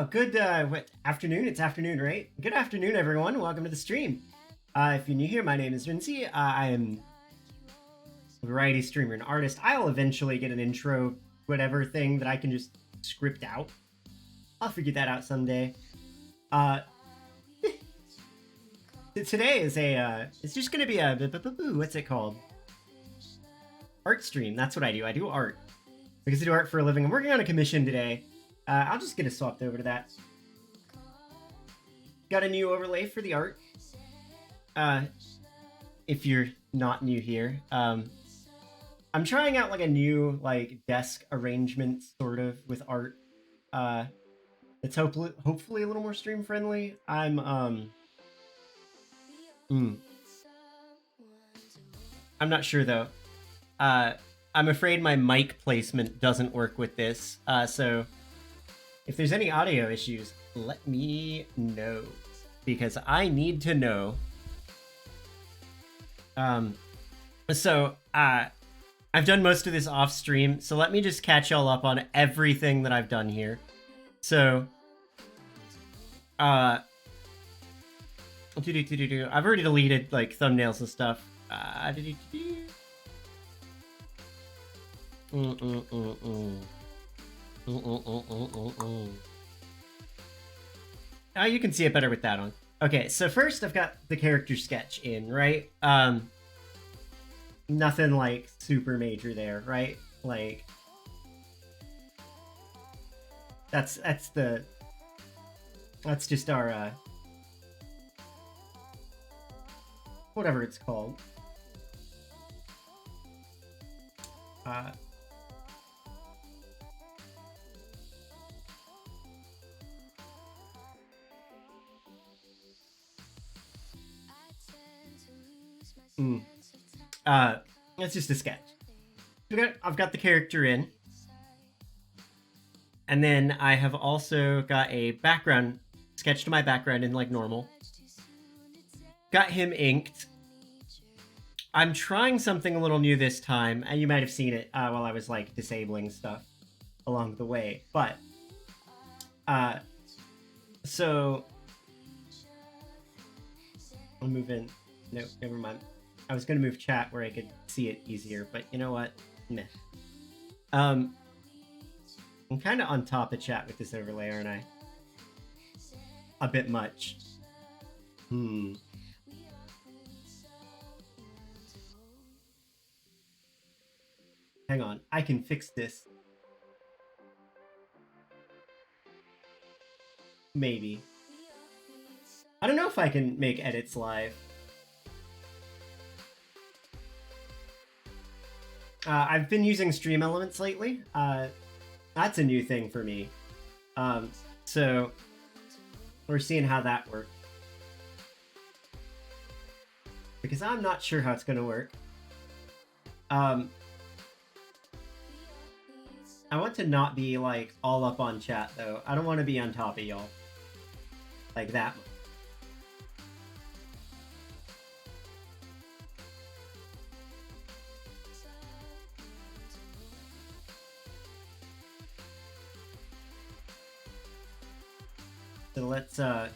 Oh, good afternoon. It's afternoon, right? Good afternoon, everyone. Welcome to the stream. If you're new here, my name is Vinci. I am a variety streamer and artist. I'll eventually get an intro, whatever thing that I can just script out. I'll figure that out someday. Uh, Today is it's just gonna be a, what's it called? Art stream. That's what I do. I do art. Because I do art for a living. I'm working on a commission today. I'll just get us swapped over to that. Got a new overlay for the art. If you're not new here, I'm trying out like a new desk arrangement sort of with art. It's hopefully a little more stream friendly. I'm not sure though. I'm afraid my mic placement doesn't work with this. So if there's any audio issues, let me know because I need to know. I've done most of this off stream, so let me just catch y'all up on everything that I've done here. So, I've already deleted like thumbnails and stuff. You can see it better with that on. Okay, so first I've got the character sketch in, right? Nothing like super major there, right? Like that's just our whatever it's called. It's just a sketch. I've got the character in. And then I have also got a background, sketch to my background in like normal. Got him inked. I'm trying something a little new this time, and you might have seen it while I was like disabling stuff along the way. But, so I'll move in. No, never mind. I was gonna move chat where I could see it easier, but you know what? Meh. I'm kind of on top of chat with this overlay, aren't I? A bit much. Hang on, I can fix this. Maybe. I don't know if I can make edits live. I've been using Stream Elements lately. That's a new thing for me. So we're seeing how that works. Because I'm not sure how it's going to work. I want to not be like all up on chat though. I don't want to be on top of y'all. Like that. So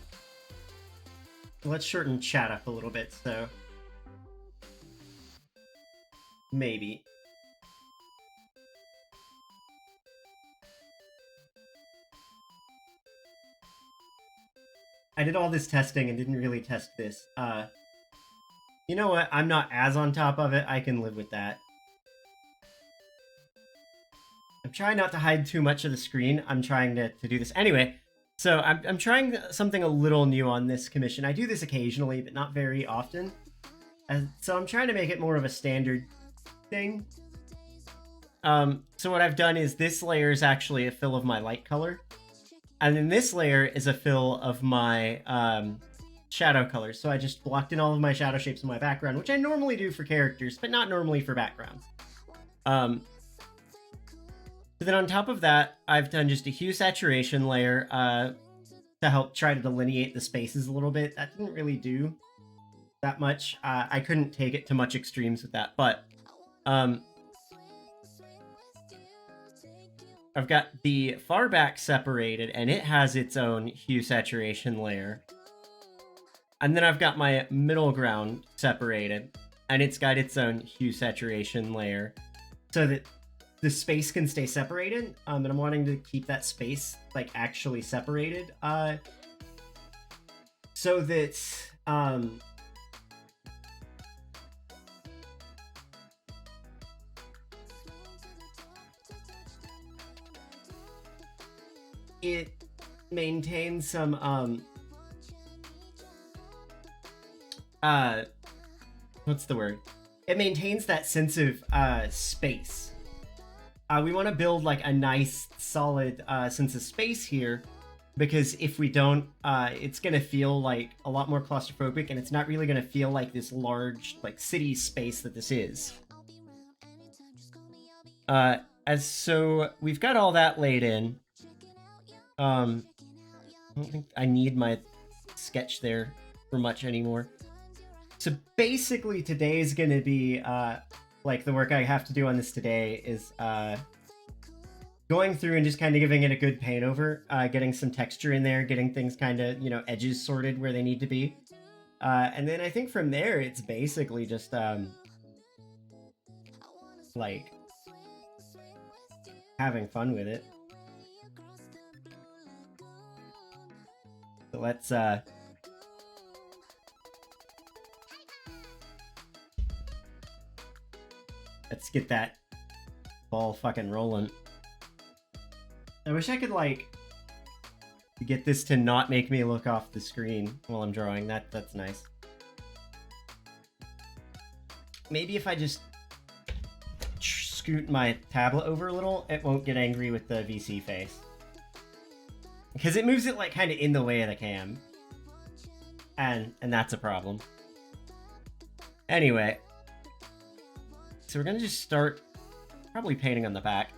let's shorten chat up a little bit, so maybe. I did all this testing and didn't really test this. You know what? I'm not as on top of it. I can live with that. I'm trying not to hide too much of the screen. I'm trying to do this. Anyway, so I'm trying something a little new on this commission. I do this occasionally, but not very often. And so I'm trying to make it more of a standard thing. So what I've done is this layer is actually a fill of my light color. And then this layer is a fill of my shadow colors. So I just blocked in all of my shadow shapes in my background, which I normally do for characters, but not normally for backgrounds. So then on top of that, I've done just a hue saturation layer to help try to delineate the spaces a little bit. That didn't really do that much. I couldn't take it to much extremes with that, but I've got the far back separated, and it has its own hue saturation layer. And then I've got my middle ground separated, and it's got its own hue saturation layer, so that the space can stay separated. And I'm wanting to keep that space like actually separated, so that it maintains some what's the word? It maintains that sense of space. We want to build like a nice solid sense of space here, because if we don't, it's gonna feel like a lot more claustrophobic, and it's not really gonna feel like this large like city space that this is. So we've got all that laid in. I don't think I need my sketch there for much anymore. So basically today is going to be, like the work I have to do on this today is going through and just kind of giving it a good paint over, getting some texture in there, getting things kind of, you know, edges sorted where they need to be. And then I think from there, it's basically just, like, having fun with it. So let's get that ball fucking rolling. I wish I could, like, get this to not make me look off the screen while I'm drawing. That's nice. Maybe if I just scoot my tablet over a little, it won't get angry with the VC face. Because it moves it, like, kind of in the way of the cam. And that's a problem. Anyway. So we're gonna just start probably painting on the back.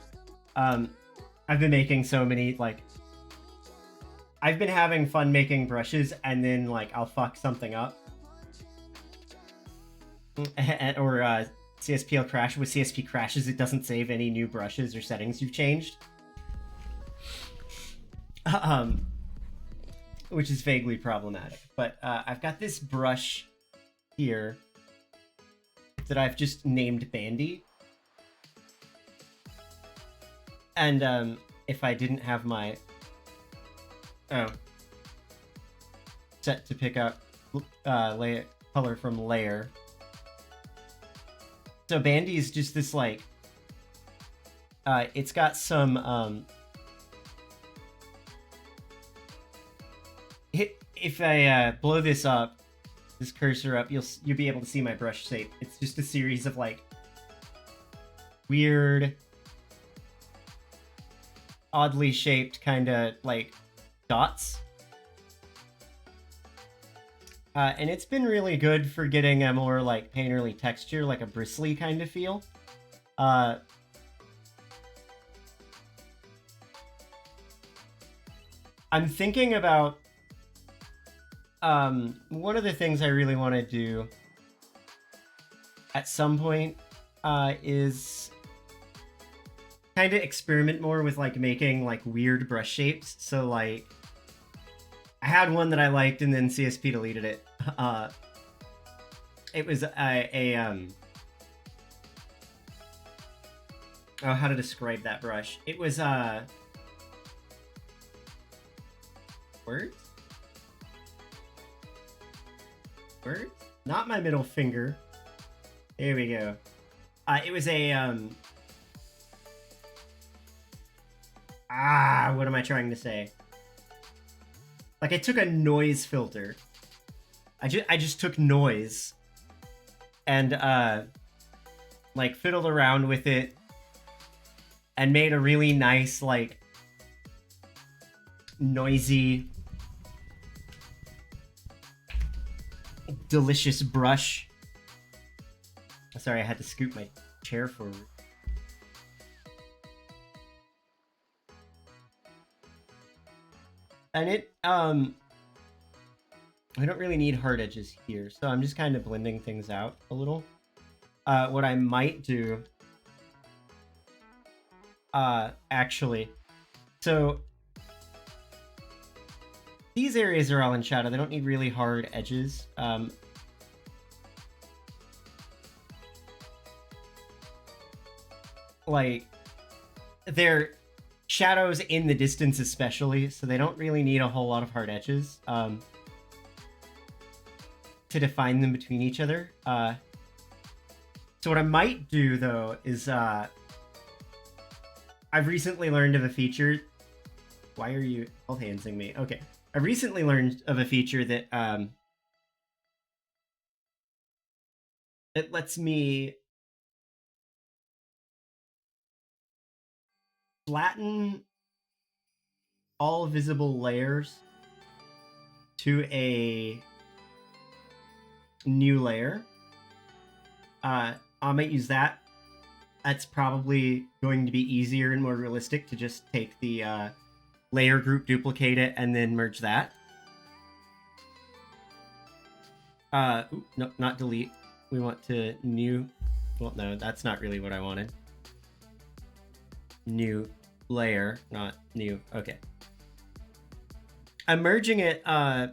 I've been making so many, like... I've been having fun making brushes, and then, like, I'll fuck something up. Or, CSP will crash. With CSP crashes, it doesn't save any new brushes or settings you've changed. Which is vaguely problematic. But I've got this brush here that I've just named Bandy. And if I didn't have my set to pick up color from layer. So Bandy is just this, like, it's got some if I blow this up, this cursor up, you'll be able to see my brush shape. It's just a series of, like, weird, oddly shaped kind of, like, dots. And it's been really good for getting a more, like, painterly texture, like a bristly kind of feel. I'm thinking about one of the things I really want to do at some point is kind of experiment more with, like, making, like, weird brush shapes. So, like, I had one that I liked and then CSP deleted it. It was oh, how to describe that brush? It was words? Words? Not my middle finger. There we go. It was a what am I trying to say? Like, I took a noise filter. I just took noise and like fiddled around with it and made a really nice, like, noisy, delicious brush. Sorry, I had to scoot my chair forward. And it, I don't really need hard edges here, so I'm just kind of blending things out a little. What I might do actually. So these areas are all in shadow. They don't need really hard edges. Like, they're shadows in the distance especially, so they don't really need a whole lot of hard edges to define them between each other. So what I might do, though, is I've recently learned of a feature. Why are you all handsing me? Okay. I recently learned of a feature that it lets me flatten all visible layers to a new layer. I might use that. That's probably going to be easier and more realistic to just take the layer group, duplicate it, and then merge that. No, not delete. We want to new. Well, no, that's not really what I wanted. New layer, not new. Okay. I'm merging it. I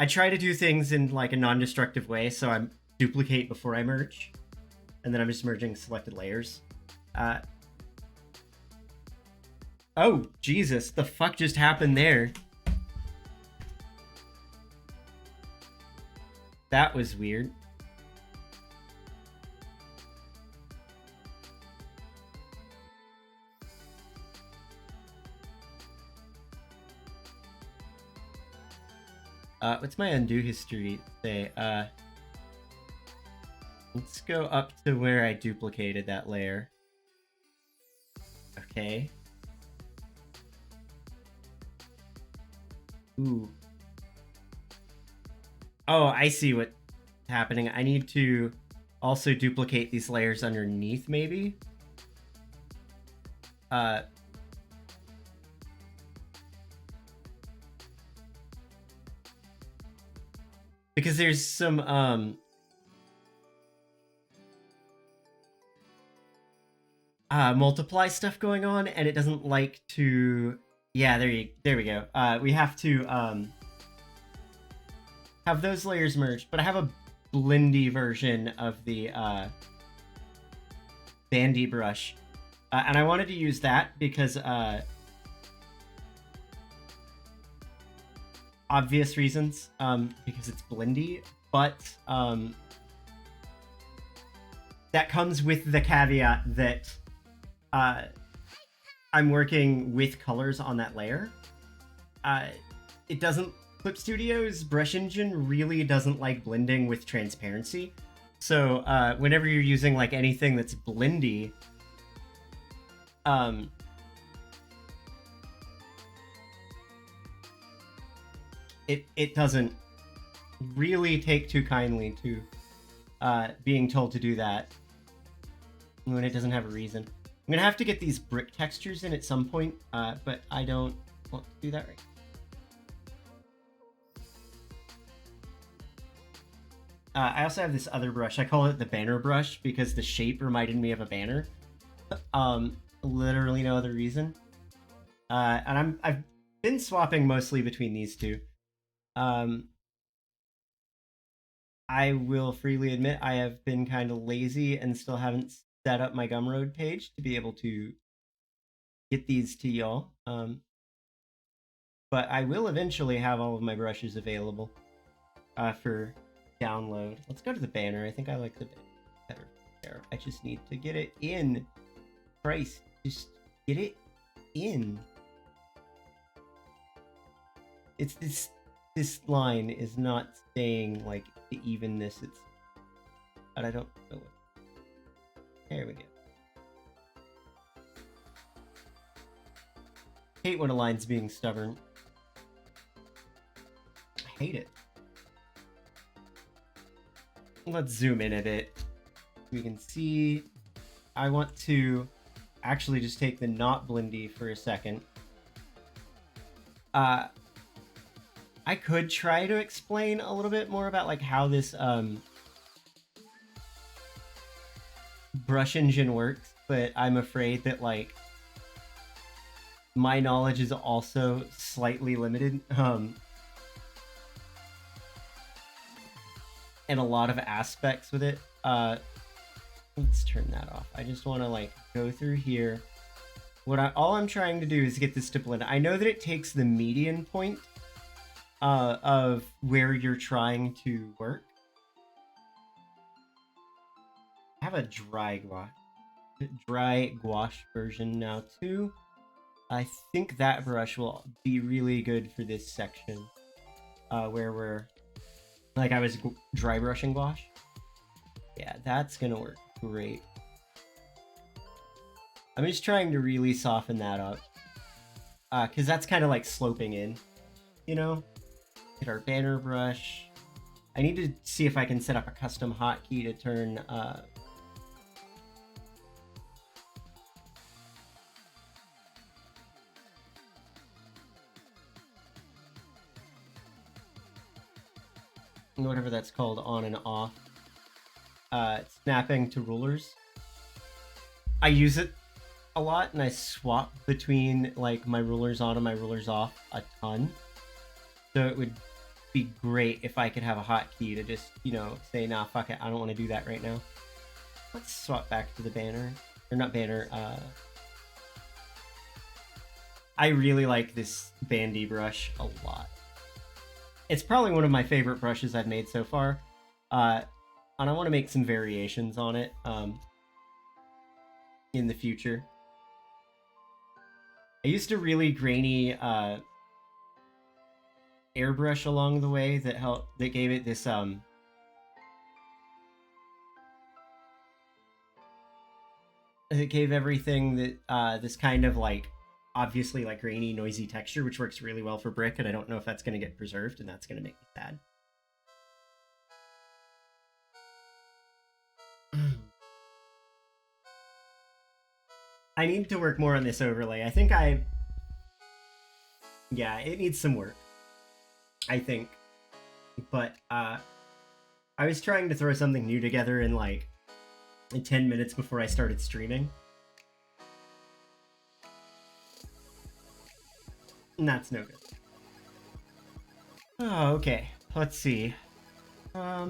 try to do things in like a non-destructive way, so I'm duplicate before I merge, and then I'm just merging selected layers. Oh, Jesus, the fuck just happened there? That was weird. What's my undo history say? Let's go up to where I duplicated that layer. Okay. Ooh. Oh, I see what's happening. I need to also duplicate these layers underneath, maybe? Because there's some, multiply stuff going on, and it doesn't like to... Yeah, there we go. We have to, have those layers merged, but I have a blendy version of the, bandy brush. And I wanted to use that because, obvious reasons, because it's blendy, but, that comes with the caveat that, I'm working with colors on that layer. It doesn't... Clip Studio's brush engine really doesn't like blending with transparency. So whenever you're using like anything that's blendy, it doesn't really take too kindly to being told to do that when it doesn't have a reason. I'm gonna have to get these brick textures in at some point, but I don't want to do that right. I also have this other brush. I call it the banner brush because the shape reminded me of a banner. Literally no other reason. And I've been swapping mostly between these two. I will freely admit I have been kind of lazy and still haven't set up my Gumroad page to be able to get these to y'all. But I will eventually have all of my brushes available for download. Let's go to the banner. I think I like the banner better there. I just need to get it in. Christ, just get it in. It's this line is not staying like the evenness. It's, but I don't know what. There we go. Hate when a line's being stubborn. I hate it. Let's zoom in a bit. We can see. I want to actually just take the not blendy for a second. I could try to explain a little bit more about like how this brush engine works, but I'm afraid that like my knowledge is also slightly limited. In a lot of aspects with it. Let's turn that off. I just want to like go through here. All I'm trying to do is get this to blend. I know that it takes the median point of where you're trying to work. I have a dry gouache version now too. I think that brush will be really good for this section where we're like I was dry brushing gouache. Yeah, that's gonna work great. I'm just trying to really soften that up because that's kind of like sloping in, you know. Hit our banner brush. I need to see if I can set up a custom hotkey to turn whatever that's called on and off. Snapping to rulers. I use it a lot and I swap between like my rulers on and my rulers off a ton. So it would be great if I could have a hotkey to just, you know, say, nah, fuck it, I don't want to do that right now. Let's swap back to the banner. Or not banner, I really like this bandy brush a lot. It's probably one of my favorite brushes I've made so far. And I want to make some variations on it in the future. I used a really grainy airbrush along the way that gave it this it gave everything that this kind of like obviously like grainy noisy texture, which works really well for brick, and I don't know if that's going to get preserved, and that's going to make me sad. I need to work more on this overlay. I think yeah, it needs some work, I think. But I was trying to throw something new together in 10 minutes before I started streaming. And that's no good. Oh, okay. Let's see. I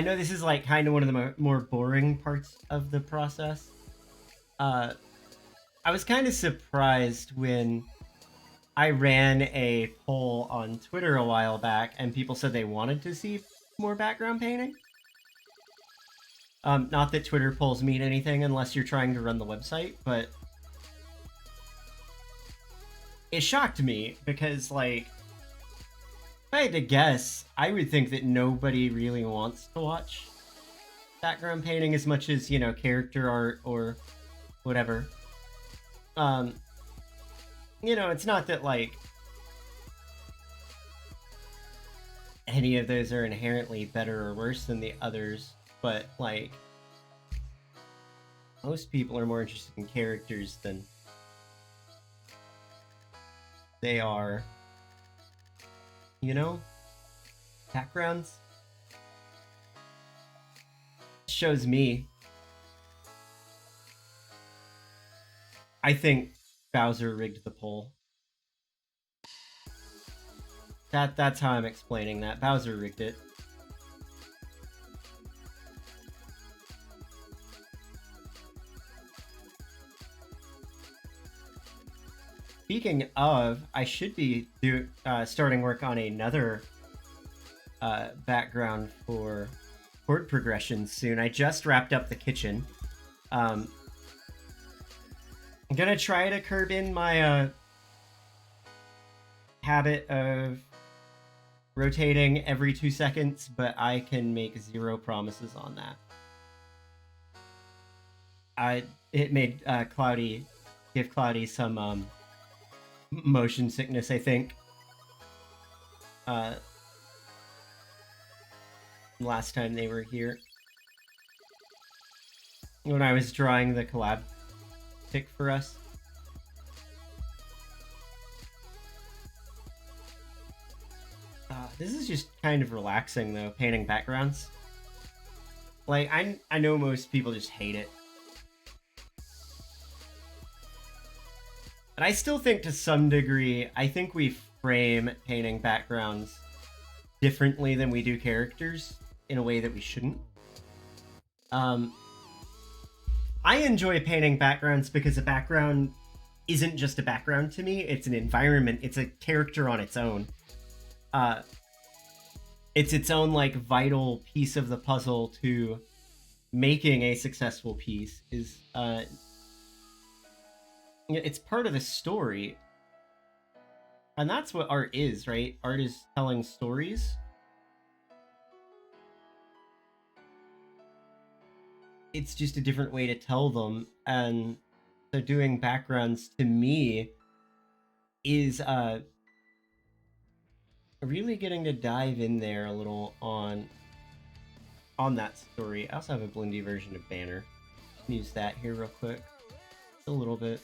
know this is like kind of one of the more boring parts of the process. I was kind of surprised when I ran a poll on Twitter a while back and people said they wanted to see more background painting. Not that Twitter polls mean anything unless you're trying to run the website, but it shocked me because, like, if I had to guess, I would think that nobody really wants to watch background painting as much as, you know, character art or whatever. You know, it's not that, like, any of those are inherently better or worse than the others, but, like, most people are more interested in characters than they are, you know, backgrounds. Shows me. I think Bowser rigged the poll. That's how I'm explaining that. Bowser rigged it. Speaking of, I should be starting work on another background for chord progression soon. I just wrapped up the kitchen. I'm gonna try to curb in my habit of rotating every 2 seconds, but I can make zero promises on that. It made give Cloudy some motion sickness, I think. Last time they were here, when I was drawing the collab pic for us. This is just kind of relaxing though, painting backgrounds. Like, I know most people just hate it. But I still think to some degree, I think we frame painting backgrounds differently than we do characters in a way that we shouldn't. I enjoy painting backgrounds because a background isn't just a background to me, it's an environment, it's a character on its own. It's its own like vital piece of the puzzle to making a successful piece. Is it's part of the story, and that's what art is, right? Art is telling stories. It's just a different way to tell them, and so doing backgrounds to me is really getting to dive in there a little on that story. I also have a blendy version of Banner. Use that here real quick, a little bit.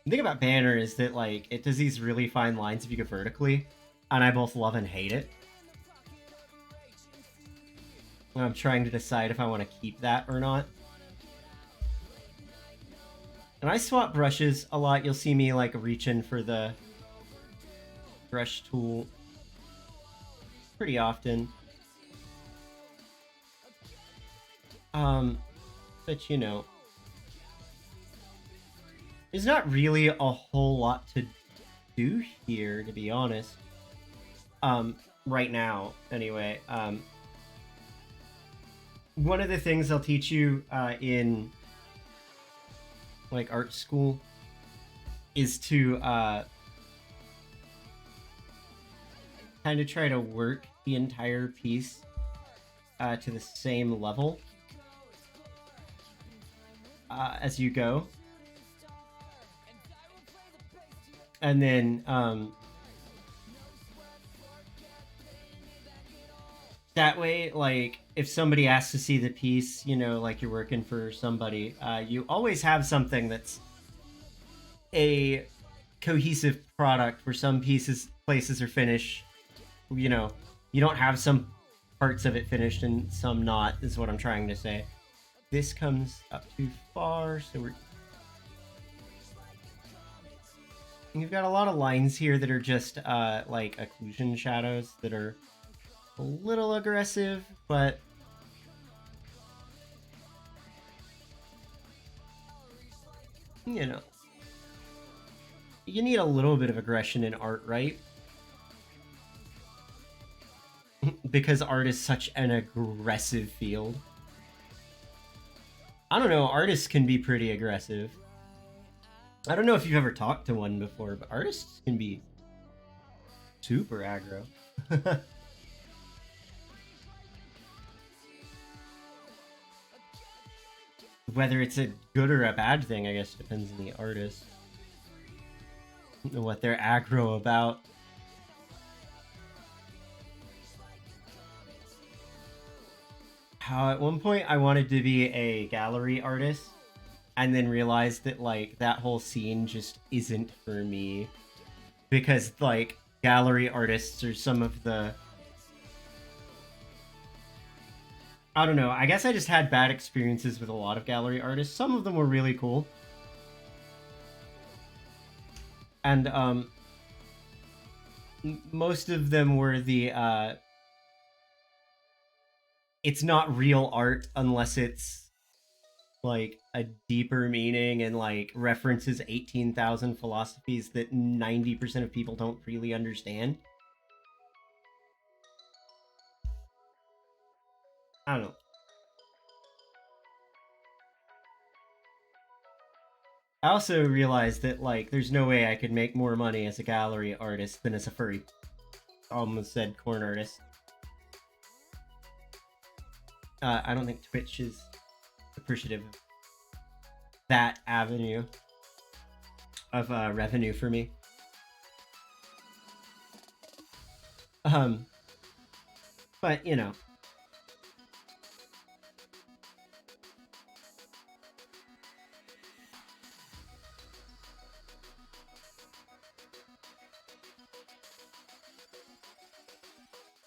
The thing about Banner is that like it does these really fine lines if you go vertically, and I both love and hate it. I'm trying to decide if I want to keep that or not. And I swap brushes a lot. You'll see me like reaching for the brush tool pretty often. But you know, there's not really a whole lot to do here, to be honest. Right now, anyway. One of the things they'll teach you in like art school is to kind of try to work the entire piece to the same level as you go. And then that way, like, if somebody asks to see the piece, you know, like you're working for somebody, you always have something that's a cohesive product where some places are finished. You know, you don't have some parts of it finished and some not, is what I'm trying to say. This comes up too far, so you've got a lot of lines here that are just like occlusion shadows that are a little aggressive, but you know, you need a little bit of aggression in art, right? Because art is such an aggressive field. I don't know, artists can be pretty aggressive. I don't know if you've ever talked to one before, but artists can be super aggro. Whether it's a good or a bad thing, I guess, depends on the artist. What they're aggro about. How at one point I wanted to be a gallery artist, and then realized that like that whole scene just isn't for me, because like gallery artists are some of the, I don't know, I guess I just had bad experiences with a lot of gallery artists. Some of them were really cool, and most of them were the it's not real art unless it's like a deeper meaning and like references 18,000 philosophies that 90% of people don't really understand. I don't know. I also realized that like there's no way I could make more money as a gallery artist than as a furry. Almost said corn artist. I don't think Twitch is appreciative of that avenue of revenue for me. But you know.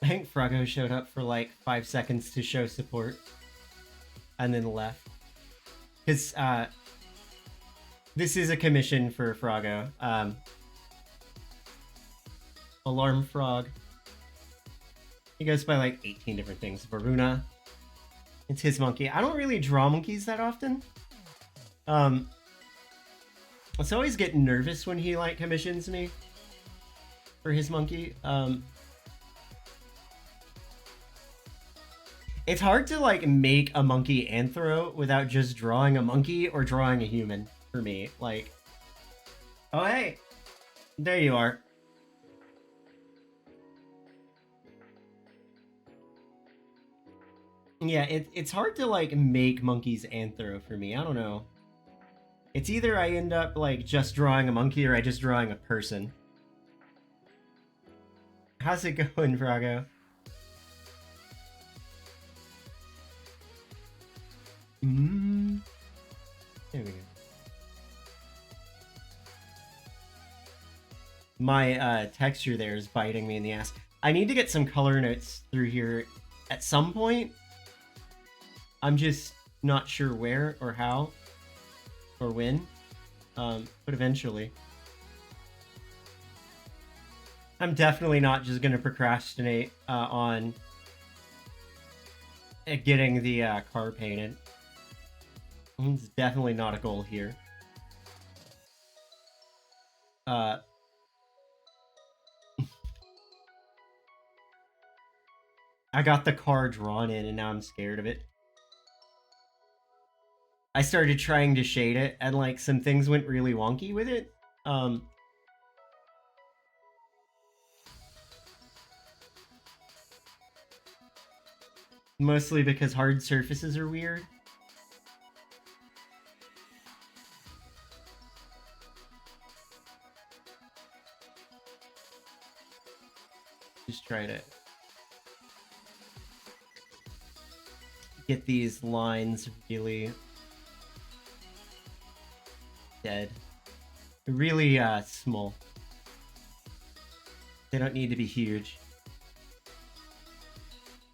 think Froggo showed up for like 5 seconds to show support and then left. Because this is a commission for Froggo. Alarm Frog. He goes by like 18 different things. Varuna. It's his monkey. I don't really draw monkeys that often. I always get nervous when he like commissions me for his monkey. It's hard to like make a monkey anthro without just drawing a monkey or drawing a human for me. Like, oh hey, there you are. Yeah, it's hard to like make monkeys anthro for me. I don't know. It's either I end up like just drawing a monkey or I just drawing a person. How's it going, Froggo? There we go. My texture there is biting me in the ass. I need to get some color notes through here at some point. I'm just not sure where or how or when, but eventually. I'm definitely not just going to procrastinate on getting the car painted. It's definitely not a goal here. I got the car drawn in and now I'm scared of it. I started trying to shade it and like some things went really wonky with it. Mostly because hard surfaces are weird. Just try to get these lines really dead. Really small. They don't need to be huge.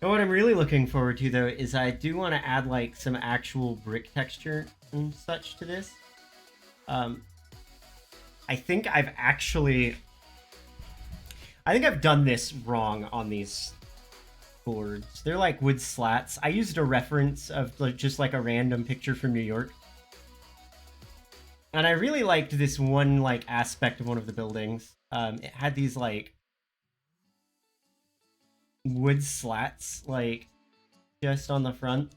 And what I'm really looking forward to though is I do want to add like some actual brick texture and such to this. I think I've done this wrong on these boards. They're like wood slats. I used a reference of like just like a random picture from New York. And I really liked this one like aspect of one of the buildings. It had these like wood slats like just on the front.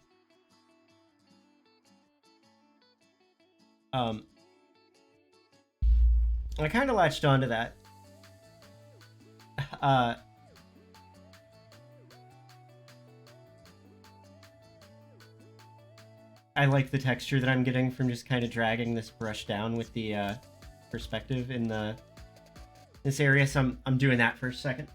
I kind of latched onto that. I like the texture that I'm getting from just kind of dragging this brush down with the perspective in this area, so I'm doing that for a second.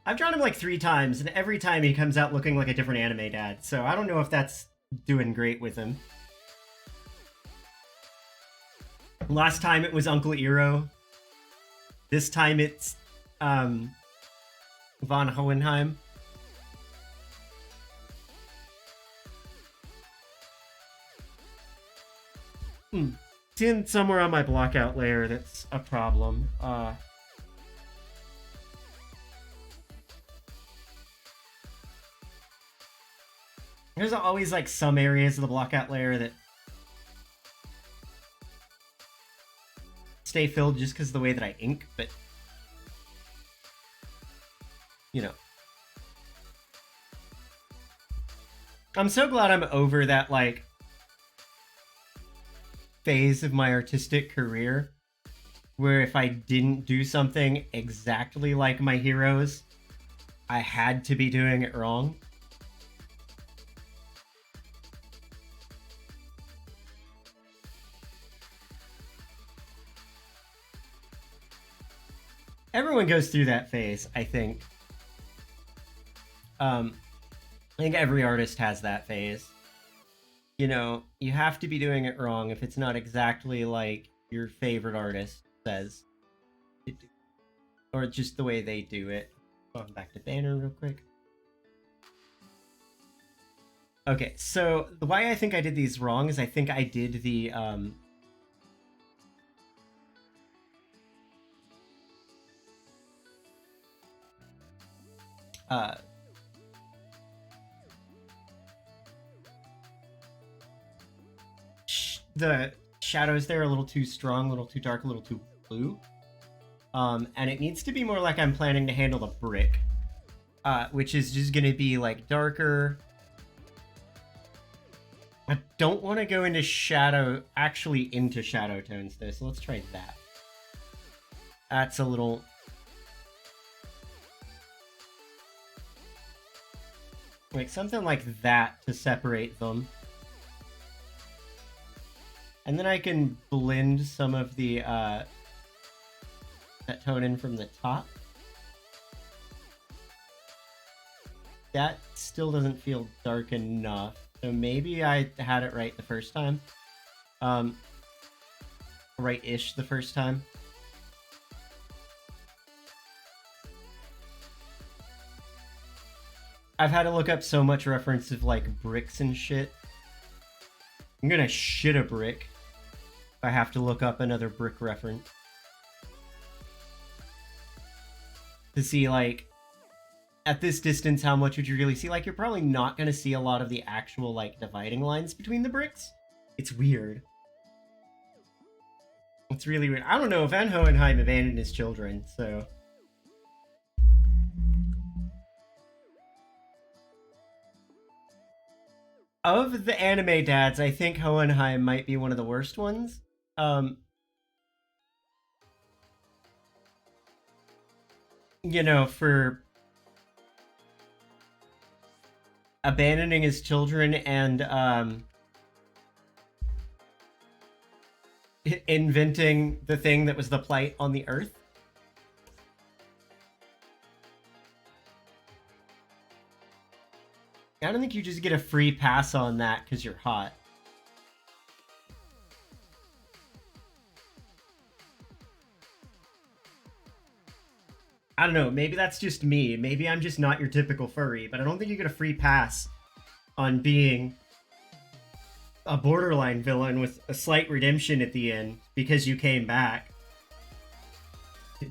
I've drawn him like 3 times, and every time he comes out looking like a different anime dad, so I don't know if that's doing great with him. Last time it was Uncle Eero. This time it's Von Hohenheim. It's in somewhere on my blockout layer that's a problem. There's always like some areas of the blockout layer that stay filled just because of the way that I ink, but you know. I'm so glad I'm over that like phase of my artistic career where if I didn't do something exactly like my heroes, I had to be doing it wrong. Everyone goes through that phase, I think. I think every artist has that phase. You know, you have to be doing it wrong if it's not exactly like your favorite artist says. Or just the way they do it. Going back to banner real quick. Okay, so the way I think I did these wrong is I think I did the the shadows there are a little too strong, a little too dark, a little too blue. And it needs to be more like I'm planning to handle the brick, which is just going to be like darker. I don't want to go into shadow, actually into shadow tones though, so let's try that. That's a little... like something like that to separate them. And then I can blend some of the, that tone in from the top. That still doesn't feel dark enough. So maybe I had it right the first time. Right-ish the first time. I've had to look up so much reference of like bricks and shit. I'm gonna shit a brick if I have to look up another brick reference. To see like, at this distance, how much would you really see? Like, you're probably not gonna see a lot of the actual like dividing lines between the bricks. It's weird. It's really weird. I don't know if Van Hohenheim abandoned his children, so... Of the anime dads, I think Hohenheim might be one of the worst ones. You know, for abandoning his children and inventing the thing that was the plight on the earth. I don't think you just get a free pass on that because you're hot. I don't know, maybe that's just me. Maybe I'm just not your typical furry, but I don't think you get a free pass on being a borderline villain with a slight redemption at the end because you came back.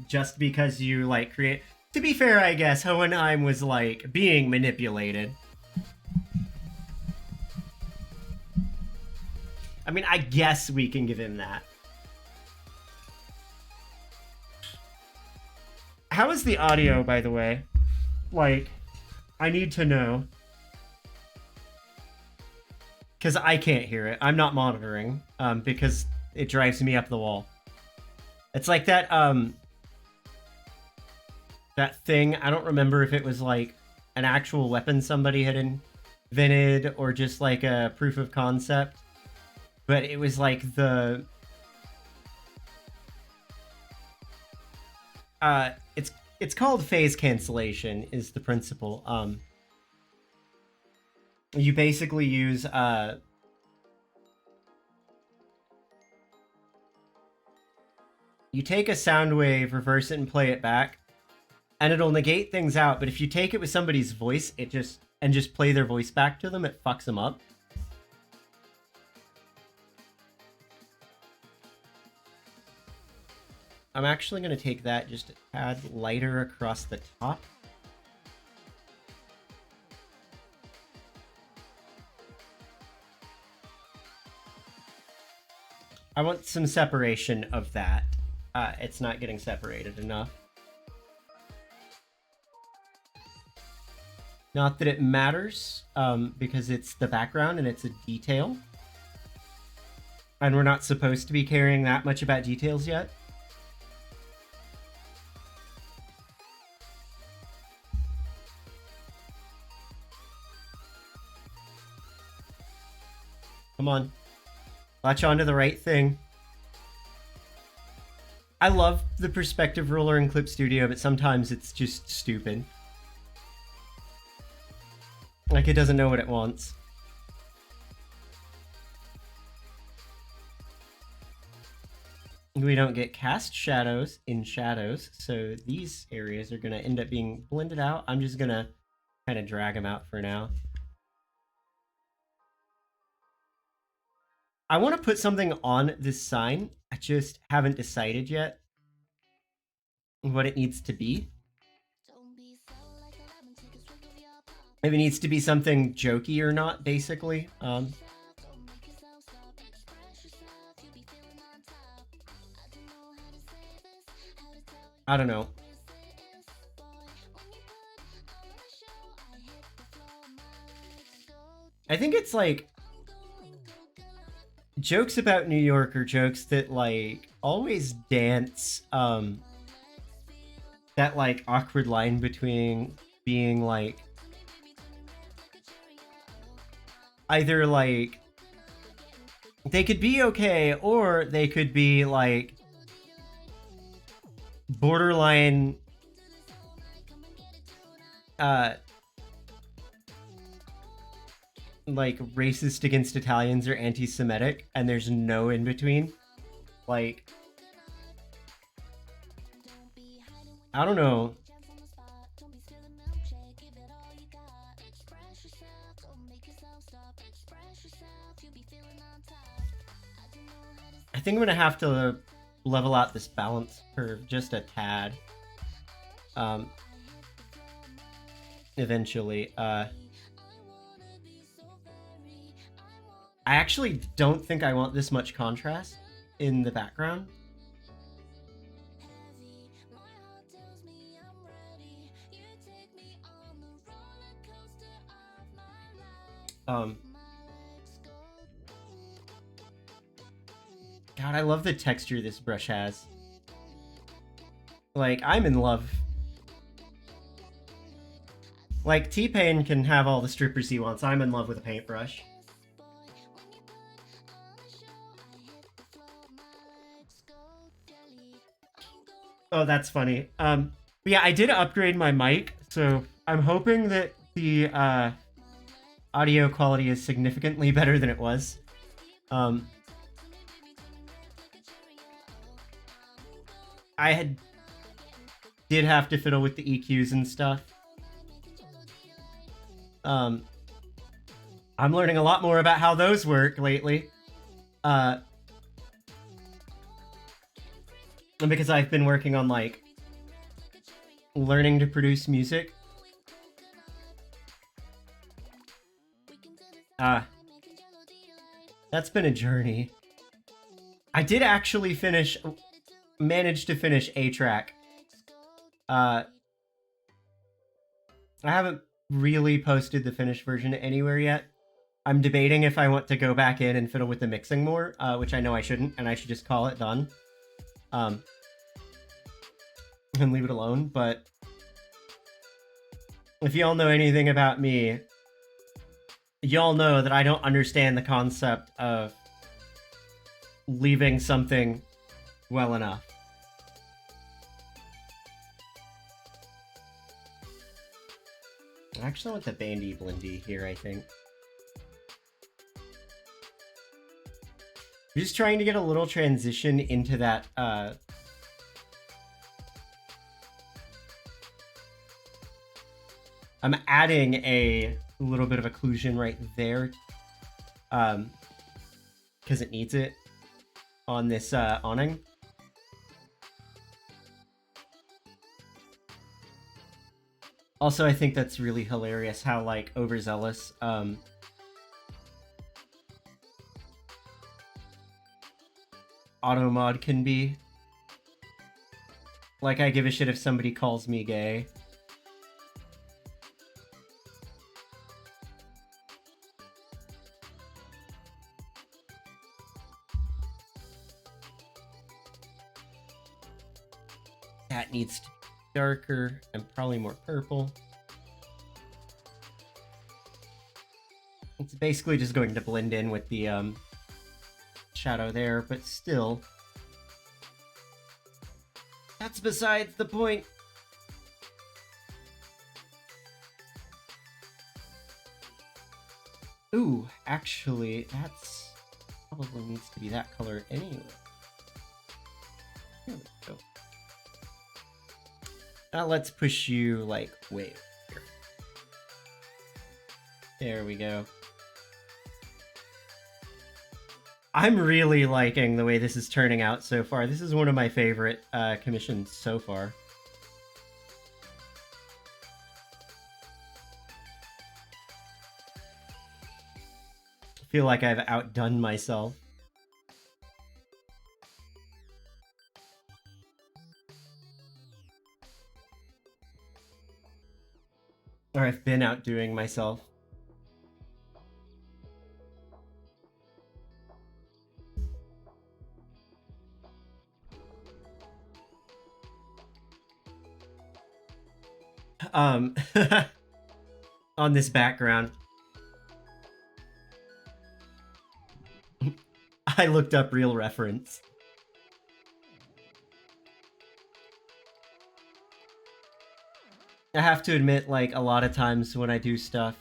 Just because you, like, create... To be fair, I guess, Hohenheim was, like, being manipulated. I mean, I guess we can give him that. How is the audio, by the way? Like, I need to know. Because I can't hear it. I'm not monitoring, because it drives me up the wall. It's like that, that thing, I don't remember if it was, like, an actual weapon somebody had invented, or just, like, a proof of concept. But it was like the... it's called phase cancellation, is the principle. You basically use, you take a sound wave, reverse it, and play it back, and it'll negate things out, but if you take it with somebody's voice, and just play their voice back to them, it fucks them up. I'm actually going to take that just a tad lighter across the top. I want some separation of that. It's not getting separated enough. Not that it matters, because it's the background and it's a detail. And we're not supposed to be caring that much about details yet. Come on. Latch onto the right thing. I love the perspective ruler in Clip Studio, but sometimes it's just stupid. Like, it doesn't know what it wants. we don't get cast shadows in shadows, so these areas are gonna end up being blended out. I'm just gonna kind of drag them out for now. I want to put something on this sign. I just haven't decided yet what it needs to be. If it needs to be something jokey or not, basically. I don't know. I think it's like jokes about New York are jokes that like always dance that like awkward line between being like either like they could be okay or they could be like borderline like racist against Italians or anti-Semitic, and there's no in between. Like, I don't know. I think I'm gonna have to level out this balance curve just a tad. Eventually. I actually don't think I want this much contrast in the background. God, I love the texture this brush has. Like, I'm in love. Like, T-Pain can have all the strippers he wants. I'm in love with a paintbrush. Oh, that's funny. Yeah, I did upgrade my mic, so I'm hoping that the audio quality is significantly better than it was. I did have to fiddle with the EQs and stuff. I'm learning a lot more about how those work lately. Because I've been working on like learning to produce music. That's been a journey. I did actually manage to finish a track. I haven't really posted the finished version anywhere yet. I'm debating if I want to go back in and fiddle with the mixing more, which I know I shouldn't, and I should just call it done. And leave it alone, but if y'all know anything about me, y'all know that I don't understand the concept of leaving something well enough. I actually want the bandy blendy here, I think. I'm just trying to get a little transition into that, I'm adding a little bit of occlusion right there, because it needs it on this awning. Also, I think that's really hilarious how like overzealous auto mod can be. Like, I give a shit if somebody calls me gay. That needs to be darker and probably more purple. It's basically just going to blend in with the shadow there, but still, that's besides the point. Ooh, actually, that's probably needs to be that color anyway. There we go. Now let's push you like way over here. There we go. I'm really liking the way this is turning out so far. This is one of my favorite commissions so far. I feel like I've outdone myself. Or I've been outdoing myself. On this background. I looked up real reference. I have to admit, like, a lot of times when I do stuff,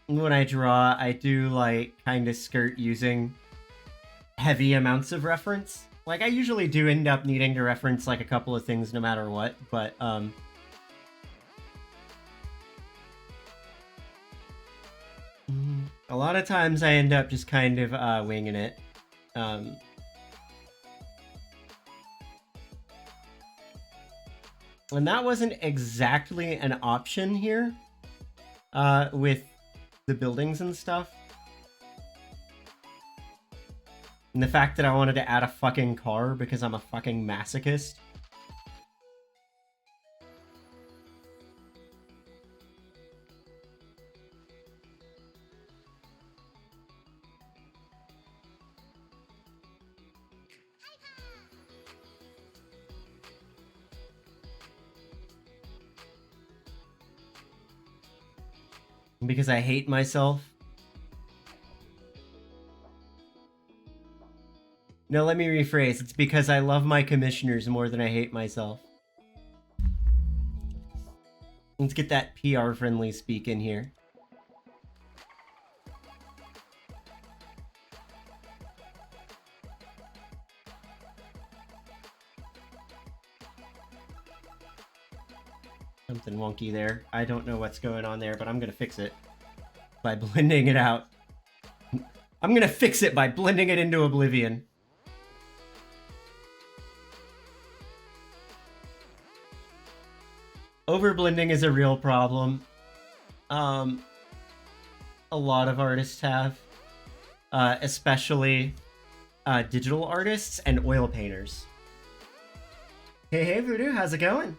when I draw, I do, like, kind of skirt using heavy amounts of reference. Like, I usually do end up needing to reference, like, a couple of things no matter what, but, a lot of times I end up just kind of, winging it. And that wasn't exactly an option here, with the buildings and stuff. And the fact that I wanted to add a fucking car because I'm a fucking masochist. Because I hate myself. No, let me rephrase. It's because I love my commissioners more than I hate myself. Let's get that PR-friendly speak in here. Something wonky there. I don't know what's going on there, but I'm gonna fix it by blending it out. I'm gonna fix it by blending it into oblivion. Overblending is a real problem. A lot of artists have, especially digital artists and oil painters. Hey, Voodoo, how's it going?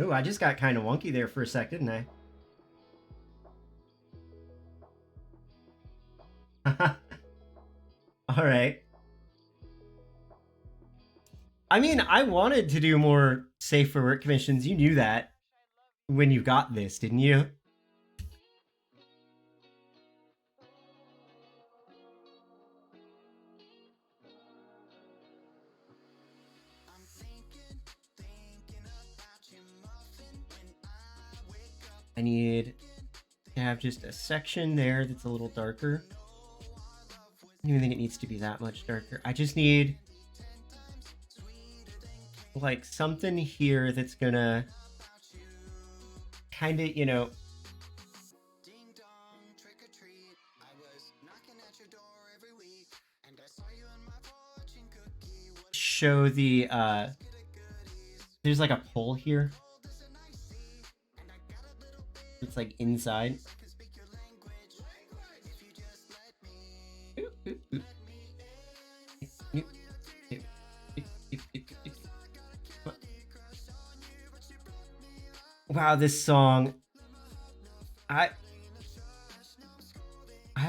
Ooh, I just got kind of wonky there for a sec, didn't I? Alright. I mean, I wanted to do more safe for work commissions. You knew that when you got this, didn't you? I need to have just a section there that's a little darker. I don't even think it needs to be that much darker. I just need like something here that's gonna kind of, you know, show the there's like a pole here. It's like inside. Wow, this song. I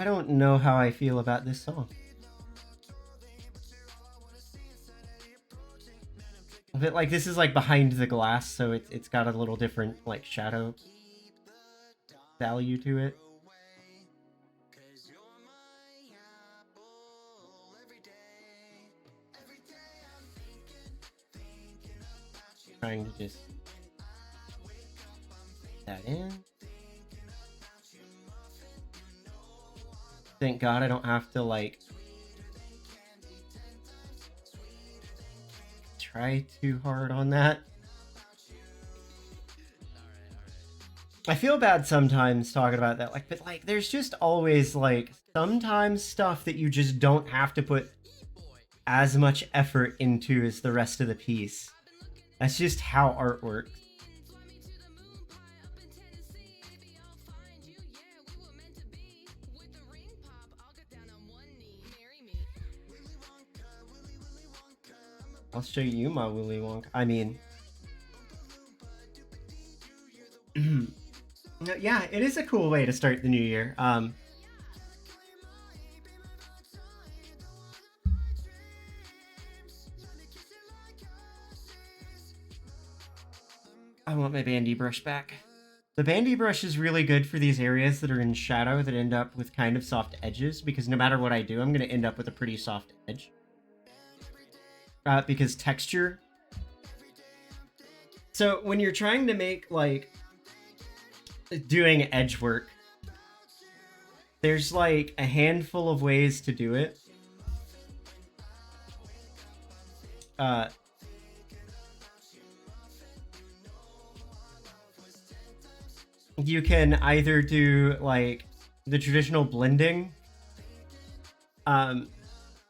don't know how I feel about this song. But like this is like behind the glass, so it's got a little different like shadow value to it. Trying to just put that in. Thank God I don't have to like try too hard on that. I feel bad sometimes talking about that, like, but like, there's just always like sometimes stuff that you just don't have to put as much effort into as the rest of the piece. That's just how art works. I'll show you my Willy Wonka. I mean, yeah, it is a cool way to start the new year. I want my bandy brush back. The bandy brush is really good for these areas that are in shadow that end up with kind of soft edges, because no matter what I do, I'm going to end up with a pretty soft edge. Because texture. So when you're trying to make, like, doing edge work, there's, like, a handful of ways to do it. You can either do, like, the traditional blending,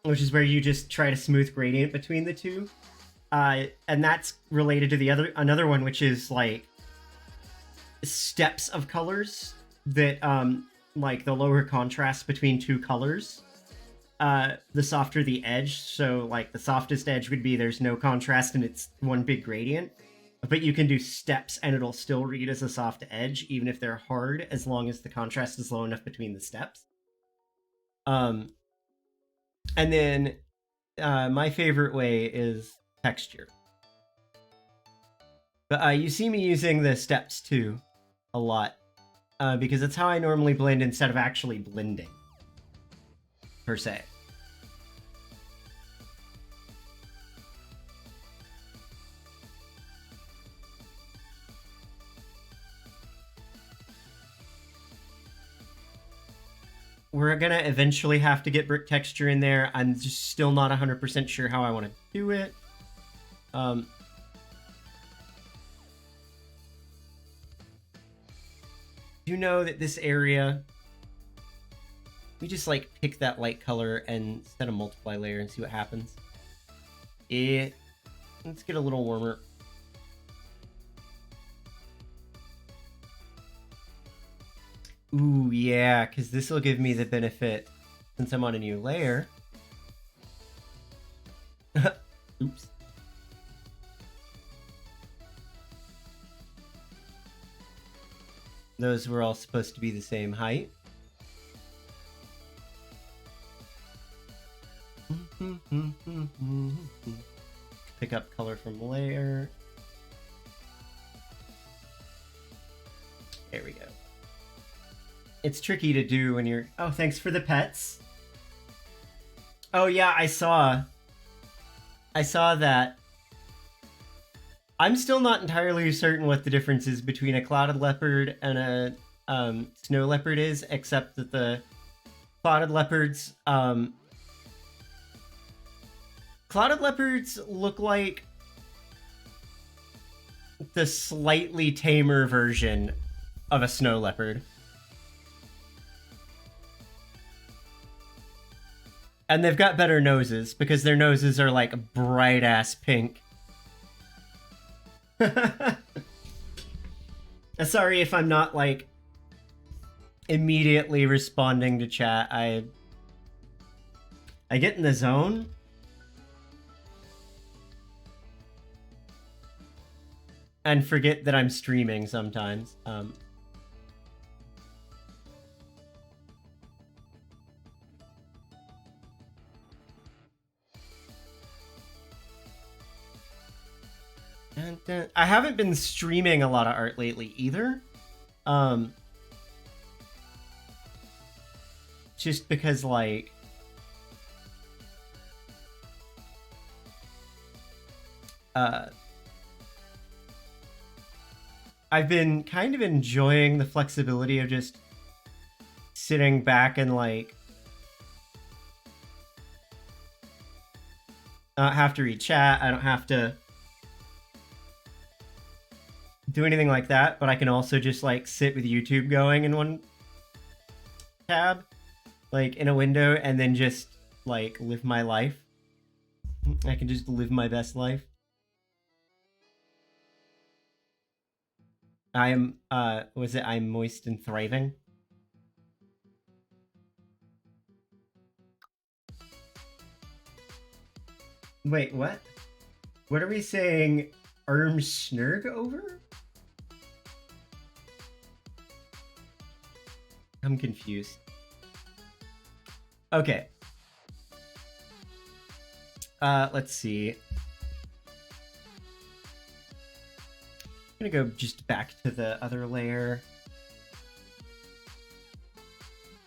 which is where you just try to smooth gradient between the two. And that's related to the another one, which is like steps of colors that, like the lower contrast between two colors, the softer the edge. So like the softest edge would be there's no contrast and it's one big gradient. But you can do steps and it'll still read as a soft edge, even if they're hard, as long as the contrast is low enough between the steps. And then my favorite way is texture. But you see me using the steps too a lot, because it's how I normally blend instead of actually blending, per se. We're gonna eventually have to get brick texture in there. I'm just still not 100% sure how I want to do it. You know that this area, we just like pick that light color and set a multiply layer and see what happens. Let's get a little warmer. Ooh, yeah, because this will give me the benefit since I'm on a new layer. Oops. Those were all supposed to be the same height. Pick up color from layer. There we go. It's tricky to do when you're... Oh, thanks for the pets. Oh, yeah, I saw that. I'm still not entirely certain what the difference is between a clouded leopard and a snow leopard is, except that the clouded leopards... clouded leopards look like the slightly tamer version of a snow leopard. And they've got better noses, because their noses are like bright-ass pink. Sorry if I'm not like immediately responding to chat. I get in the zone. And forget that I'm streaming sometimes. I haven't been streaming a lot of art lately either. Just because, like... I've been kind of enjoying the flexibility of just sitting back and, like... I don't have to read chat. I don't have to do anything like that, but I can also just like sit with YouTube going in one tab, like in a window, and then just like live my life. I can just live my best life. I am, was it I'm moist and thriving? Wait, what? What are we saying? Schnurg over? I'm confused. Okay. Let's see. I'm gonna go just back to the other layer.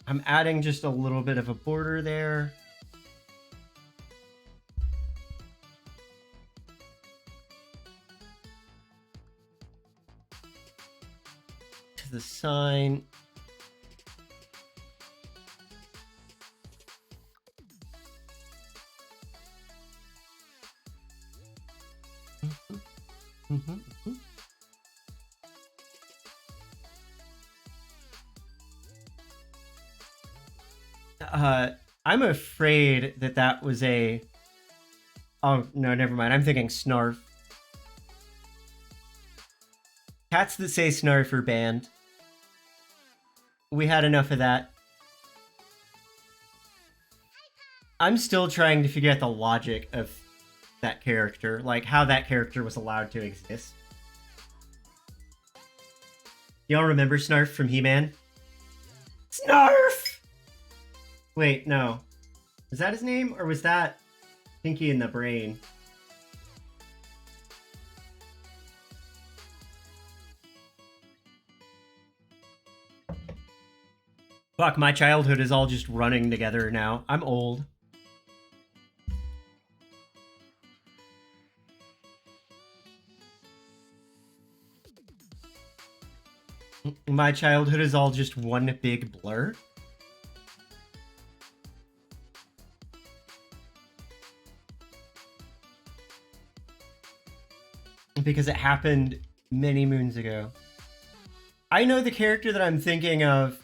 I'm adding just a little bit of a border there. To the sign. I'm afraid that that was a... Oh, no, never mind. I'm thinking snarf. Cats that say snarf are banned. We had enough of that. I'm still trying to figure out the logic of that character, like how that character was allowed to exist. Y'all remember Snarf from He-Man? Snarf! Wait, no. Was that his name, or was that Pinky in the Brain? Fuck, my childhood is all just running together now. I'm old. My childhood is all just one big blur. Because it happened many moons ago. I know the character that I'm thinking of.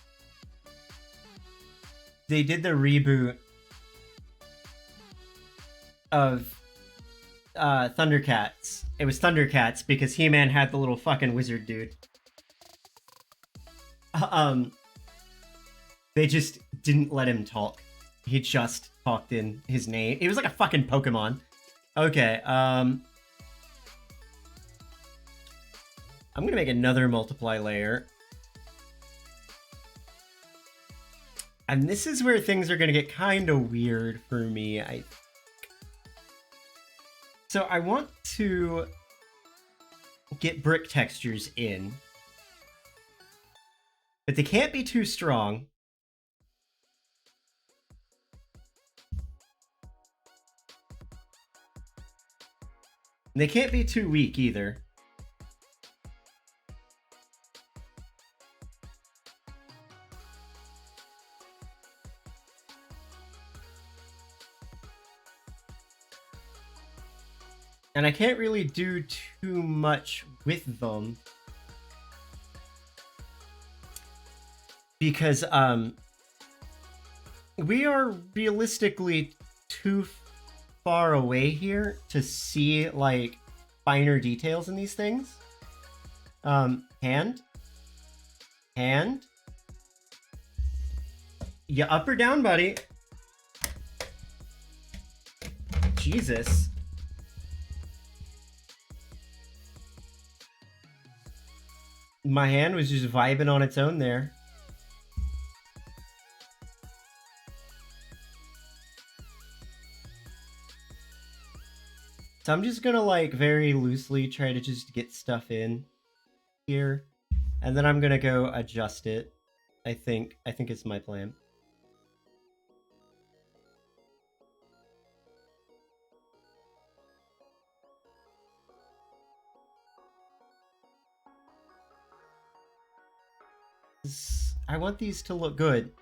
They did the reboot of Thundercats. It was Thundercats because He-Man had the little fucking wizard dude. They just didn't let him talk. He just talked in his name. It was like a fucking Pokemon. Okay, I'm gonna make another multiply layer. And this is where things are gonna get kind of weird for me, I think. So I want to get brick textures in. But they can't be too strong. And they can't be too weak either. And I can't really do too much with them. Because, we are realistically too far away here to see, like, finer details in these things. Hand. You up or down, buddy? Jesus. My hand was just vibing on its own there. So I'm just gonna like very loosely try to just get stuff in here. And then I'm gonna go adjust it. I think it's my plan. I want these to look good.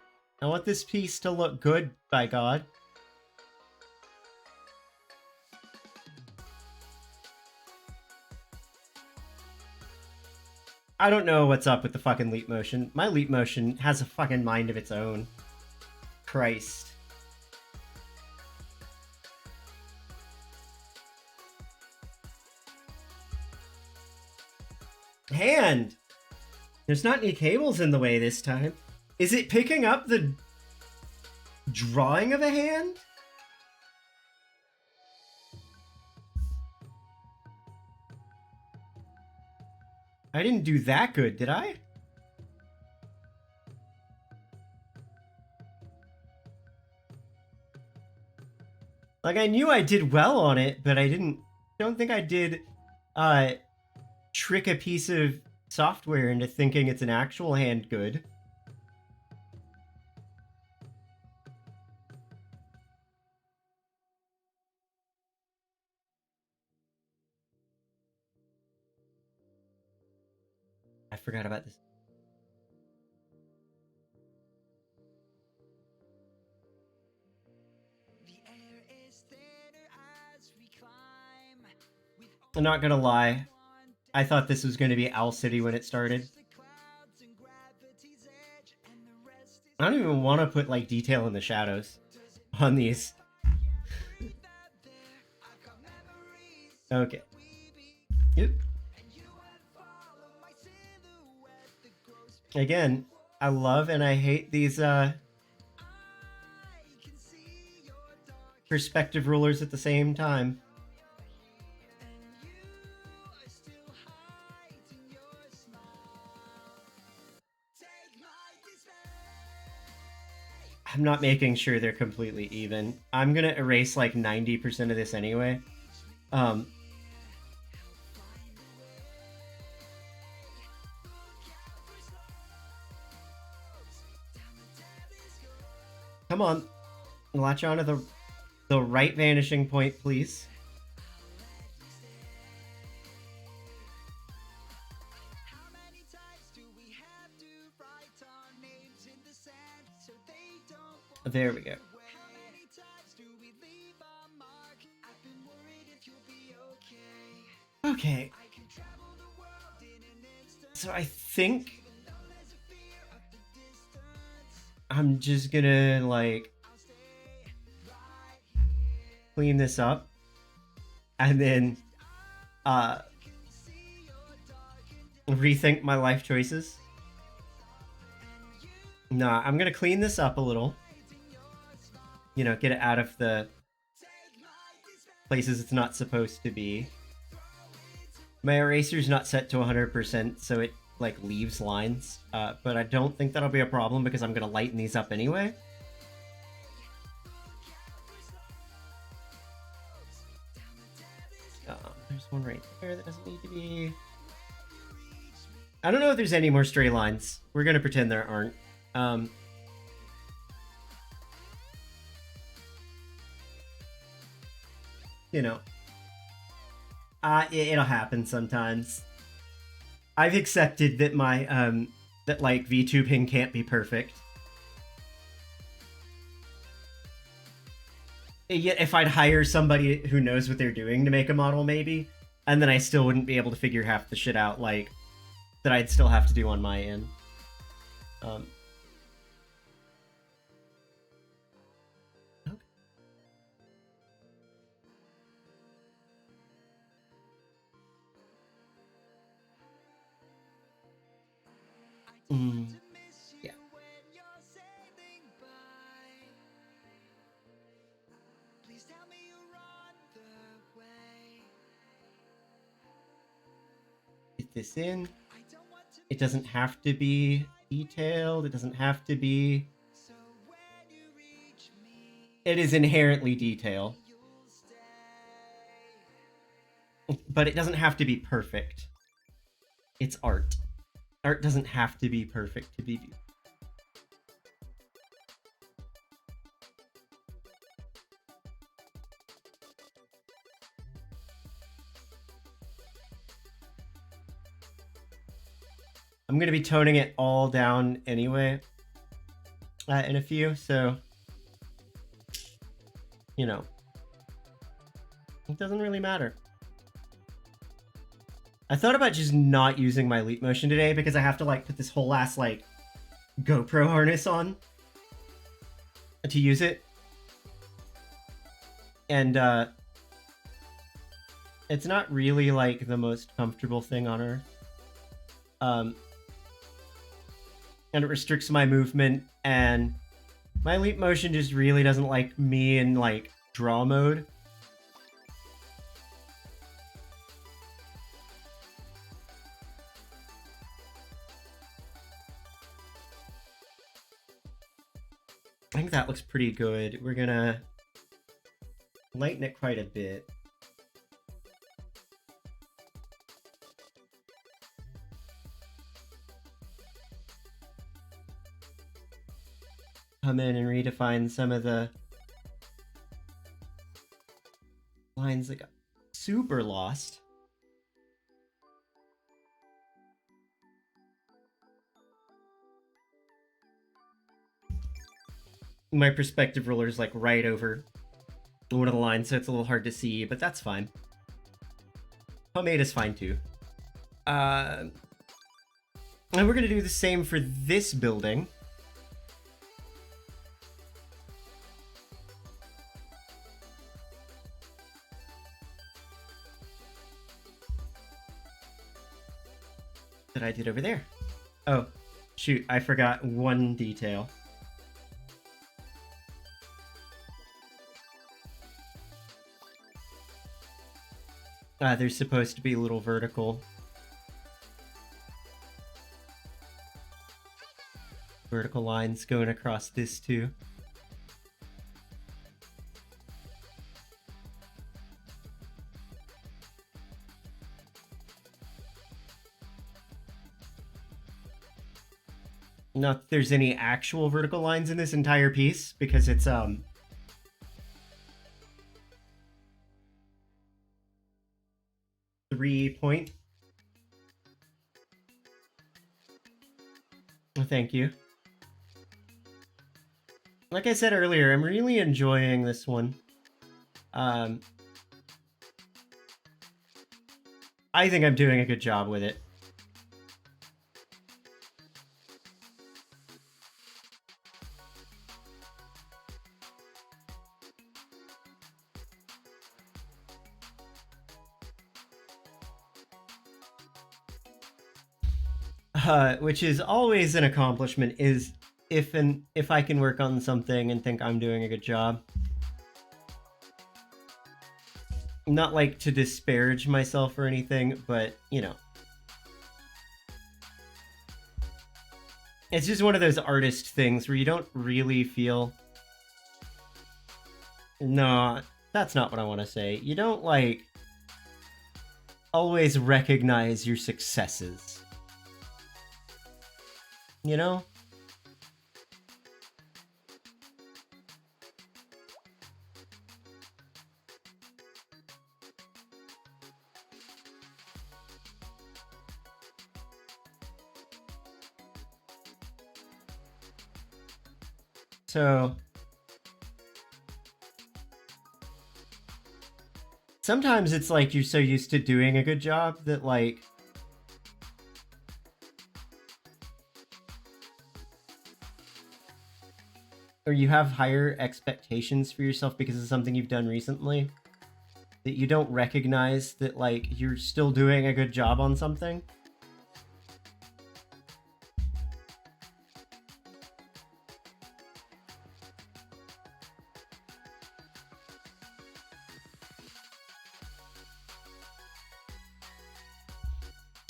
I want this piece to look good, by God. I don't know what's up with the fucking leap motion. My leap motion has a fucking mind of its own. Christ. Hand! There's not any cables in the way this time. Is it picking up the drawing of a hand? I didn't do that good, did I? Like, I knew I did well on it, but I don't think I did, trick a piece of software into thinking it's an actual hand good. I forgot about this. I'm not gonna lie. I thought this was gonna be Owl City when it started. I don't even want to put, like, detail in the shadows on these. Okay. Yep. Again, I love and I hate these, perspective rulers at the same time. I'm not making sure they're completely even. I'm gonna erase like 90% of this anyway. Come on, latch onto the right vanishing point, please. There we go. Okay. So I think I'm just gonna, like, clean this up and then rethink my life choices. Nah, I'm gonna clean this up a little. You know, get it out of the places it's not supposed to be. My eraser's not set to 100%, so it, like, leaves lines. But I don't think that'll be a problem because I'm gonna lighten these up anyway. There's one right there that doesn't need to be. I don't know if there's any more stray lines. We're gonna pretend there aren't. You know, it'll happen sometimes. I've accepted that my that, like, VTubing can't be perfect. Yet if I'd hire somebody who knows what they're doing to make a model, maybe, and then I still wouldn't be able to figure half the shit out, like, that I'd still have to do on my end. Okay. Yeah. Get this in. It doesn't have to be detailed. It doesn't have to be. It is inherently detailed. But it doesn't have to be perfect. It's art. Art doesn't have to be perfect to be viewed. I'm going to be toning it all down anyway in a few, so, you know, it doesn't really matter. I thought about just not using my leap motion today because I have to like put this whole ass like GoPro harness on to use it. And it's not really like the most comfortable thing on earth. And it restricts my movement, and my leap motion just really doesn't like me in like draw mode. I think that looks pretty good. We're gonna lighten it quite a bit. Come in and redefine some of the lines that got super lost. My perspective ruler is like right over one of the lines, so it's a little hard to see, but that's fine. Pomade is fine too. And we're gonna do the same for this building. That I did over there. Oh, shoot, I forgot one detail. There's supposed to be a little vertical lines going across this too. Not that there's any actual vertical lines in this entire piece, because it's 3-point. Thank you. Like I said earlier, I'm really enjoying this one. I think I'm doing a good job with it. Which is always an accomplishment, is if I can work on something and think I'm doing a good job. Not like to disparage myself or anything, but you know. It's just one of those artist things where you don't really feel... No, that's not what I want to say. You don't like always recognize your successes. You know? So sometimes it's like you're so used to doing a good job that like or you have higher expectations for yourself because of something you've done recently, that you don't recognize that like you're still doing a good job on something.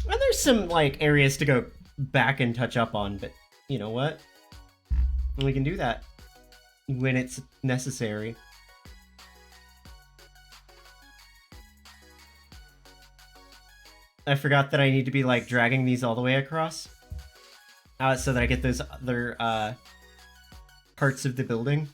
And there's some like areas to go back and touch up on, but you know what? We can do that when it's necessary. I forgot that I need to be like dragging these all the way across, so that I get those other parts of the building.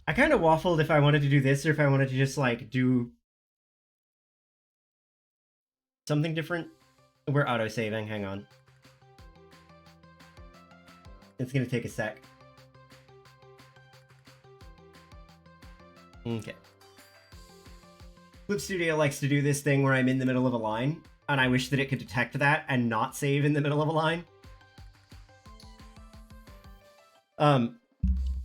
I kind of waffled if I wanted to do this or if I wanted to just like do something different. We're auto-saving, hang on. It's gonna take a sec. Okay. Clip Studio likes to do this thing where I'm in the middle of a line, and I wish that it could detect that and not save in the middle of a line.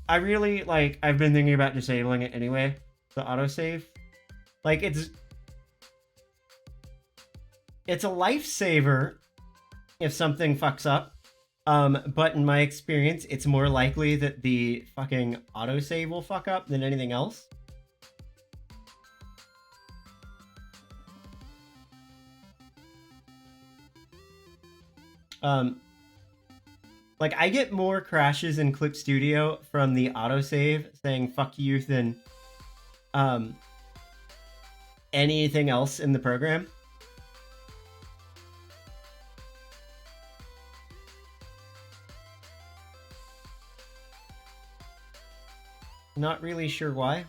I really, like, I've been thinking about disabling it anyway, the autosave. Like, it's a lifesaver if something fucks up, but in my experience, it's more likely that the fucking autosave will fuck up than anything else. Like, I get more crashes in Clip Studio from the autosave saying fuck you than anything else in the program. Not really sure why.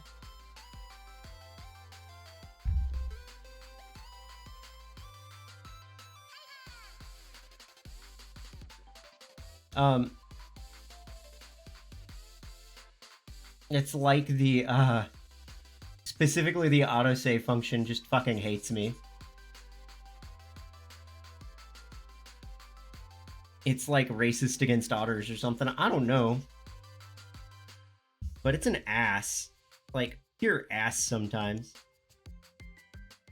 It's like the, specifically the autosave function just fucking hates me. It's like racist against otters or something. I don't know. But it's an ass. Like, pure ass sometimes.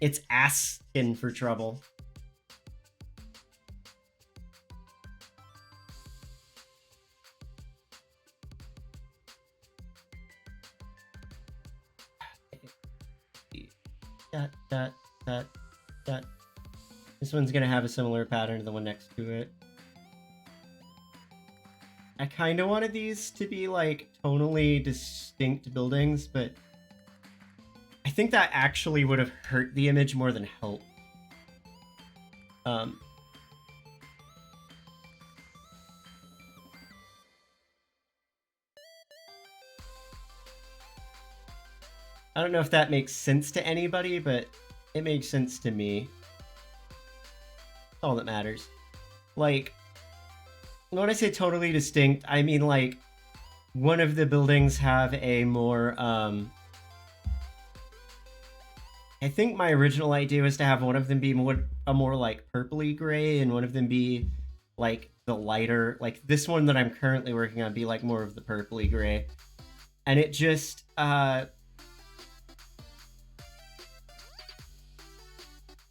It's asking for trouble. Dot. This one's gonna have a similar pattern to the one next to it. I kind of wanted these to be like tonally distinct buildings, but I think that actually would have hurt the image more than helped. I don't know if that makes sense to anybody, but it makes sense to me. That's all that matters. Like, when I say totally distinct, I mean like one of the buildings have a more I think my original idea was to have one of them be more like purpley gray and one of them be like the lighter, like this one that I'm currently working on be like more of the purpley gray. And it just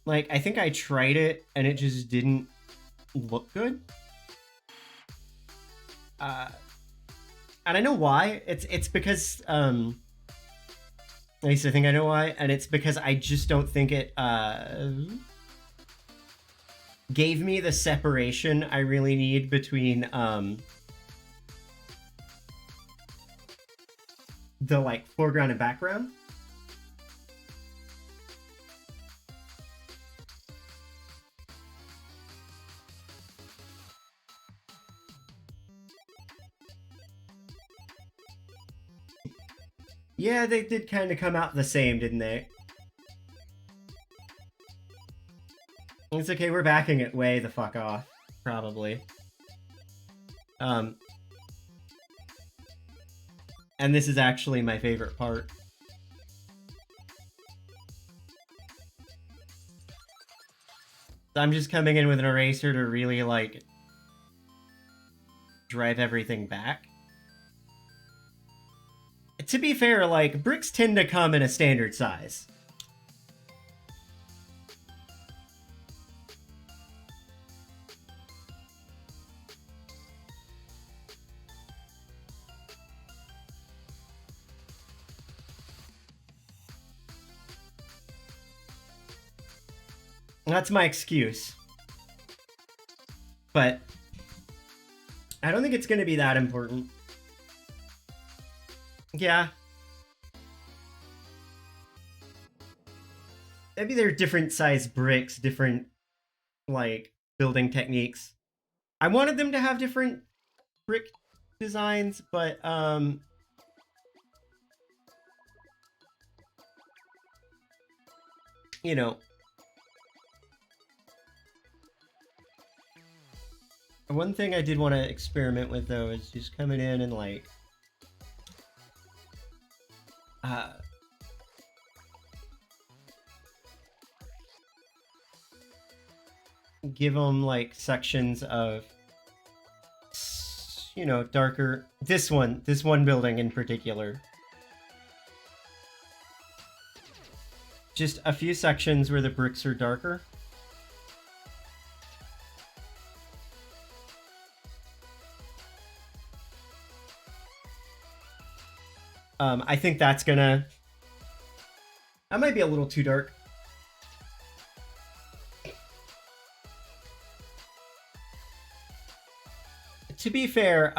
like I think I tried it and it just didn't look good. And I know why. It's because at least I think I know why, and it's because I just don't think it gave me the separation I really need between the like foreground and background. Yeah, they did kind of come out the same, didn't they? It's okay, we're backing it way the fuck off, probably. And this is actually my favorite part. So I'm just coming in with an eraser to really, like, drive everything back. To be fair, like, bricks tend to come in a standard size. That's my excuse. But I don't think it's going to be that important. Yeah. Maybe they're different size bricks, different, like, building techniques. I wanted them to have different brick designs, but you know, one thing I did want to experiment with though is just coming in and like give them like sections of, you know, darker. This one building in particular, just a few sections where the bricks are darker. I think that's gonna... That might be a little too dark. To be fair,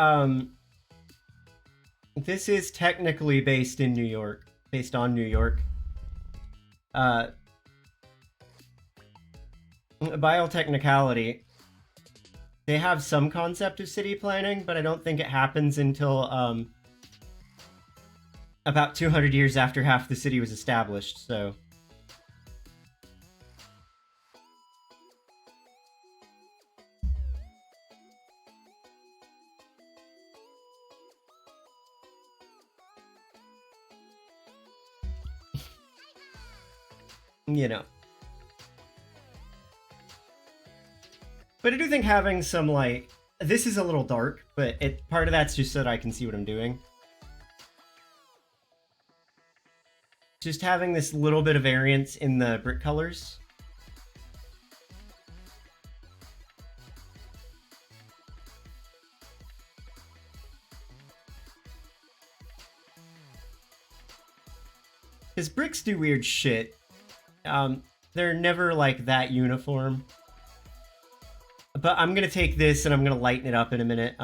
this is technically based in New York, based on New York. Biotechnicality, they have some concept of city planning, but I don't think it happens until about 200 years after half the city was established, so... You know. But I do think having some, like... This is a little dark, but part of that's just so that I can see what I'm doing. Just having this little bit of variance in the brick colors. Because bricks do weird shit. They're never, like, that uniform. But I'm gonna take this and I'm gonna lighten it up in a minute.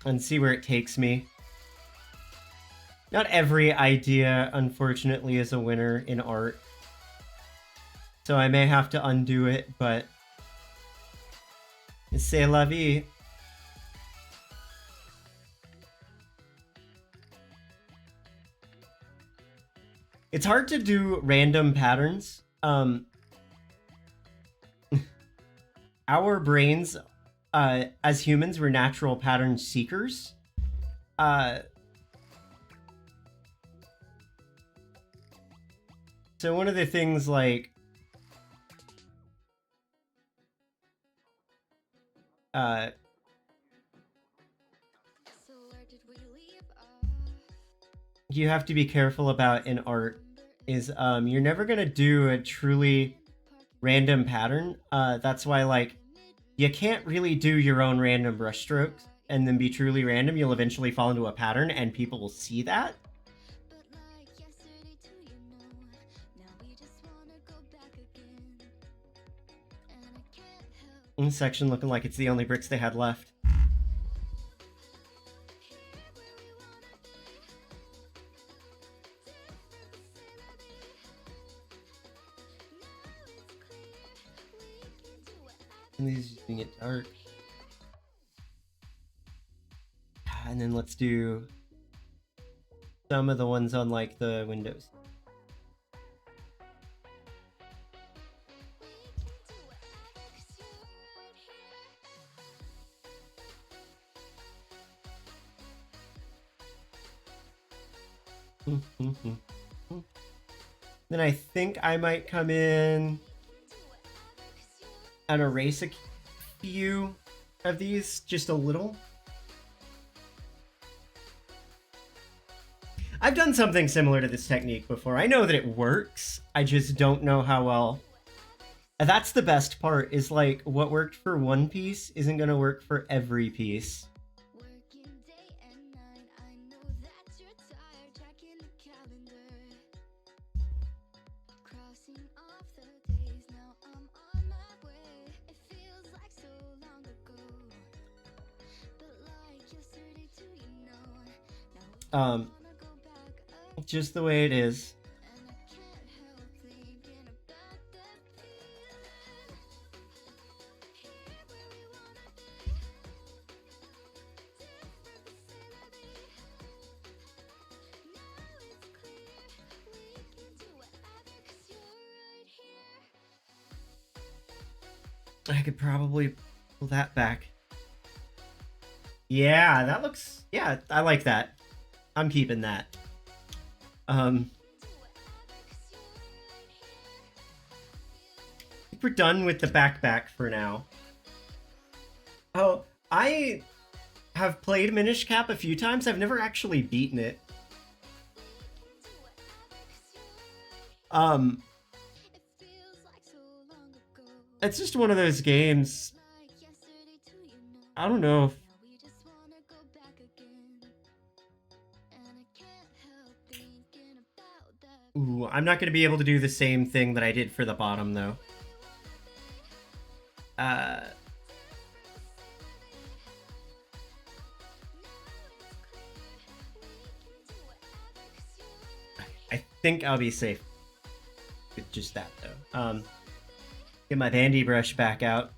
And see where it takes me. Not every idea, unfortunately, is a winner in art. So I may have to undo it, but... C'est la vie. It's hard to do random patterns. Our brains... as humans, we're natural pattern seekers. So one of the things, like... you have to be careful about in art is you're never gonna do a truly random pattern. That's why, like, you can't really do your own random brushstrokes and then be truly random. You'll eventually fall into a pattern and people will see that. This section looking like it's the only bricks they had left. And these just being it dark. And then let's do some of the ones on, like, the windows. Then I think I might come in and erase a few of these, just a little. I've done something similar to this technique before. I know that it works. I just don't know how well. And that's the best part, is like what worked for one piece isn't going to work for every piece. Just the way it is. I could probably pull that back. Yeah, that looks... Yeah, I like that. I'm keeping that. I think we're done with the backpack for now. Oh, I have played Minish Cap a few times. I've never actually beaten it. It's just one of those games. I don't know. Ooh, I'm not going to be able to do the same thing that I did for the bottom, though. I think I'll be safe with just that, though. Get my bandy brush back out.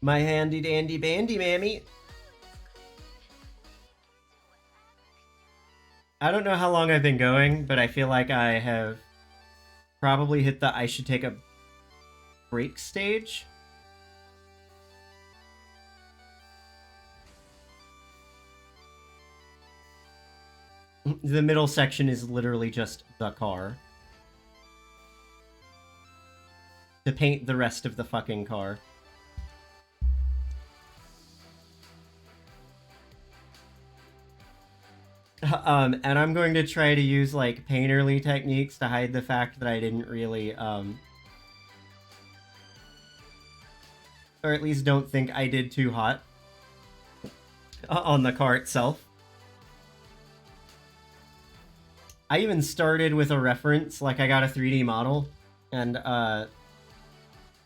My handy dandy bandy mammy. I don't know how long I've been going, but I feel like I have probably hit the I should take a break stage. The middle section is literally just the car. To paint the rest of the fucking car. And I'm going to try to use like painterly techniques to hide the fact that I didn't really or at least don't think I did too hot on the car itself. I even started with a reference, like I got a 3D model and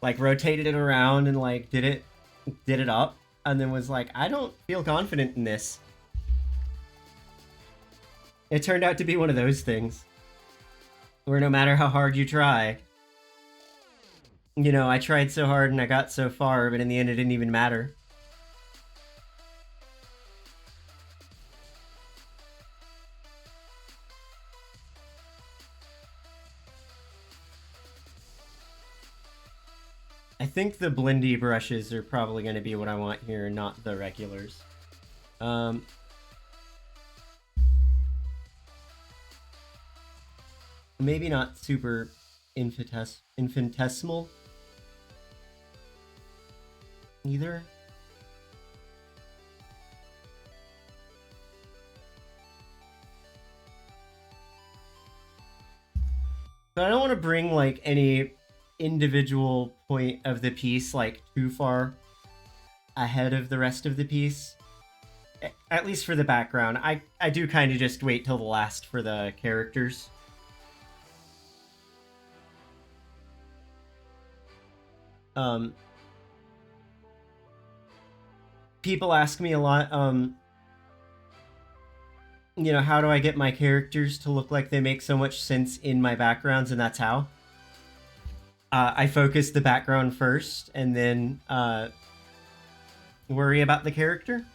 like rotated it around and like did it up, and then was like, I don't feel confident in this. It turned out to be one of those things where no matter how hard you try, you know, I tried so hard and I got so far, but in the end it didn't even matter. I think the blendy brushes are probably going to be what I want here, not the regulars. Maybe not super infinitesimal either. But I don't want to bring like any individual point of the piece like too far ahead of the rest of the piece. At least for the background. I do kind of just wait till the last for the characters. People ask me a lot, you know, how do I get my characters to look like they make so much sense in my backgrounds, and that's how. I focus the background first, and then worry about the character.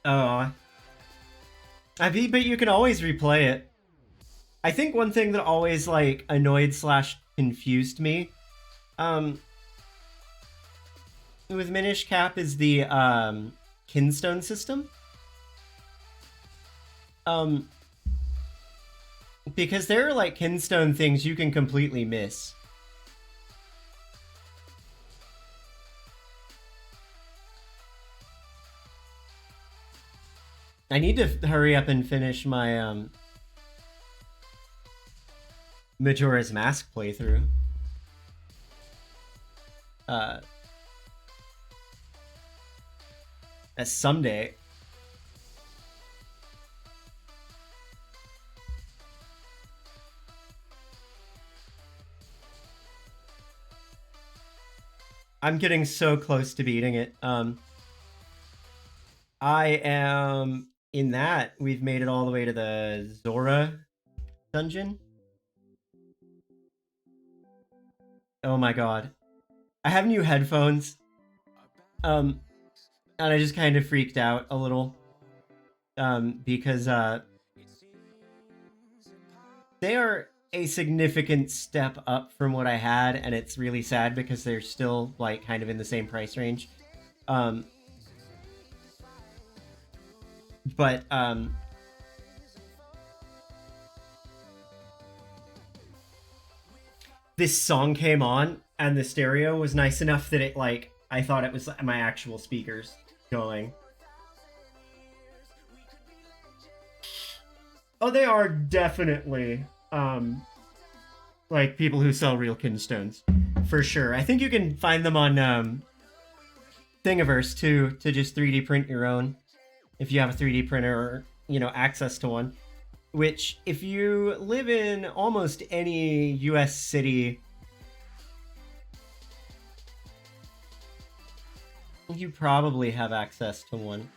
Oh, but you can always replay it. I think one thing that always like annoyed / confused me, with Minish Cap is the kinstone system. Because there are like kinstone things you can completely miss. I need to hurry up and finish my Majora's Mask playthrough. As someday. I'm getting so close to beating it. I am in that. We've made it all the way to the Zora dungeon. Oh my god. I have new headphones. Um, and I just kind of freaked out a little. Because they are a significant step up from what I had, and it's really sad because they're still like kind of in the same price range. Um, but this song came on, and the stereo was nice enough that it like I thought it was my actual speakers going. Oh, they are definitely like people who sell real kinstones for sure. I think you can find them on Thingiverse too to just 3D print your own if you have a 3D printer or access to one. Which, if you live in almost any U.S. city, you probably have access to one.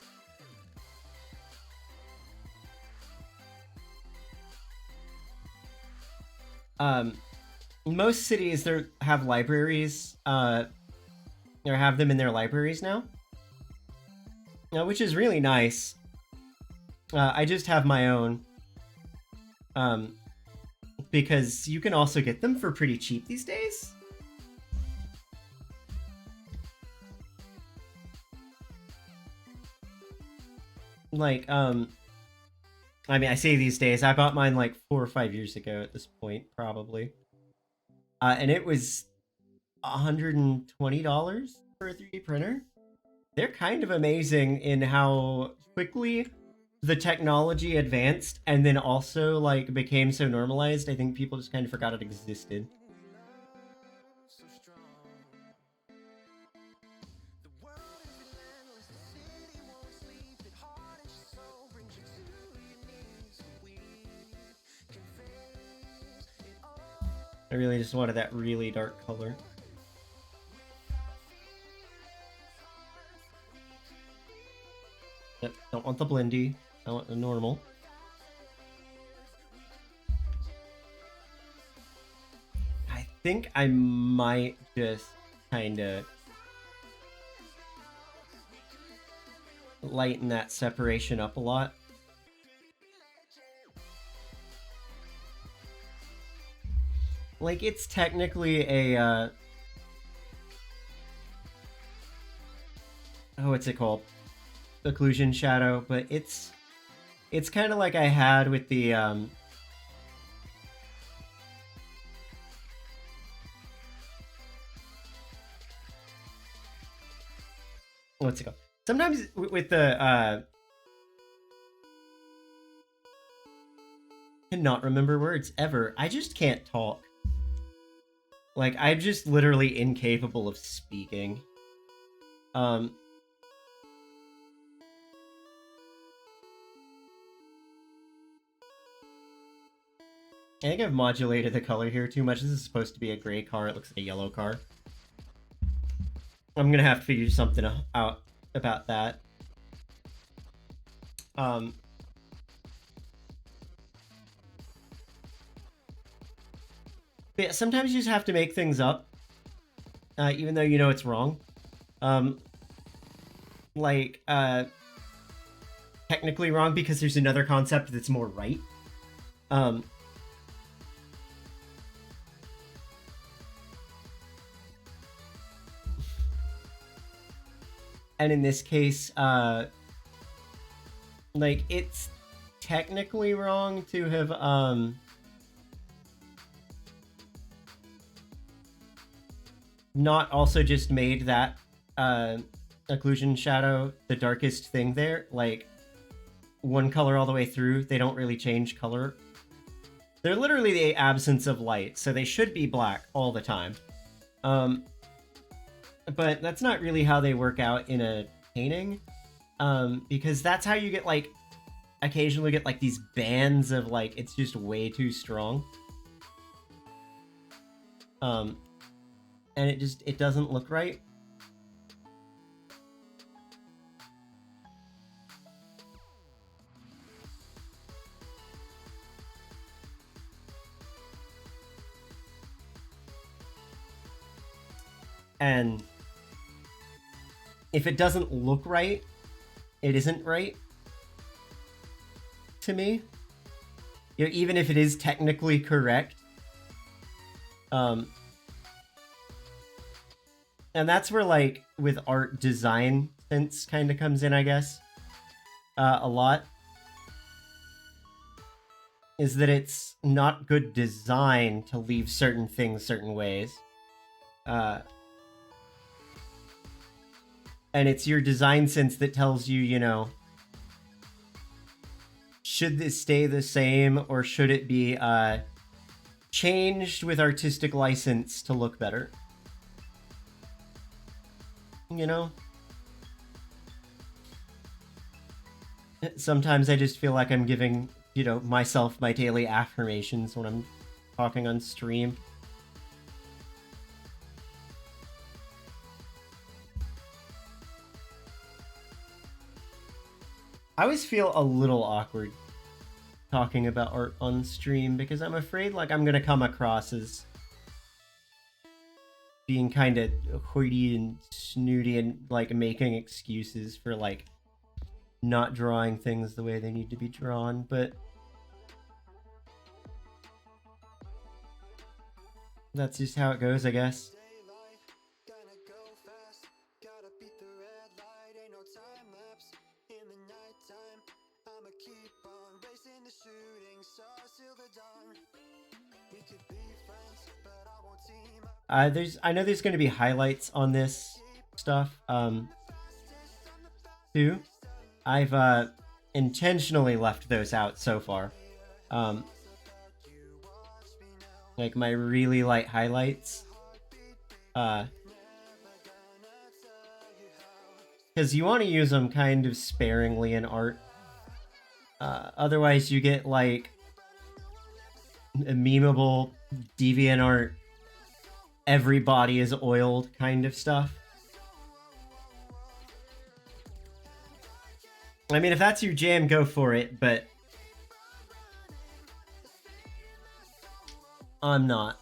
Most cities there have libraries, or have them in their libraries now, which is really nice. I just have my own, because you can also get them for pretty cheap these days. Like, I mean, I say these days. I bought mine like 4 or 5 years ago at this point, probably. And it was $120 for a 3D printer. They're kind of amazing in how quickly the technology advanced and then also like became so normalized. I think people just kind of forgot it existed. I really just wanted that really dark color. Yep, don't want the blendy. I want the normal. I think I might just kind of lighten that separation up a lot. Like, it's technically a, oh, what's it called? Occlusion shadow, but it's kind of like I had with the, what's it called? Sometimes with the, cannot remember words ever. I just can't talk. Like, I'm just literally incapable of speaking. I think I've modulated the color here too much. This is supposed to be a gray car. It looks like a yellow car. I'm gonna have to figure something out about that. But yeah, sometimes you just have to make things up, even though you know it's wrong. Like, technically wrong because there's another concept that's more right. And in this case, like, it's technically wrong to have, not also just made that, occlusion shadow the darkest thing there. Like, one color all the way through, they don't really change color. They're literally the absence of light, so they should be black all the time. But that's not really how they work out in a painting, because that's how you get, like, occasionally get, like, these bands of, like, it's just way too strong. And it doesn't look right. And if it doesn't look right, it isn't right to me. You know, even if it is technically correct. And that's where, like, with art, design sense kind of comes in, I guess. A lot. Is that it's not good design to leave certain things certain ways. And it's your design sense that tells you, you know, should this stay the same or should it be changed with artistic license to look better? You know? Sometimes I just feel like I'm giving, you know, myself my daily affirmations when I'm talking on stream. I always feel a little awkward talking about art on stream because I'm afraid like I'm gonna come across as being kind of hoity and snooty and like making excuses for like not drawing things the way they need to be drawn, but that's just how it goes, I guess. I know there's going to be highlights on this stuff too. I've intentionally left those out so far. Like my really light highlights. Because you want to use them kind of sparingly in art. Otherwise, you get like a memeable DeviantArt, every body is oiled kind of stuff. I mean, if that's your jam, go for it, but I'm not.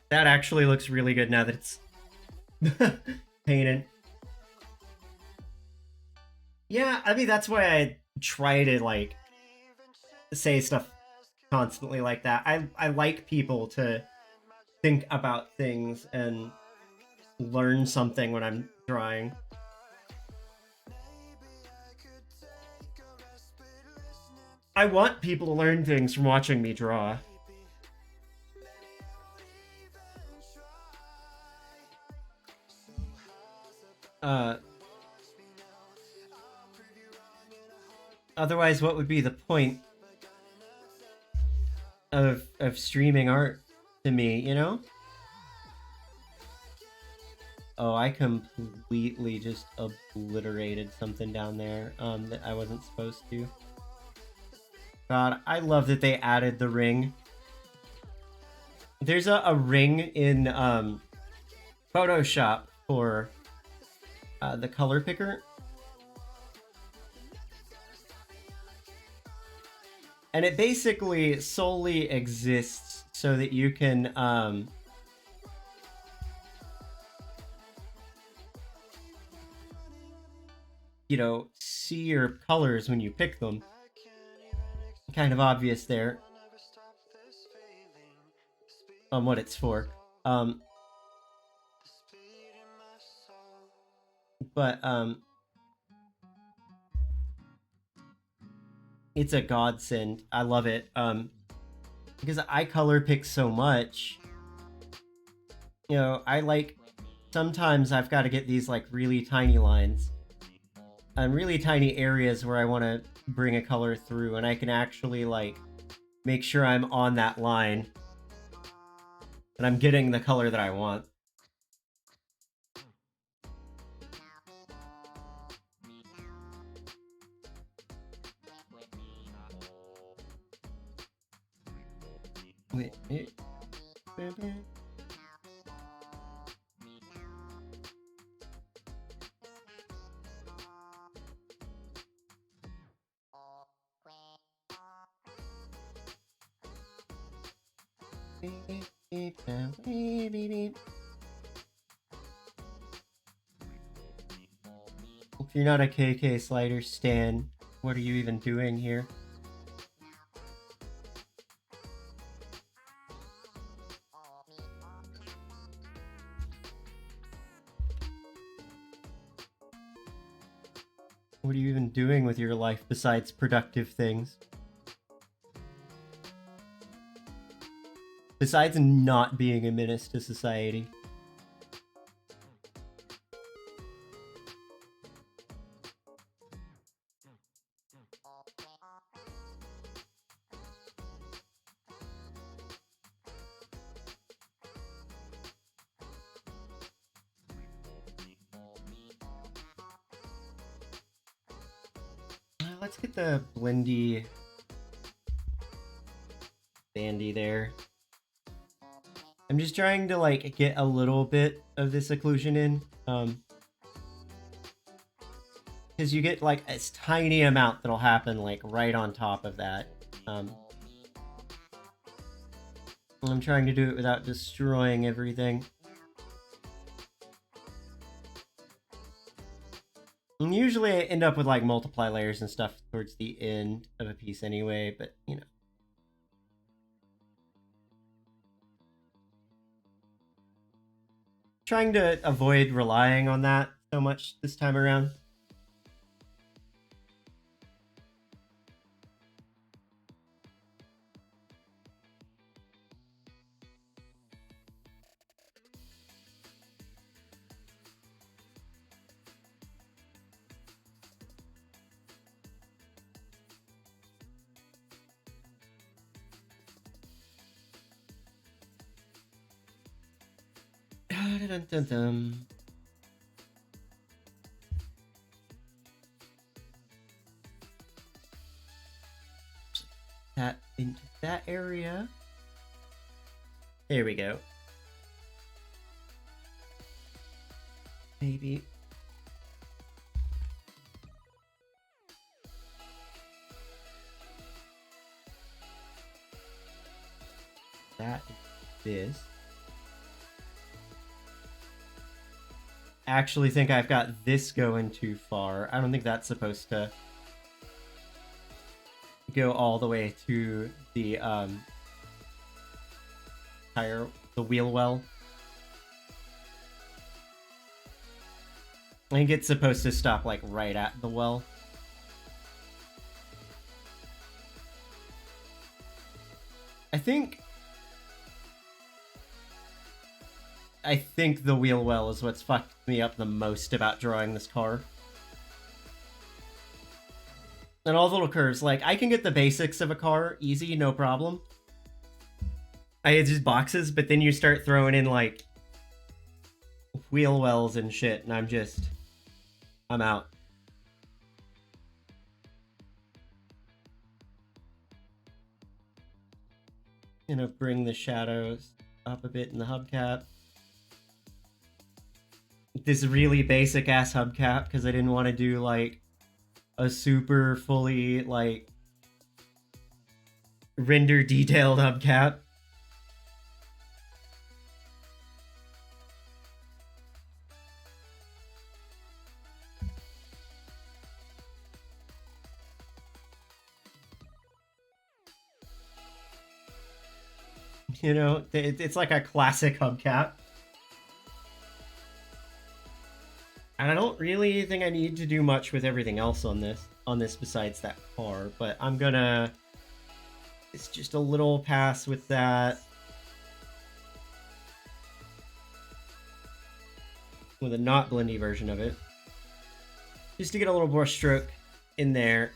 That actually looks really good now that it's painted. Yeah, I mean, that's why I try to, like, say stuff constantly like that. I like people to think about things and learn something when I'm drawing. I want people to learn things from watching me draw. Otherwise, what would be the point of streaming art to me, you know? Oh, I completely just obliterated something down there that I wasn't supposed to. God, I love that they added the ring. There's a ring in Photoshop for the color picker. And it basically solely exists so that you can you know, see your colors when you pick them. Kind of obvious there on what it's for. But it's a godsend. I love it. Because I color pick so much. You know, I like sometimes I've got to get these like really tiny lines and really tiny areas where I want to bring a color through, and I can actually like make sure I'm on that line and I'm getting the color that I want. Wait. If you're not a KK slider stan, what are you even doing here? What are you even doing with your life besides productive things? Besides not being a menace to society. Let's get the blendy bandy there. I'm just trying to like get a little bit of this occlusion in. Because you get like a tiny amount that'll happen like right on top of that. I'm trying to do it without destroying everything. And usually I end up with like multiply layers and stuff towards the end of a piece anyway, but you know. Trying to avoid relying on that so much this time around. Dun, dun, dun. That into that area. There we go. Maybe. That is this. Actually think I've got this going too far. I don't think that's supposed to go all the way to the wheel well. I think it's supposed to stop like right at the well. I think the wheel well is what's fucked me up the most about drawing this car. And all the little curves, like, I can get the basics of a car easy, no problem. It's just boxes, but then you start throwing in, like, wheel wells and shit, and I'm out. Gonna bring the shadows up a bit in the hubcap. This really basic ass hubcap because I didn't want to do like a super fully like render detailed hubcap. You know, it's like a classic hubcap. And I don't really think I need to do much with everything else on this besides that car, but I'm gonna... It's just a little pass with that. With a not blendy version of it. Just to get a little more stroke in there.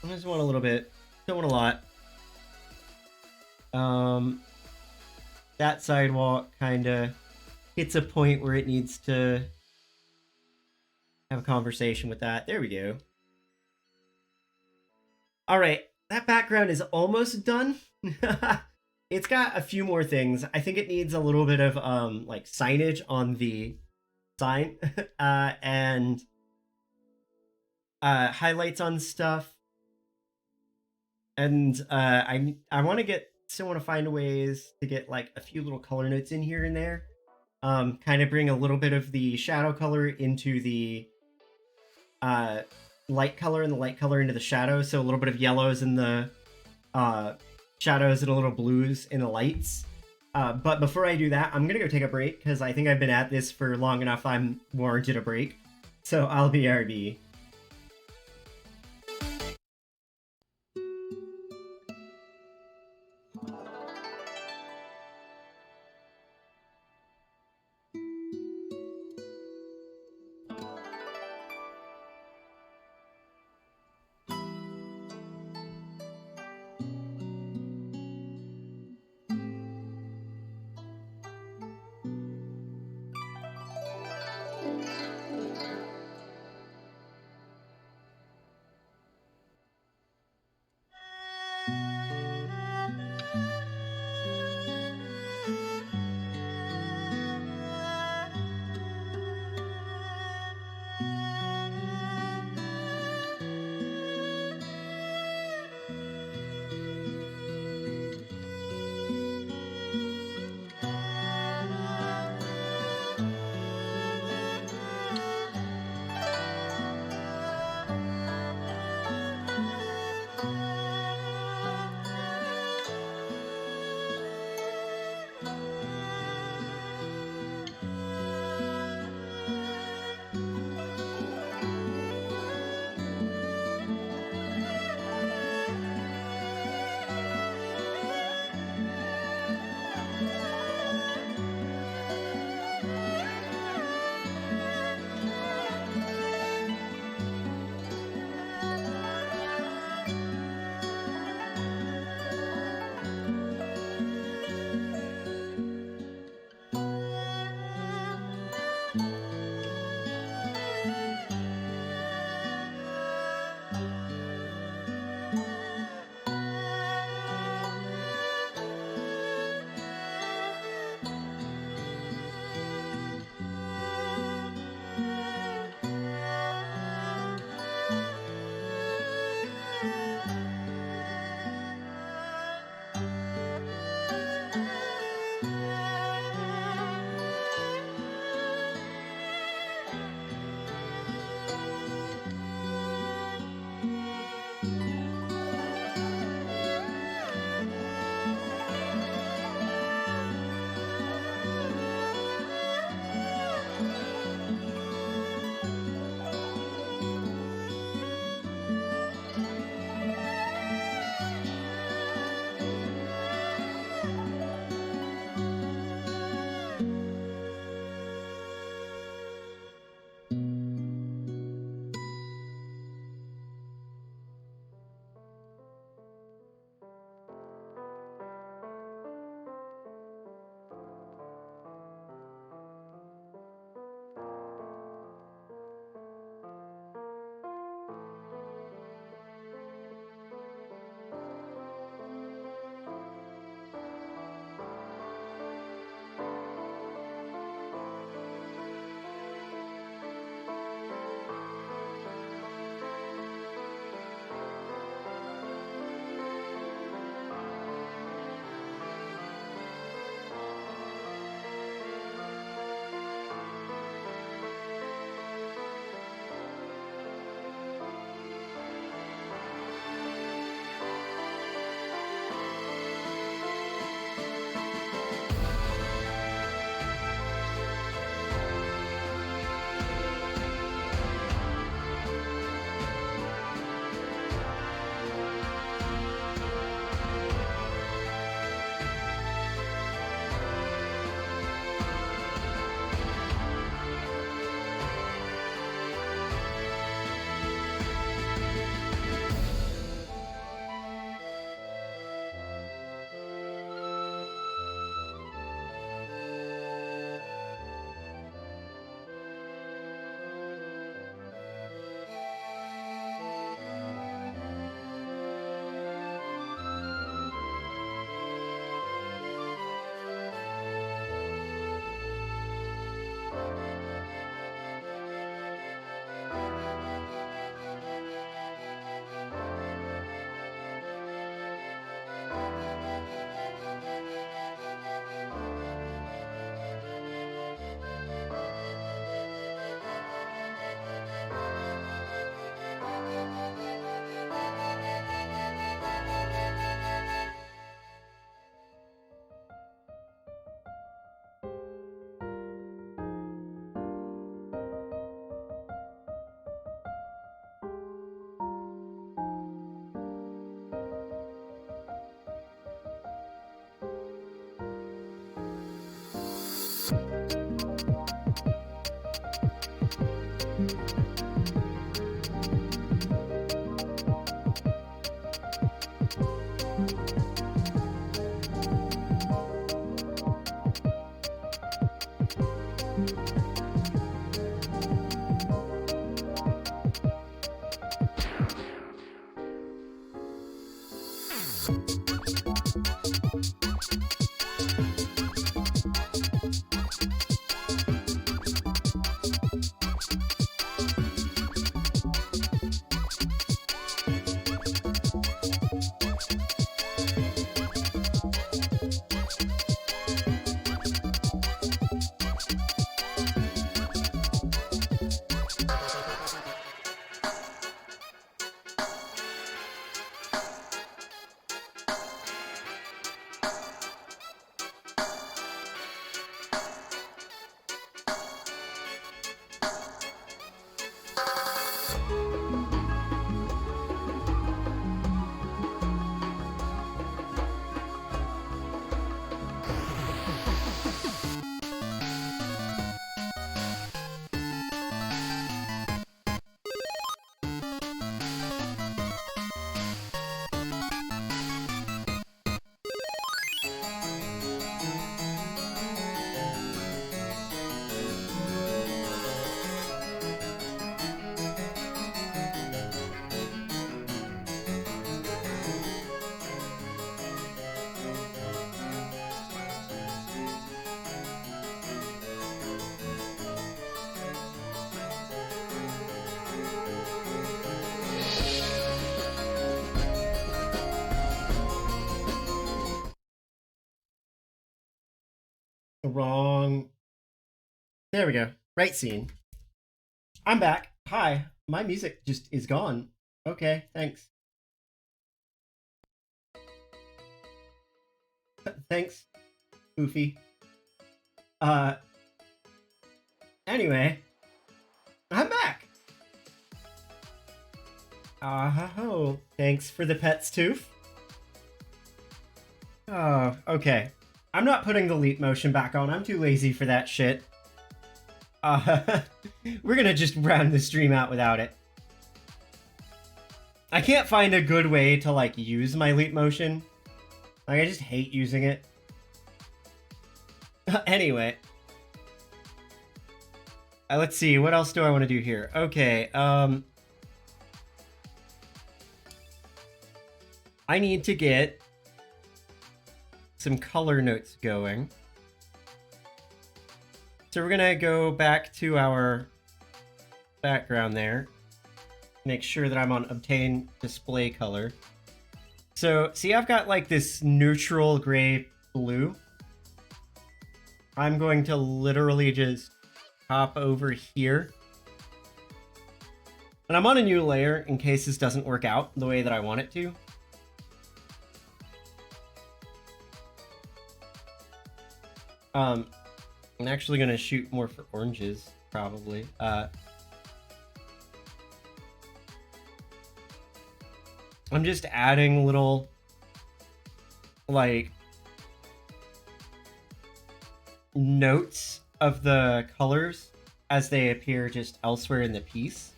I just want a little bit. Don't want a lot. That sidewalk kind of hits a point where it needs to have a conversation with that. There we go. All right, that background is almost done. It's got a few more things. I think it needs a little bit of like signage on the sign, and highlights on stuff, and I want to get still want to find ways to get like a few little color notes in here and there. Kind of bring a little bit of the shadow color into the uh, light color and the light color into the shadow. So a little bit of yellows in the uh, shadows and a little blues in the lights. But before I do that, I'm gonna go take a break because I think I've been at this for long enough. I'm warranted a break. So I'll be RB. Wrong. There we go. Right scene. I'm back. Hi. My music just is gone. Okay, thanks. Thanks, Goofy. Anyway, I'm back. Oh, thanks for the pet's tooth. Oh, okay. I'm not putting the leap motion back on. I'm too lazy for that shit. We're gonna just round the stream out without it. I can't find a good way to, like, use my leap motion. Like, I just hate using it. Anyway. Let's see, what else do I want to do here? Okay, I need to get some color notes going. So we're gonna go back to our background there. Make sure that I'm on obtain display color. So see, I've got like this neutral gray blue. I'm going to literally just hop over here. And I'm on a new layer in case this doesn't work out the way that I want it to. I'm actually going to shoot more for oranges, probably. I'm just adding little, like, notes of the colors as they appear just elsewhere in the piece.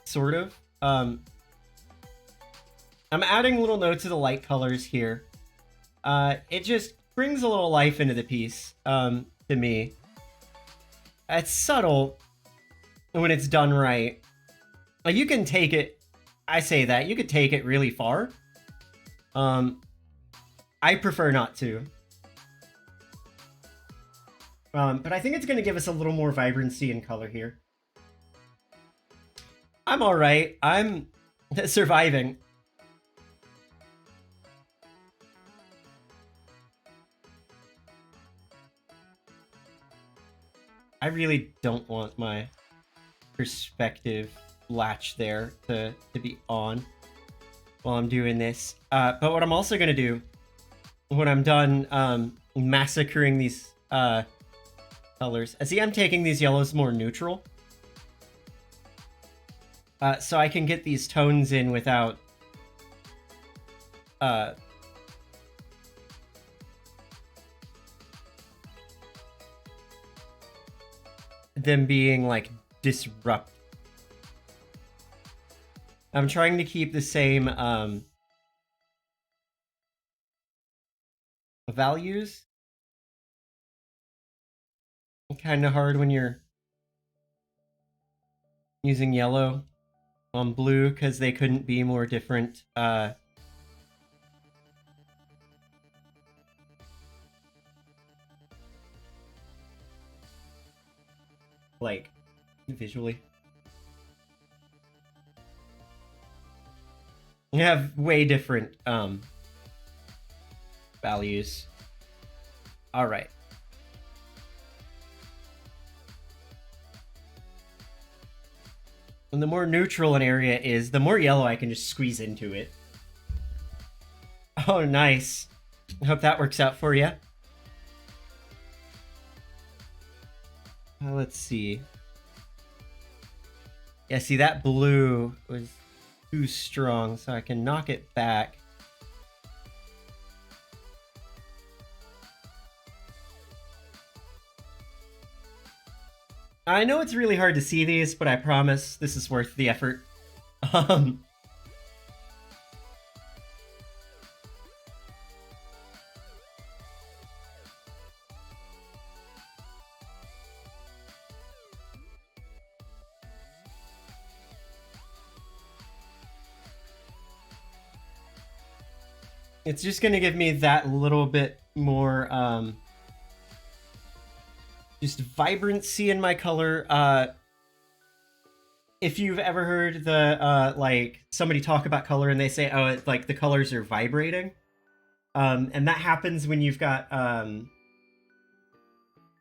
Sort of. I'm adding little notes of the light colors here. It just brings a little life into the piece, to me. It's subtle when it's done right. Like, you can take it, I say that, you could take it really far. I prefer not to. But I think it's going to give us a little more vibrancy and color here. I'm alright. I'm surviving. I really don't want my perspective latch there to be on while I'm doing this. But what I'm also going to do when I'm done massacring these colors, see, I'm taking these yellows more neutral. So I can get these tones in without them being like disrupt. I'm trying to keep the same values. Kind of hard when you're using yellow on blue because they couldn't be more different. Like visually. You have way different values. All right. And the more neutral an area is, the more yellow I can just squeeze into it. Oh, nice. I hope that works out for you. Let's see. Yeah, see, that blue was too strong, so I can knock it back. I know it's really hard to see these, but I promise this is worth the effort. It's just going to give me that little bit more just vibrancy in my color. If you've ever heard the like somebody talk about color and they say, oh, it's like the colors are vibrating, and that happens when you've got oh,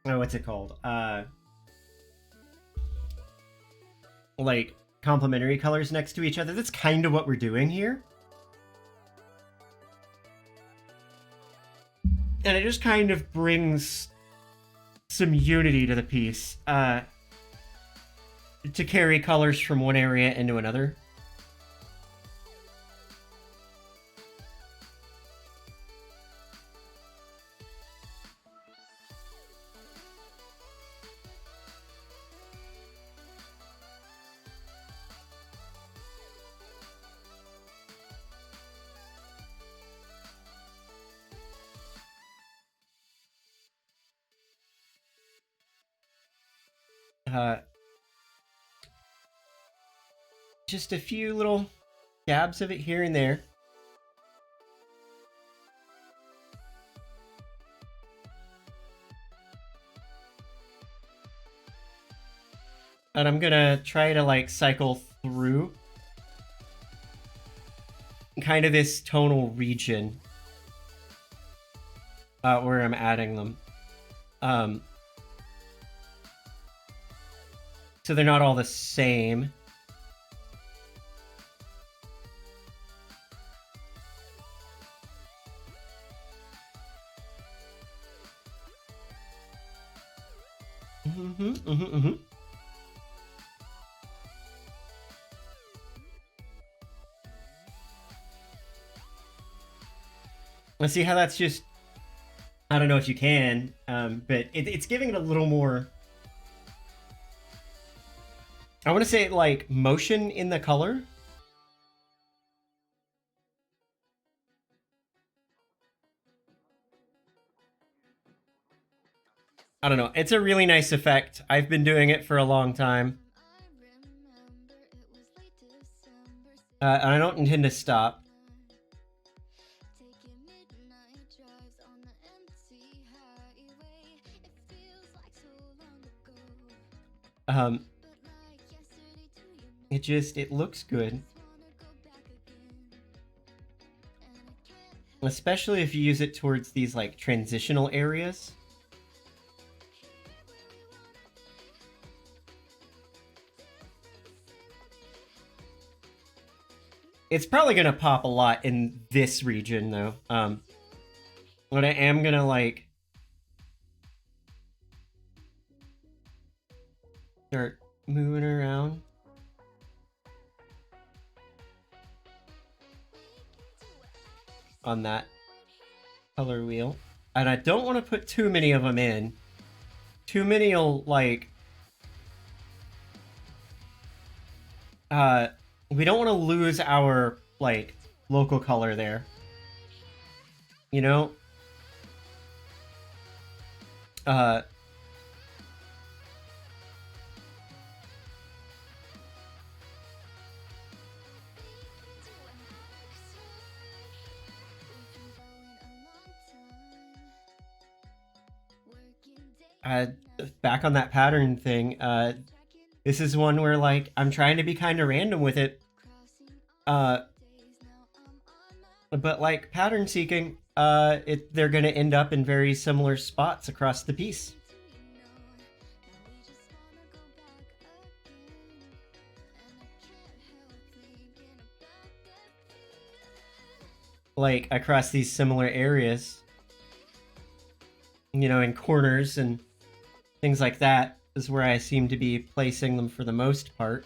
what's it called, like complementary colors next to each other. That's kind of what we're doing here. And it just kind of brings some unity to the piece, to carry colors from one area into another. Just a few little dabs of it here and there. And I'm gonna try to like cycle through kind of this tonal region where I'm adding them. So they're not all the same. Let's see how that's just... I don't know if you can, but it's giving it a little more... I want to say, like, motion in the color. I don't know. It's a really nice effect. I've been doing it for a long time. And I don't intend to stop. It looks good. Especially if you use it towards these, like, transitional areas. It's probably gonna pop a lot in this region, though. But I am gonna, like, start moving around. On that color wheel. And I don't want to put too many of them in. Too many will, like, we don't want to lose our, like, local color there. You know? Back on that pattern thing, this is one where, like, I'm trying to be kind of random with it. But, like, pattern seeking, they're gonna end up in very similar spots across the piece. Like, across these similar areas. You know, in corners and things like that is where I seem to be placing them for the most part.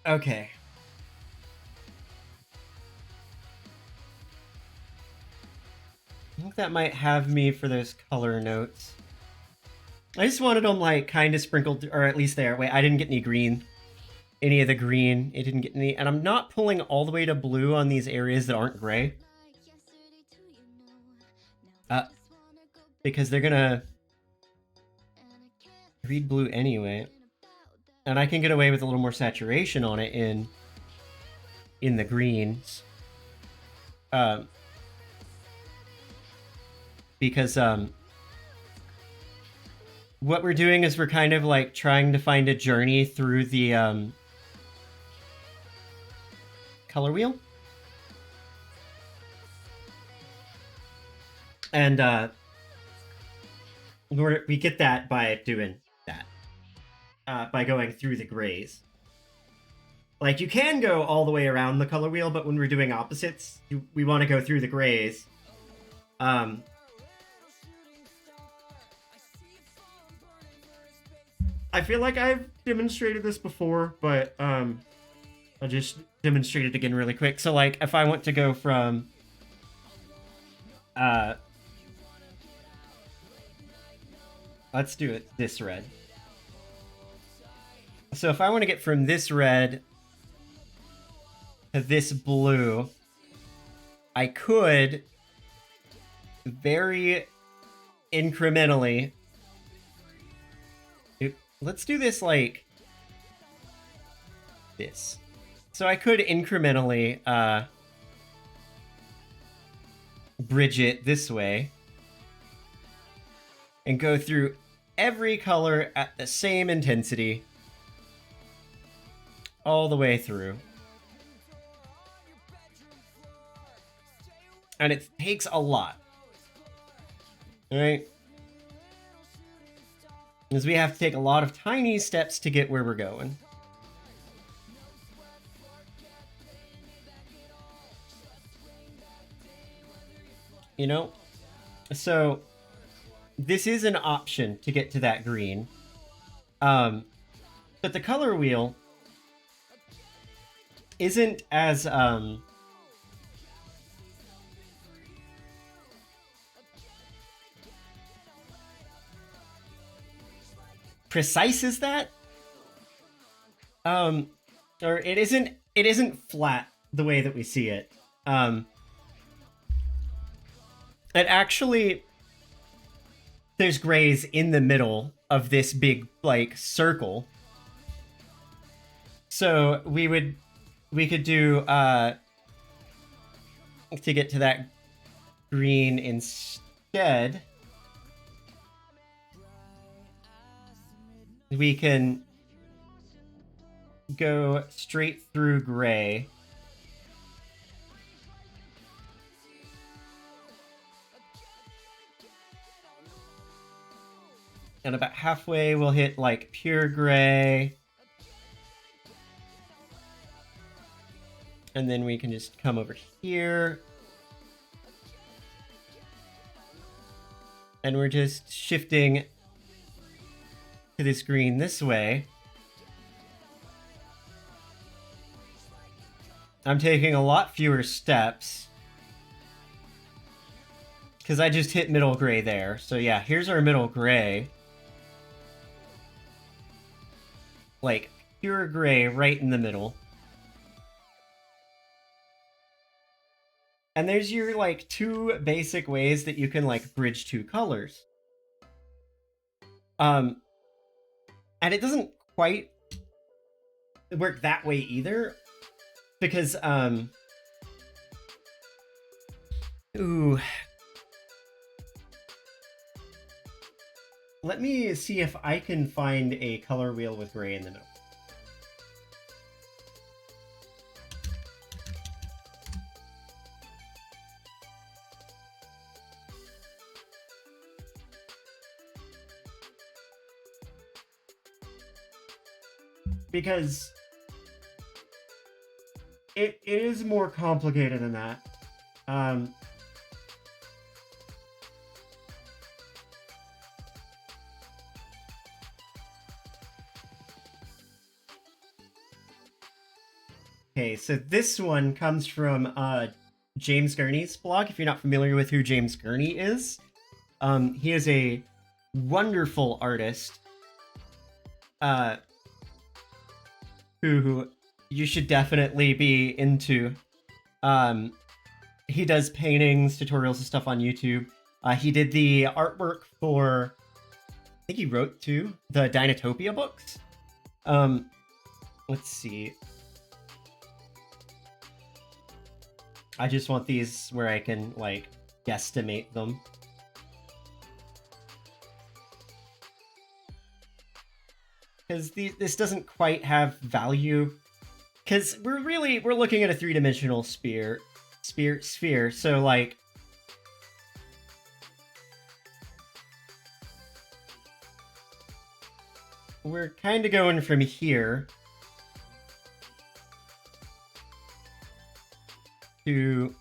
Okay. I think that might have me for those color notes. I just wanted them, like, kind of sprinkled, or at least there. Wait, I didn't get any green. Any of the green. It didn't get any. And I'm not pulling all the way to blue on these areas that aren't gray. Because they're gonna read blue anyway. And I can get away with a little more saturation on it in the greens. Because what we're doing is we're kind of, like, trying to find a journey through the color wheel. And we get that by doing that. By going through the grays. Like, you can go all the way around the color wheel, but when we're doing opposites, we want to go through the grays. I feel like I've demonstrated this before, but I'll just demonstrate it again really quick. So, like, if I want to go from let's do it this red. So if I want to get from this red to this blue, I could very incrementally. Let's do this like this. So I could incrementally bridge it this way and go through every color at the same intensity all the way through. And it takes a lot. Alright? Because we have to take a lot of tiny steps to get where we're going. You know? So, this is an option to get to that green. But the color wheel isn't as precise as that. Or it isn't flat the way that we see it. It actually, there's grays in the middle of this big, like, circle. So we could do to get to that green instead, we can go straight through gray. And about halfway we'll hit like pure gray. And then we can just come over here. And we're just shifting to this green this way. I'm taking a lot fewer steps because I just hit middle gray there. So yeah, here's our middle gray. Like, pure gray right in the middle. And there's your, like, two basic ways that you can, like, bridge two colors. And it doesn't quite work that way either, because, ooh. Let me see if I can find a color wheel with gray in the middle. Because it is more complicated than that. Okay, so this one comes from James Gurney's blog. If you're not familiar with who James Gurney is, he is a wonderful artist who you should definitely be into. He does paintings, tutorials, and stuff on YouTube. He did the artwork for, I think he wrote too, the Dinotopia books. Let's see. I just want these where I can, like, guesstimate them. Because this doesn't quite have value. Because we're looking at a three-dimensional sphere. So, like, we're kind of going from here to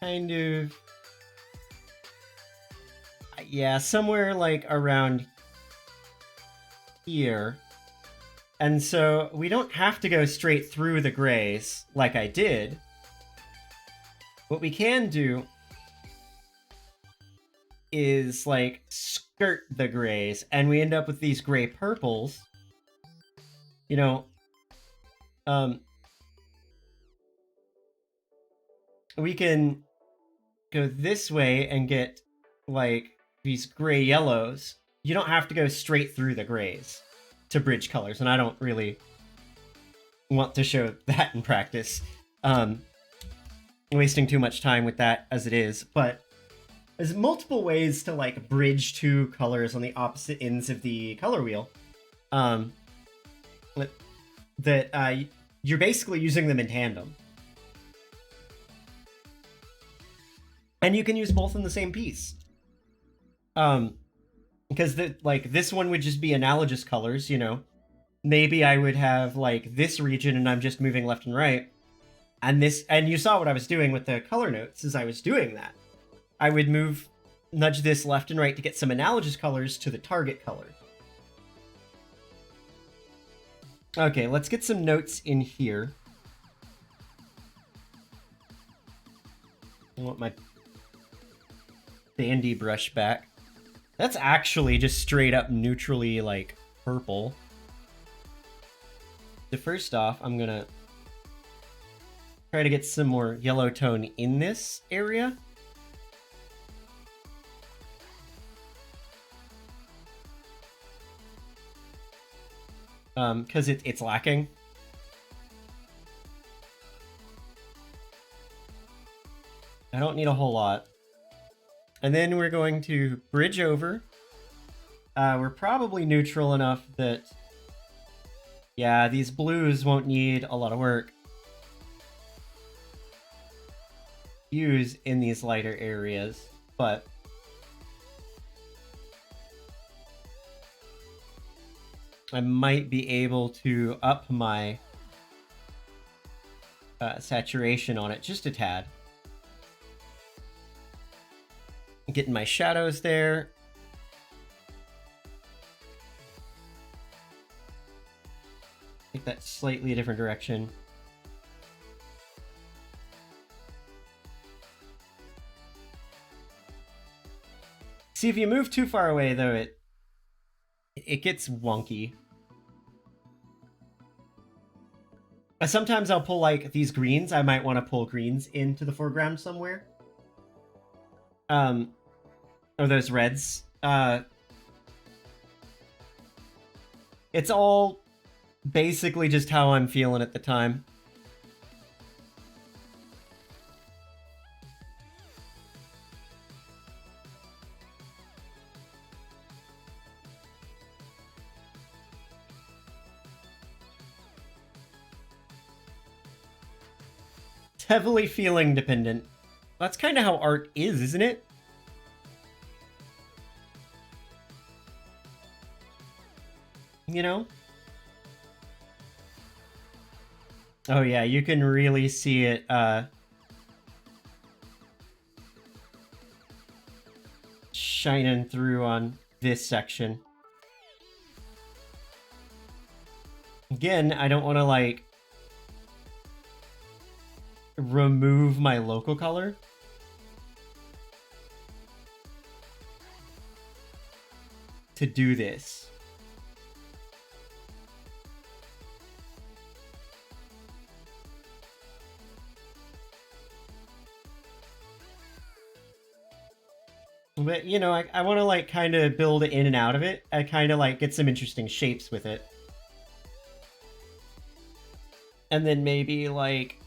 kind of, yeah, somewhere like around here. And so we don't have to go straight through the grays like I did. What we can do is, like, skirt the grays, and we end up with these gray purples. You know, we can go this way and get, like, these gray yellows. You don't have to go straight through the grays to bridge colors, and I don't really want to show that in practice. Wasting too much time with that as it is, but there's multiple ways to, like, bridge two colors on the opposite ends of the color wheel. That you're basically using them in tandem. And you can use both in the same piece. Because this one would just be analogous colors, you know. Maybe I would have, like, this region and I'm just moving left and right. And you saw what I was doing with the color notes as I was doing that. I would nudge this left and right to get some analogous colors to the target color. Okay, let's get some notes in here. I want my bandy brush back. That's actually just straight up neutrally, like, purple. So first off, I'm gonna try to get some more yellow tone in this area. Because it's lacking. I don't need a whole lot. And then we're going to bridge over. We're probably neutral enough that, yeah, these blues won't need a lot of work. Use in these lighter areas, but I might be able to up my saturation on it just a tad. Getting my shadows there. Take that slightly a different direction. See, if you move too far away, though, it gets wonky. Sometimes I'll pull, like, these greens. I might want to pull greens into the foreground somewhere. Or those reds. It's all basically just how I'm feeling at the time. It's heavily feeling dependent. That's kind of how art is, isn't it? You know? Oh yeah, you can really see it, shining through on this section. Again, I don't want to, like, remove my local color. To do this. But, you know, I want to, like, kind of build in and out of it. I kind of, like, get some interesting shapes with it. And then maybe, like,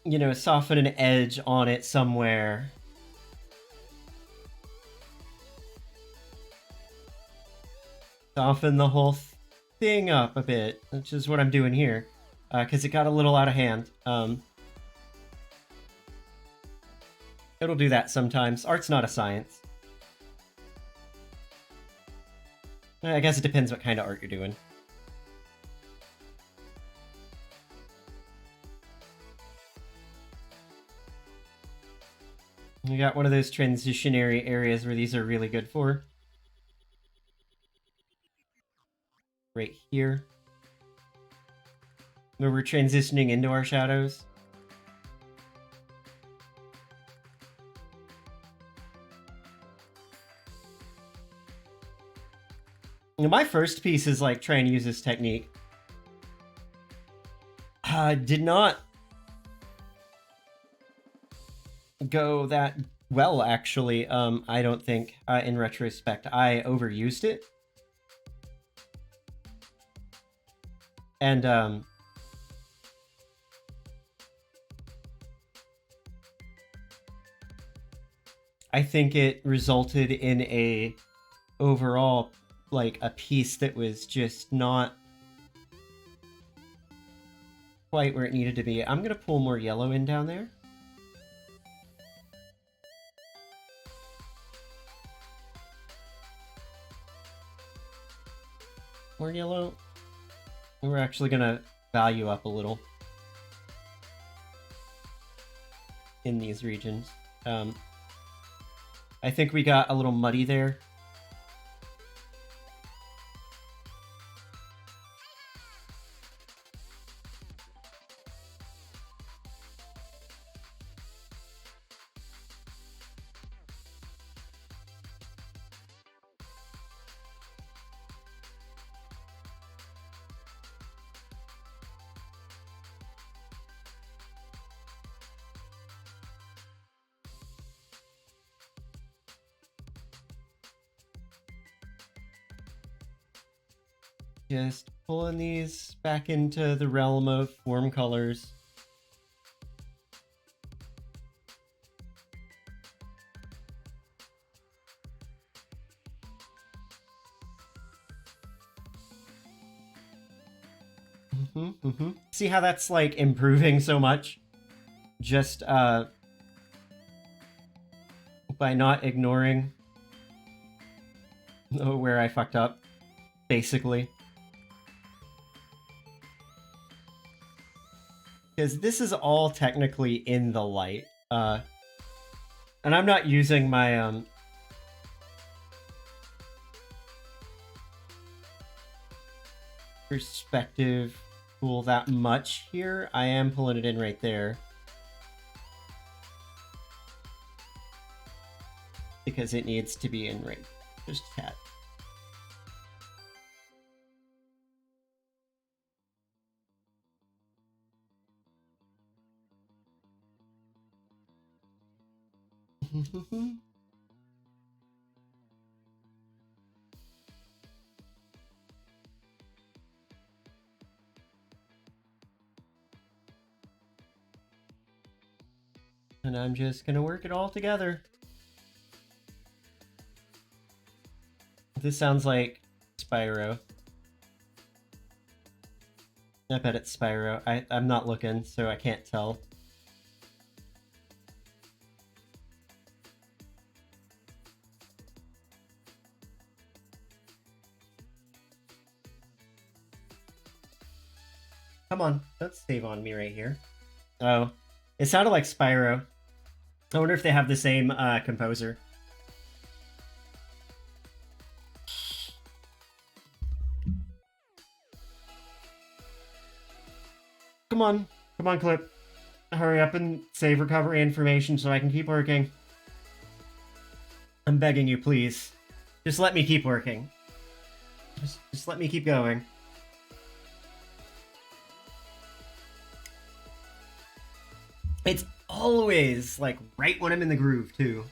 you know, soften an edge on it somewhere. Soften the whole thing up a bit, which is what I'm doing here. Because it got a little out of hand. It'll do that sometimes. Art's not a science. I guess it depends what kind of art you're doing. You got one of those transitionary areas where these are really good for. Right here. Where we're transitioning into our shadows. My first piece is like trying to use this technique. Did not go that well, actually. I don't think, in retrospect, I overused it. And, I think it resulted in a overall, like, a piece that was just not quite where it needed to be. I'm gonna pull more yellow in down there. More yellow. We're actually gonna value up a little in these regions. I think we got a little muddy there. Just pulling these back into the realm of warm colors. See how that's like improving so much? Just by not ignoring where I fucked up, basically. Because this is all technically in the light. And I'm not using my perspective pull that much here. I am pulling it in right there. Because it needs to be in right. Just a tad. And I'm just gonna work it all together. This sounds like Spyro. I bet it's Spyro. I'm not looking, so I can't tell. Come on, don't save on me right here. Oh, it sounded like Spyro. I wonder if they have the same composer. Come on, Clip. Hurry up and save recovery information so I can keep working. I'm begging you, please. Just let me keep working. Just let me keep going. It's always, like, right when I'm in the groove, too.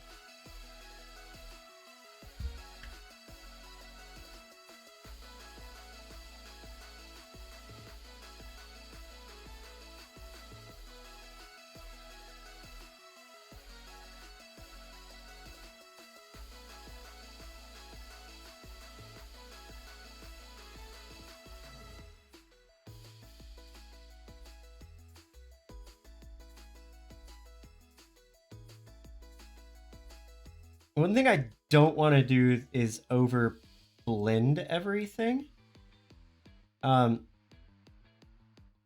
One thing I don't want to do is over blend everything. I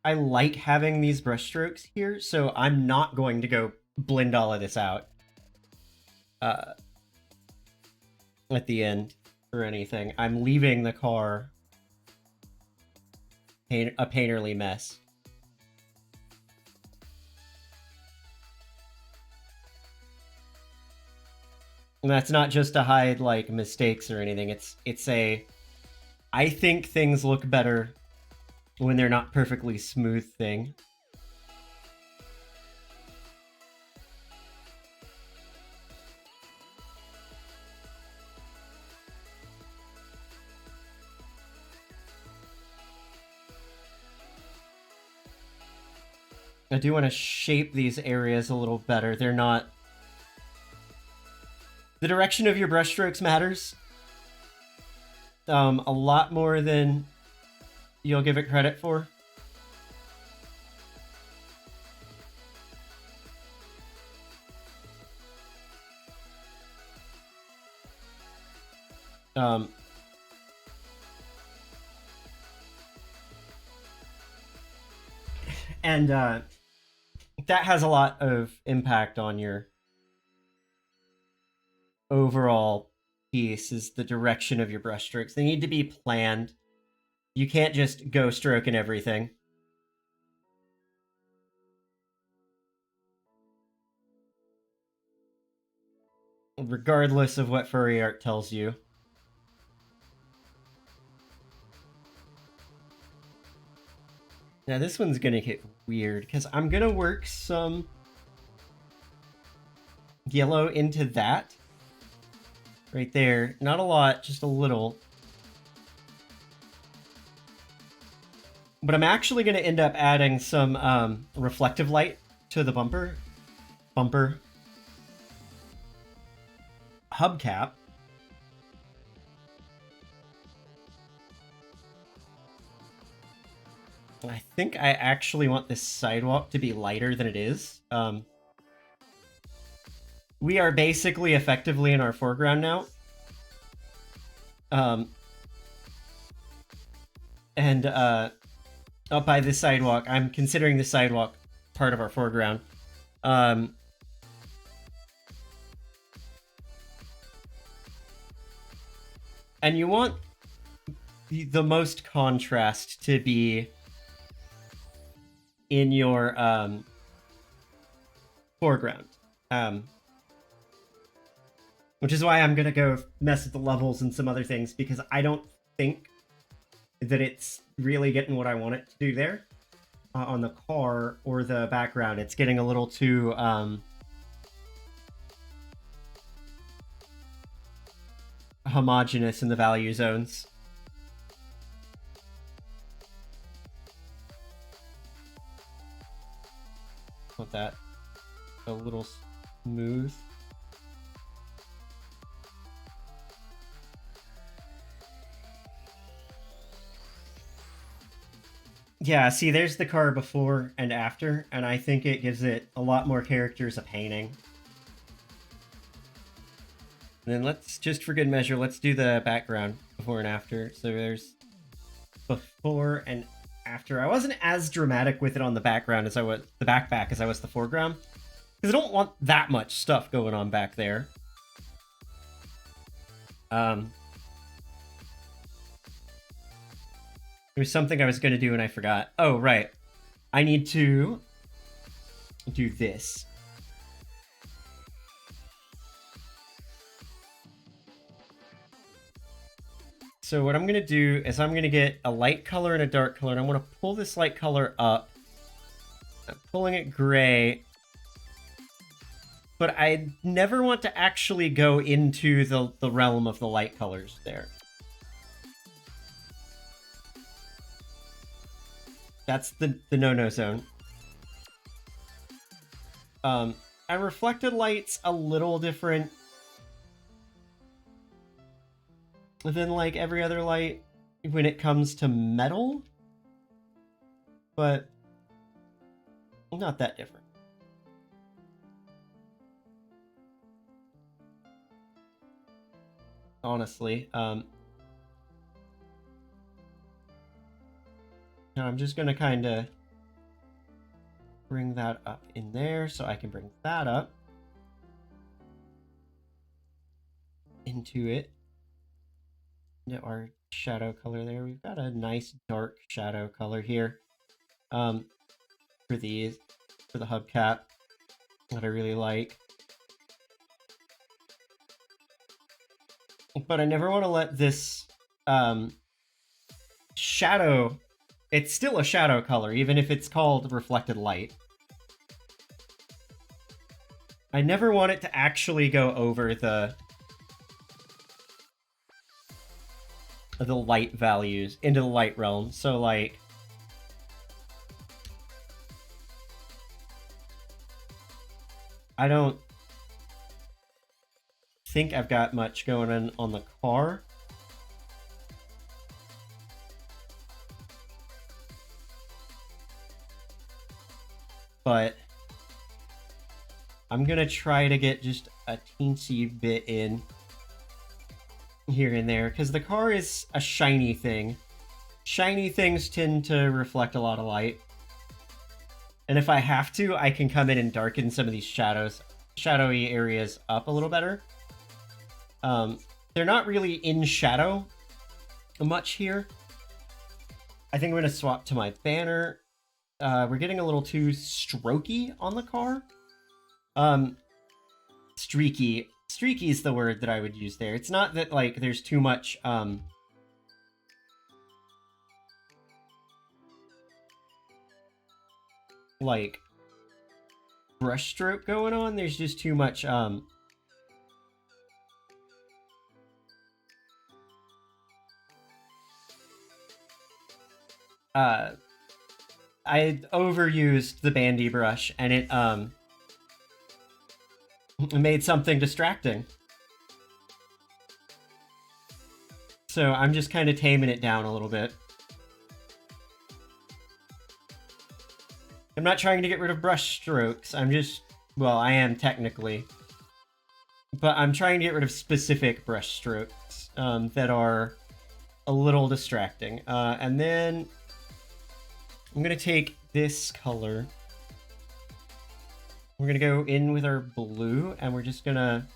like having these brush strokes here, so I'm not going to go blend all of this out at the end or anything. I'm leaving the car a painterly mess. And that's not just to hide like mistakes or anything. It's a I think things look better when they're not perfectly smooth thing. I do want to shape these areas a little better. They're not... The direction of your brushstrokes matters. A lot more than you'll give it credit for. And that has a lot of impact on your overall piece, is the direction of your brushstrokes. They need to be planned. You can't just go stroking everything. Regardless of what furry art tells you. Now this one's gonna get weird, because I'm gonna work some yellow into that. Right there. Not a lot, just a little. But I'm actually gonna end up adding some reflective light to the bumper hubcap. I think I actually want this sidewalk to be lighter than it is. We are basically effectively in our foreground now. And up by this sidewalk, I'm considering the sidewalk part of our foreground. And you want the most contrast to be in your foreground. Which is why I'm gonna go mess with the levels and some other things, because I don't think that it's really getting what I want it to do there. On the car or the background, it's getting a little too homogeneous in the value zones. Want that a little smooth. Yeah, see, there's the car before and after, and I think it gives it a lot more character as a painting. And then let's, just for good measure, let's do the background before and after. So there's before and after. I wasn't as dramatic with it on the background as I was the backpack as I was the foreground, because I don't want that much stuff going on back there. There's something I was going to do and I forgot. Oh, right. I need to do this. So what I'm going to do is I'm going to get a light color and a dark color, and I'm going to pull this light color up. I'm pulling it gray. But I never want to actually go into the realm of the light colors there. That's the no-no zone. And reflected light's a little different than like every other light when it comes to metal, but not that different. Honestly, now I'm just gonna kind of bring that up in there so I can bring that up into it. Into our shadow color there. We've got a nice dark shadow color here for these, for the hubcap, that I really like. But I never want to let this shadow, it's still a shadow color, even if it's called reflected light. I never want it to actually go over the light values into the light realm. So like, I don't think I've got much going on the car. But I'm gonna try to get just a teensy bit in here and there, because the car is a shiny thing. Shiny things tend to reflect a lot of light. And if I have to, I can come in and darken some of these shadowy areas up a little better. They're not really in shadow much here. I think I'm going to swap to my banner. We're getting a little too strokey on the car. Streaky. Streaky is the word that I would use there. It's not that, like, there's too much, like, brushstroke going on. There's just too much, I overused the bandy brush, and it made something distracting. So I'm just kind of taming it down a little bit. I'm not trying to get rid of brush strokes. I'm just, well, I am technically, but I'm trying to get rid of specific brush strokes that are a little distracting. And then I'm going to take this color. We're going to go in with our blue, and we're just going to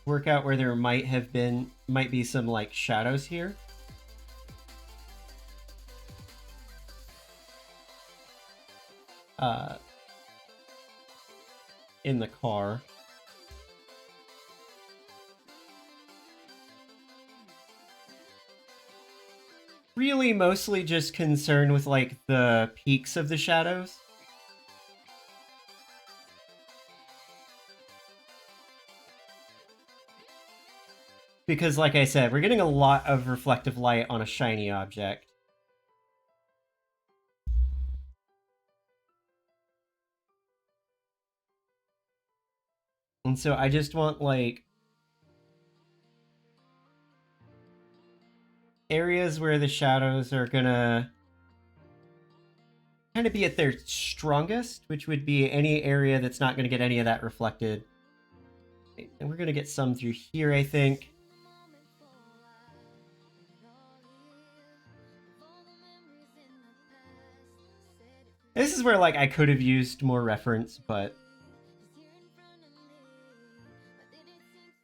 work out where there might be some, like, shadows here. in the car. Really mostly just concerned with like the peaks of the shadows. Because like I said, we're getting a lot of reflective light on a shiny object. And so I just want like areas where the shadows are gonna kind of be at their strongest, which would be any area that's not gonna get any of that reflected. And we're gonna get some through here, I think. This is where like I could have used more reference, but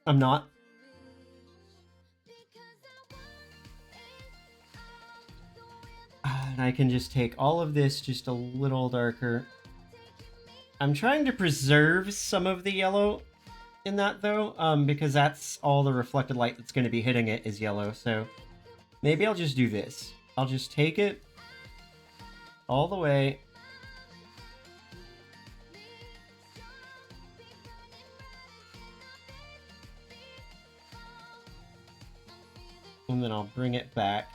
I'm not. And I can just take all of this just a little darker. I'm trying to preserve some of the yellow in that though, because that's all the reflected light that's going to be hitting it is yellow. So maybe I'll just do this. I'll just take it all the way. And then I'll bring it back.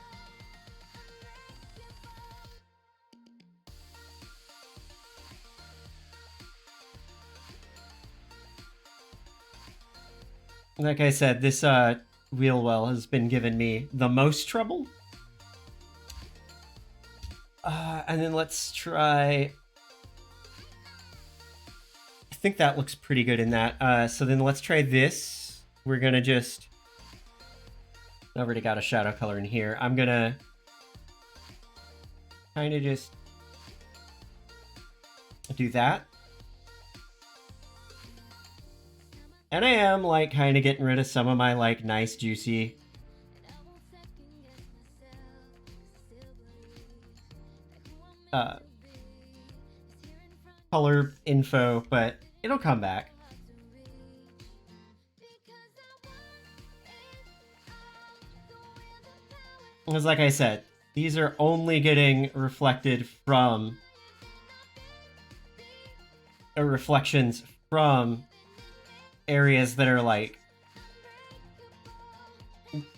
Like I said, this wheel well has been giving me the most trouble. And then let's try... I think that looks pretty good in that. So then let's try this. We're gonna just... I already got a shadow color in here. I'm gonna kind of just do that. And I am like kind of getting rid of some of my like nice juicy color info, but it'll come back. Because like I said, these are only getting reflected from reflections from areas that are like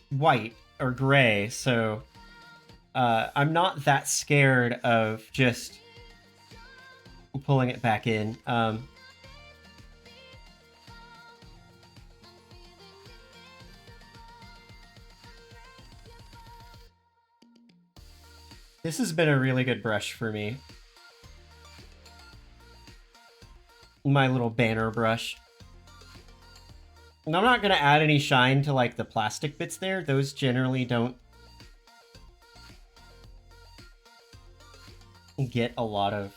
white or gray, so I'm not that scared of just pulling it back in. This has been a really good brush for me. My little banner brush. And I'm not going to add any shine to like the plastic bits there. Those generally don't get a lot of...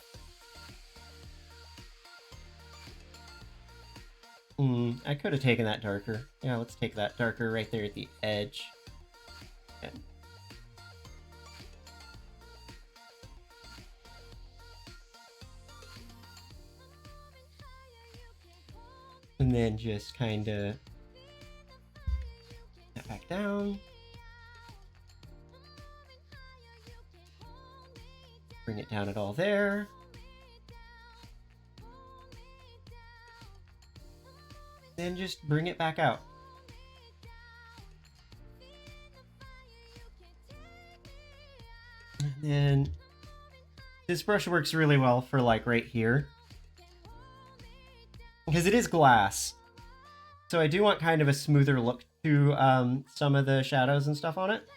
I could have taken that darker. Yeah, let's take that darker right there at the edge. Okay. And then just kind of that back down. Bring it down at all there. Then just bring it back out. And then this brush works really well for like right here. Because it is glass. So I do want kind of a smoother look to some of the shadows and stuff on it.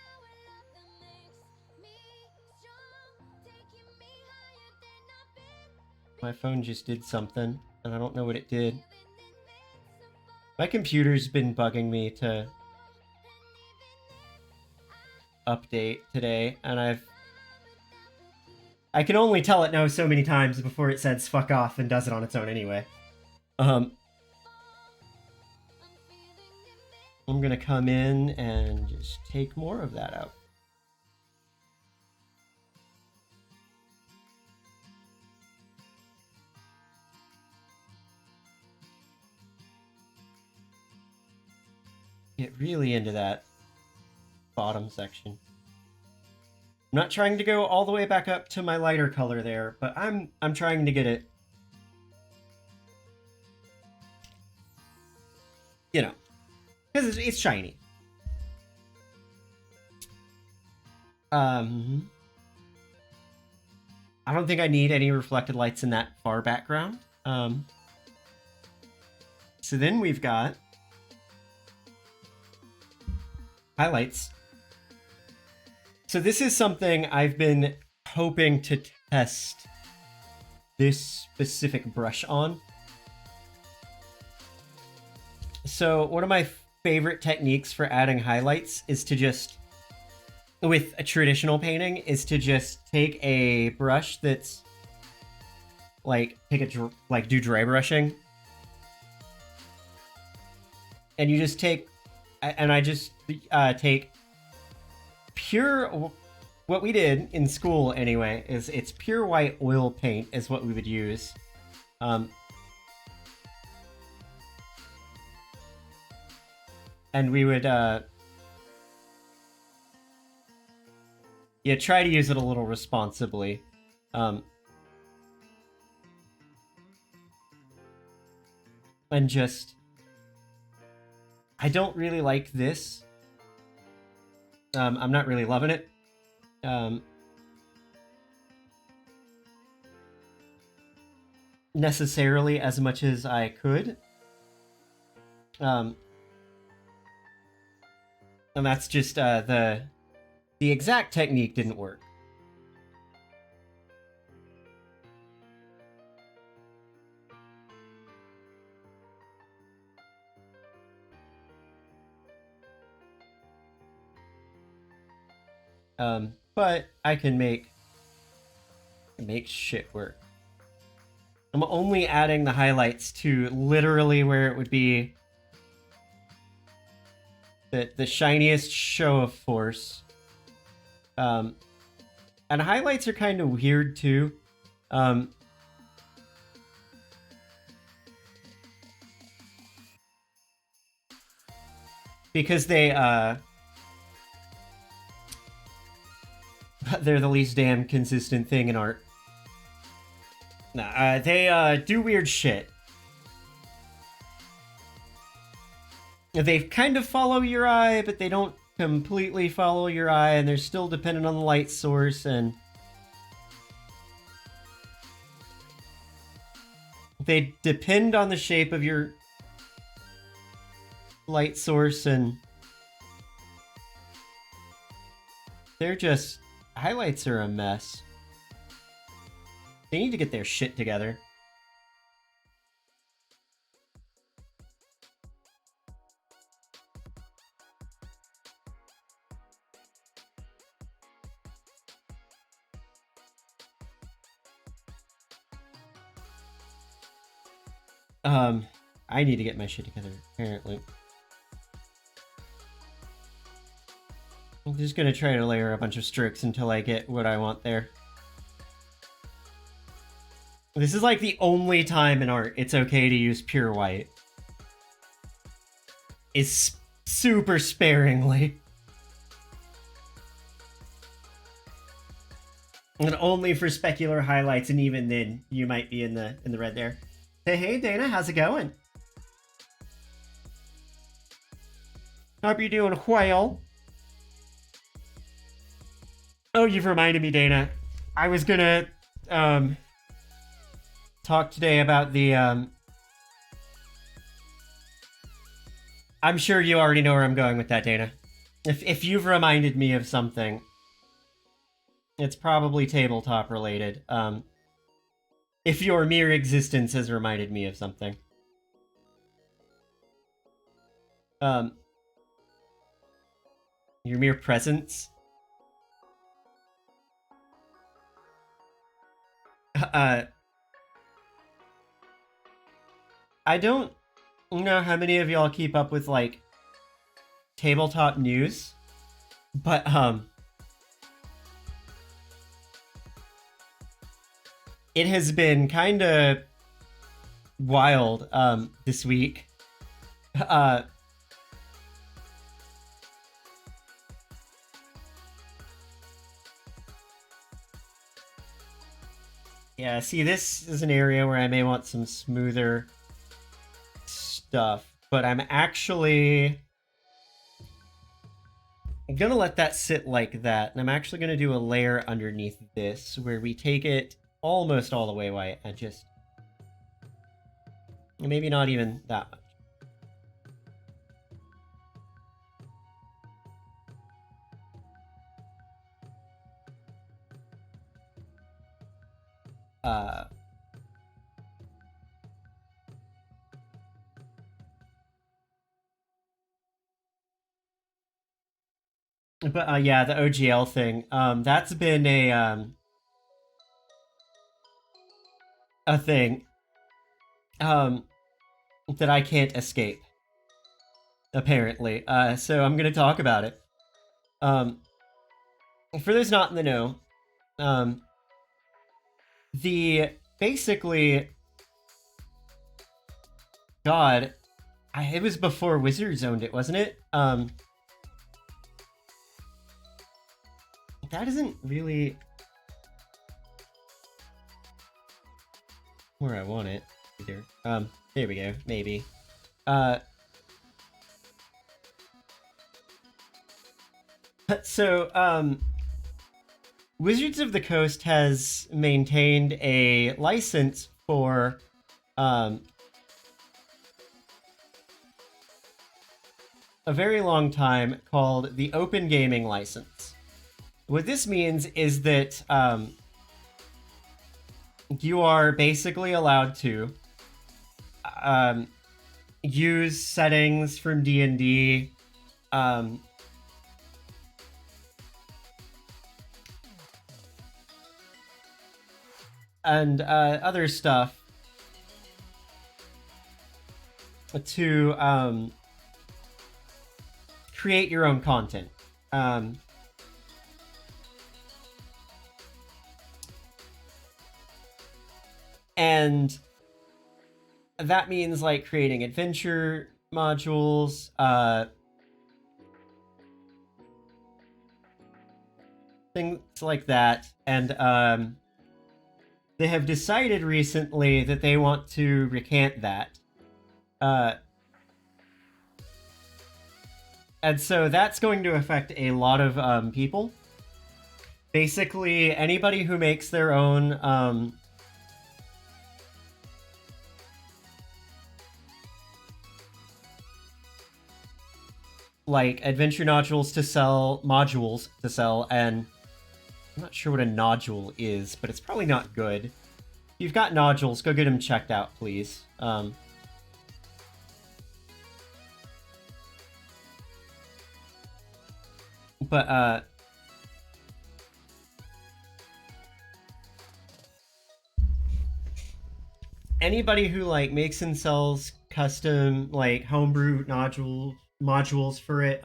My phone just did something, and I don't know what it did. My computer's been bugging me to update today, and I can only tell it no so many times before it says fuck off and does it on its own anyway. I'm gonna come in and just take more of that out. get really into that bottom section. I'm not trying to go all the way back up to my lighter color there, but I'm trying to get it, you know, because it's shiny. I don't think I need any reflected lights in that far background. So then we've got highlights. So this is something I've been hoping to test this specific brush on. So one of my favorite techniques for adding highlights is to just, with a traditional painting, is to just take a brush that's like, do dry brushing. And you just take, and I just take pure, what we did in school anyway, is it's pure white oil paint is what we would use. And we would, try to use it a little responsibly. And just, I don't really like this. I'm not really loving it. Necessarily as much as I could. And that's just the exact technique didn't work. But I can make shit work. I'm only adding the highlights to literally where it would be the shiniest show of force. And highlights are kind of weird too. Because they're the least damn consistent thing in art. Nah, they do weird shit. They kind of follow your eye, but they don't completely follow your eye, and they're still dependent on the light source, and they depend on the shape of your light source, and they're just... highlights are a mess. They need to get their shit together. I need to get my shit together, apparently. I'm just gonna try to layer a bunch of strokes until I get what I want there. This is like the only time in art it's okay to use pure white. Is super sparingly. And only for specular highlights, and even then you might be in the red there. Hey Dana, how's it going? Hope you're doing well. Oh, you've reminded me, Dana. I was gonna talk today about the I'm sure you already know where I'm going with that, Dana. If you've reminded me of something, it's probably tabletop related. If your mere existence has reminded me of something. Your mere presence. I don't know how many of y'all keep up with, like, tabletop news, but, it has been kind of wild, this week. Yeah, see, this is an area where I may want some smoother stuff, but I'm gonna let that sit like that, and I'm actually gonna do a layer underneath this where we take it almost all the way white and just maybe not even that much. But yeah, the OGL thing, that's been a thing that I can't escape, apparently. So I'm gonna talk about it. For those not in the know, um, the basically, God, it was before Wizards owned it, wasn't it? That isn't really where I want it either. There we go. Maybe. So, Wizards of the Coast has maintained a license for a very long time called the Open Gaming License. What this means is that you are basically allowed to use settings from D&D, and other stuff to create your own content. And that means like creating adventure modules, things like that. And they have decided recently that they want to recant that. And so that's going to affect a lot of people. Basically, anybody who makes their own like adventure modules to sell, and I'm not sure what a nodule is, but it's probably not good. If you've got nodules, go get them checked out, please. But anybody who like makes and sells custom like homebrew modules for it,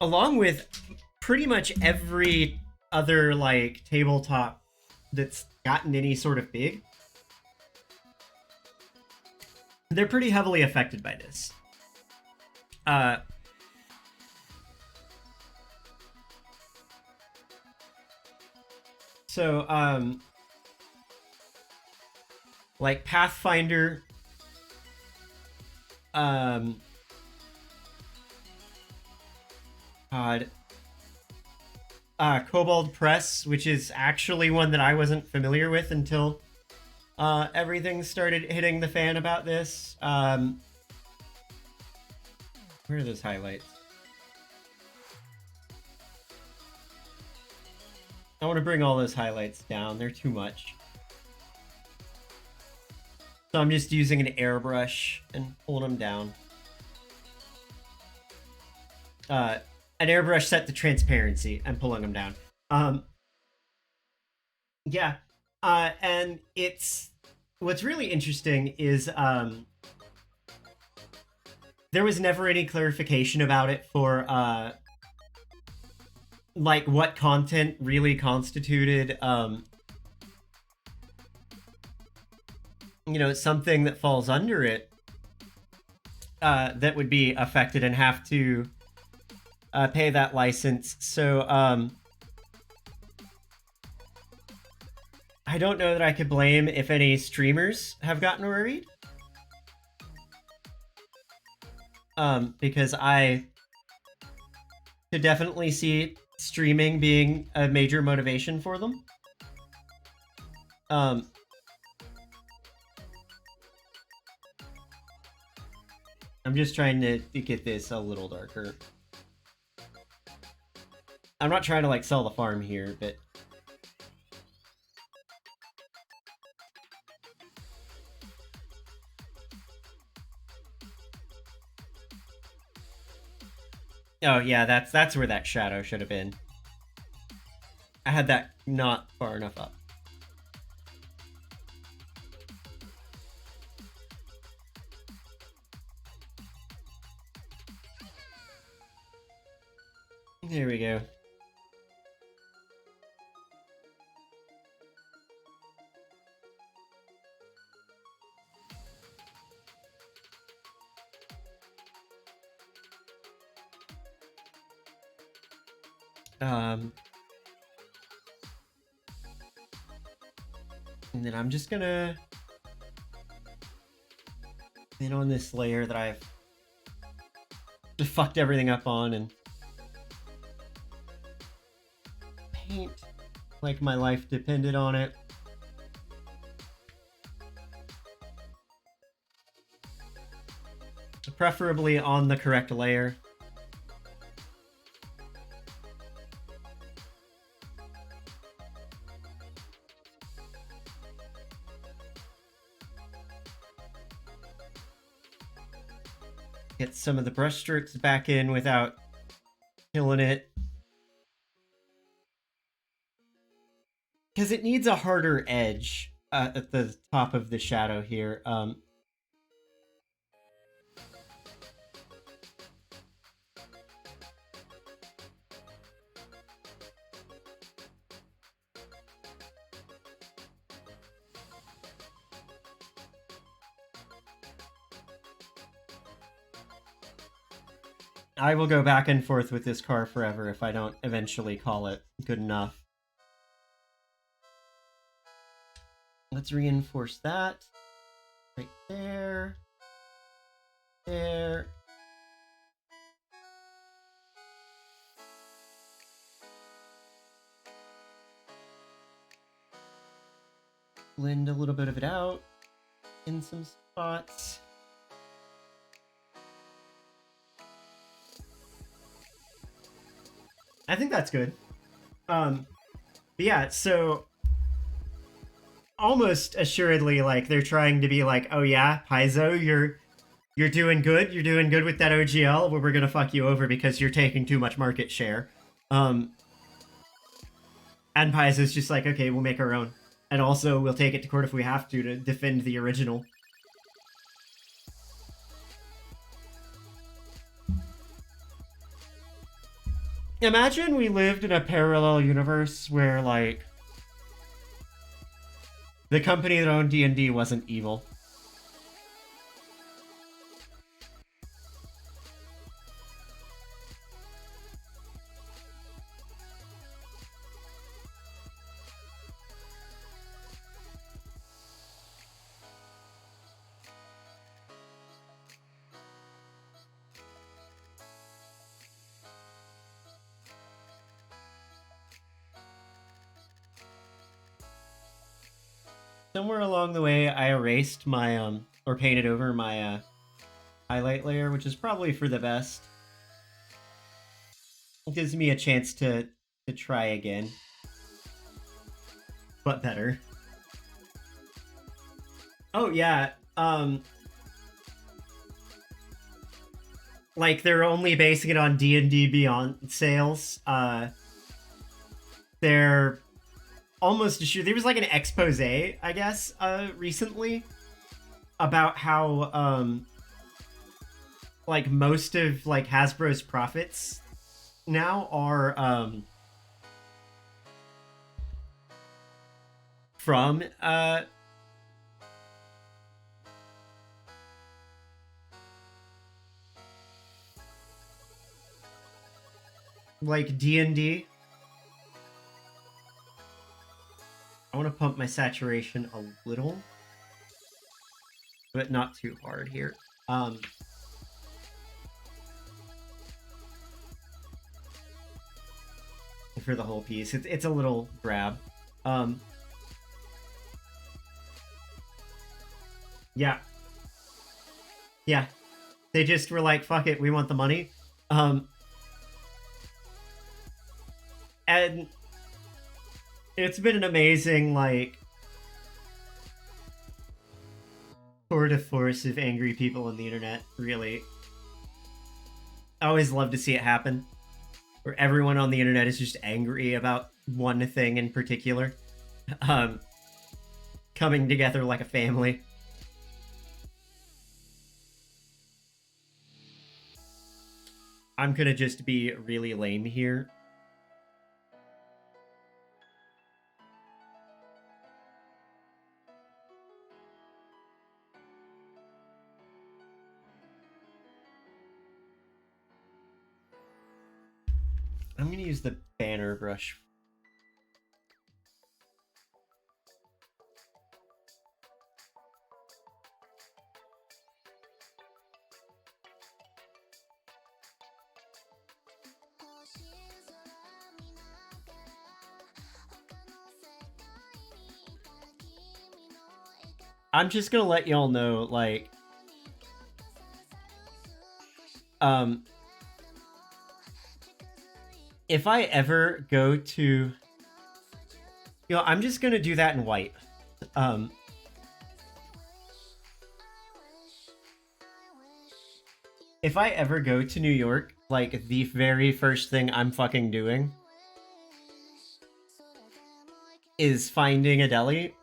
along with pretty much every other like tabletop that's gotten any sort of big, they're pretty heavily affected by this. So, like Pathfinder, God, Kobold Press, which is actually one that I wasn't familiar with until everything started hitting the fan about this. Where are those highlights? I want to bring all those highlights down. They're too much. So I'm just using an airbrush and pulling them down. An airbrush set to transparency and pulling them down. Yeah. And what's really interesting is there was never any clarification about it for like what content really constituted something that falls under it that would be affected and have to pay that license. So I don't know that I could blame if any streamers have gotten worried. Because I could definitely see streaming being a major motivation for them. I'm just trying to get this a little darker. I'm not trying to like sell the farm here, but oh yeah, that's where that shadow should have been. I had that not far enough up. There we go. And then I'm just gonna then on this layer that I've just fucked everything up on and paint like my life depended on it. Preferably on the correct layer. Get some of the brush strokes back in without killing it. Because it needs a harder edge at the top of the shadow here. I will go back and forth with this car forever if I don't eventually call it good enough. Let's reinforce that. Right there. There. Blend a little bit of it out in some spots. I think that's good. But yeah, so almost assuredly, like they're trying to be like, oh yeah, Paizo, you're doing good. You're doing good with that OGL. Well, we're gonna fuck you over because you're taking too much market share. And Paizo's just like, okay, we'll make our own, and also we'll take it to court if we have to defend the original. Imagine we lived in a parallel universe where, like, the company that owned D&D wasn't evil. Somewhere along the way, I erased my, or painted over my, highlight layer, which is probably for the best. It gives me a chance to try again. But better. Oh, yeah, like, they're only basing it on D&D Beyond sales. They're almost sure there was like an expose, I guess, recently about how like most of like Hasbro's profits now are from like D&D. I want to pump my saturation a little, but not too hard here. For the whole piece, it's a little grab. Yeah, yeah. They just were like, "Fuck it, we want the money," and it's been an amazing like tour de force of angry people on the internet. Really, I always love to see it happen, where everyone on the internet is just angry about one thing in particular, coming together like a family. I'm gonna just be really lame here. I'm gonna use the banner brush. I'm just gonna let y'all know, like, if I ever go to, I'm just gonna do that in white. If I ever go to New York, like, the very first thing I'm fucking doing is finding a deli.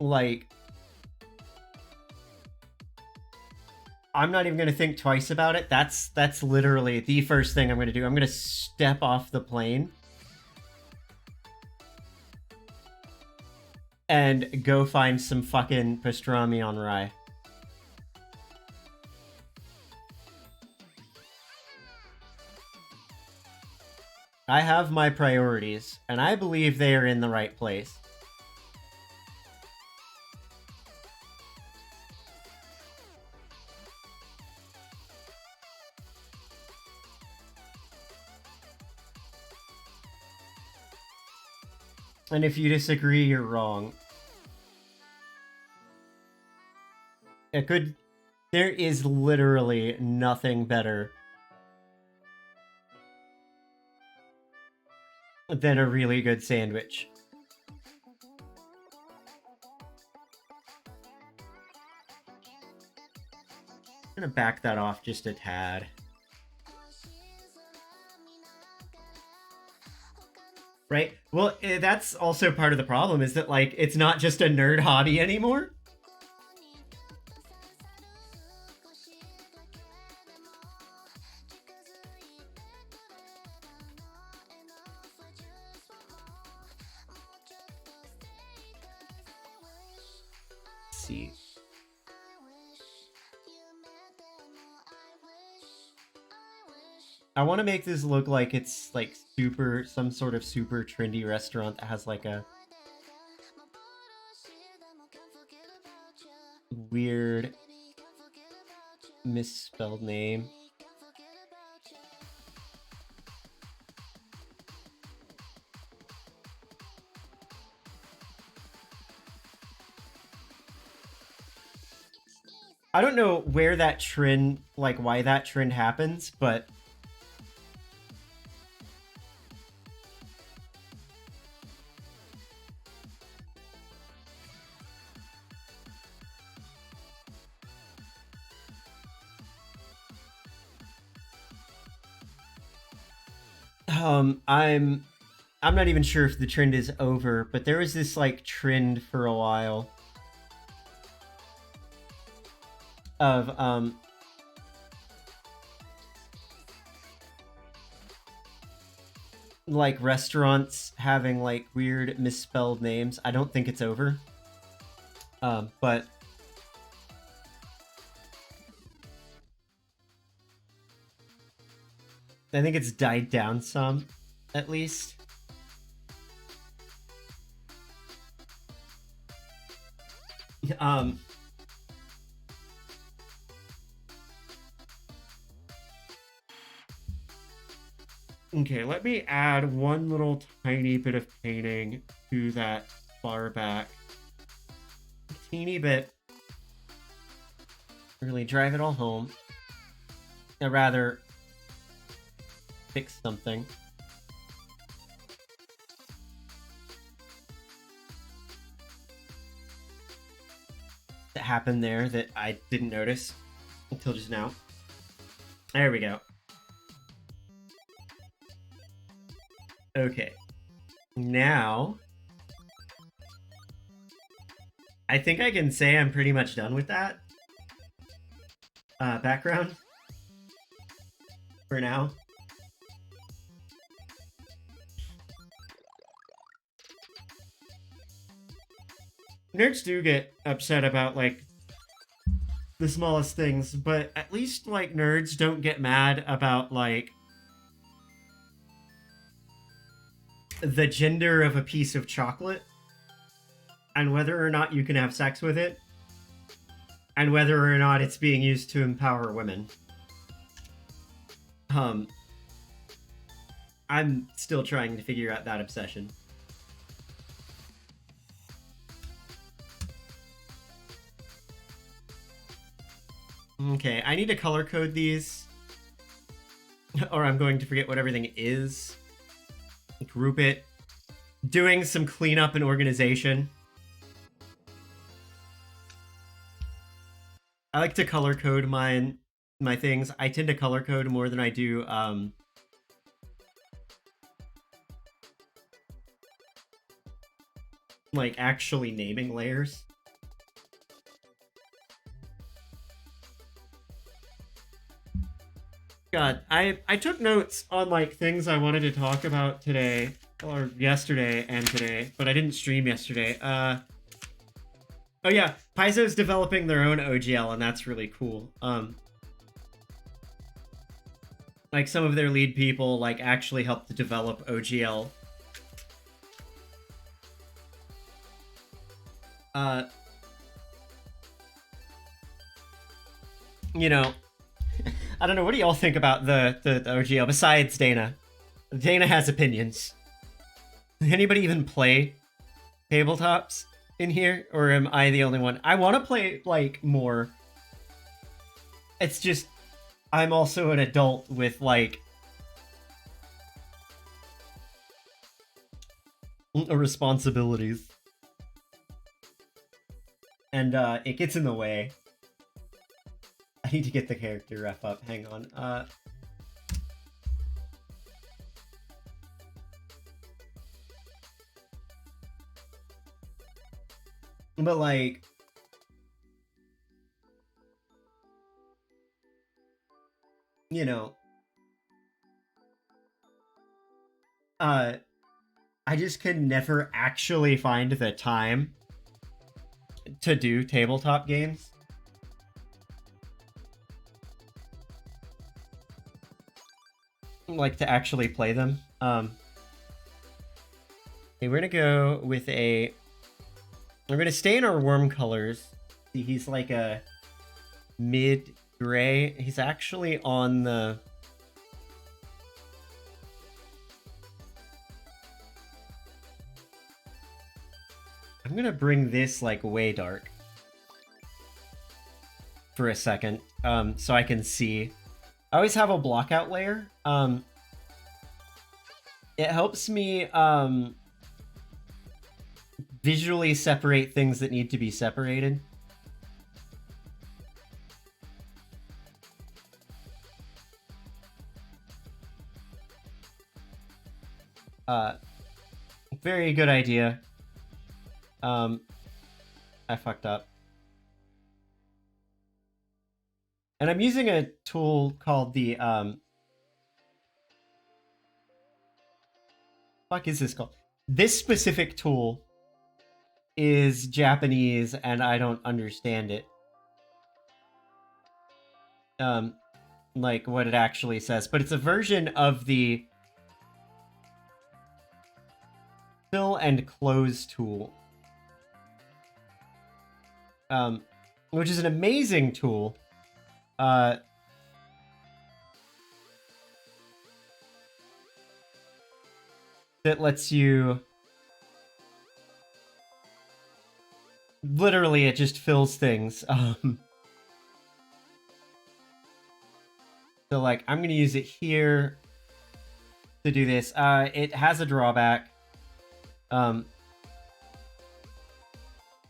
Like, I'm not even gonna think twice about it. That's literally the first thing I'm gonna do. I'm gonna step off the plane and go find some fucking pastrami on rye. I have my priorities, and I believe they are in the right place. And if you disagree, you're wrong. There is literally nothing better than a really good sandwich. I'm gonna back that off just a tad. Right? Well, that's also part of the problem, is that, like, it's not just a nerd hobby anymore. Let's see. I want to make this look like it's like some sort of super trendy restaurant that has like a weird misspelled name. I don't know where that trend, like why that trend happens, but I'm not even sure if the trend is over, but there was this like trend for a while of like restaurants having like weird misspelled names. I don't think it's over. But I think it's died down some, at least. Um, okay, let me add one little tiny bit of painting to that far back. A teeny bit. Really drive it all home. I'd rather fix something. That happened there that I didn't notice until just now. There we go. Okay. Now, I think I can say I'm pretty much done with that background for now. Nerds do get upset about, like, the smallest things, but at least, like, nerds don't get mad about, like, the gender of a piece of chocolate and whether or not you can have sex with it and whether or not it's being used to empower women. I'm still trying to figure out that obsession. Okay, I need to color code these, or I'm going to forget what everything is. Group it. Doing some cleanup and organization. I like to color code my things. I tend to color code more than I do like actually naming layers. God, I took notes on like things I wanted to talk about today or yesterday and today, but I didn't stream yesterday. Oh yeah, Paizo's developing their own OGL and that's really cool. Like some of their lead people like actually helped to develop OGL. You know, I don't know. What do y'all think about the OGL besides Dana? Dana has opinions. Does anybody even play tabletops in here, or am I the only one? I want to play like more. It's just I'm also an adult with like responsibilities, and it gets in the way. I need to get the character ref up. Hang on. But like, you know, I just can never actually find the time to do tabletop games. Like to actually play them. Okay, we're gonna go with a. We're gonna stay in our warm colors. See, he's like a mid gray. He's actually on the. I'm gonna bring this like way dark for a second, so I can see. I always have a blockout layer. It helps me visually separate things that need to be separated. Very good idea. I fucked up. And I'm using a tool called the fuck is this called? This specific tool is Japanese and I don't understand it. Like what it actually says, but it's a version of the fill and close tool. Which is an amazing tool. That lets you literally it just fills things. So like I'm gonna use it here to do this. It has a drawback.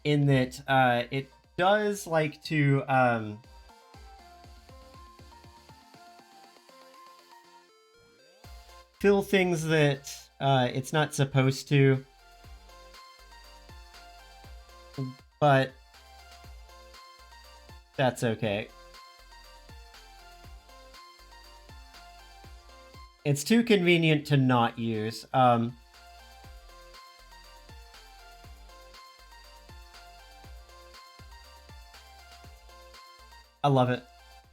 In that it does like to fill things that it's not supposed to, but that's okay. It's too convenient to not use. I love it.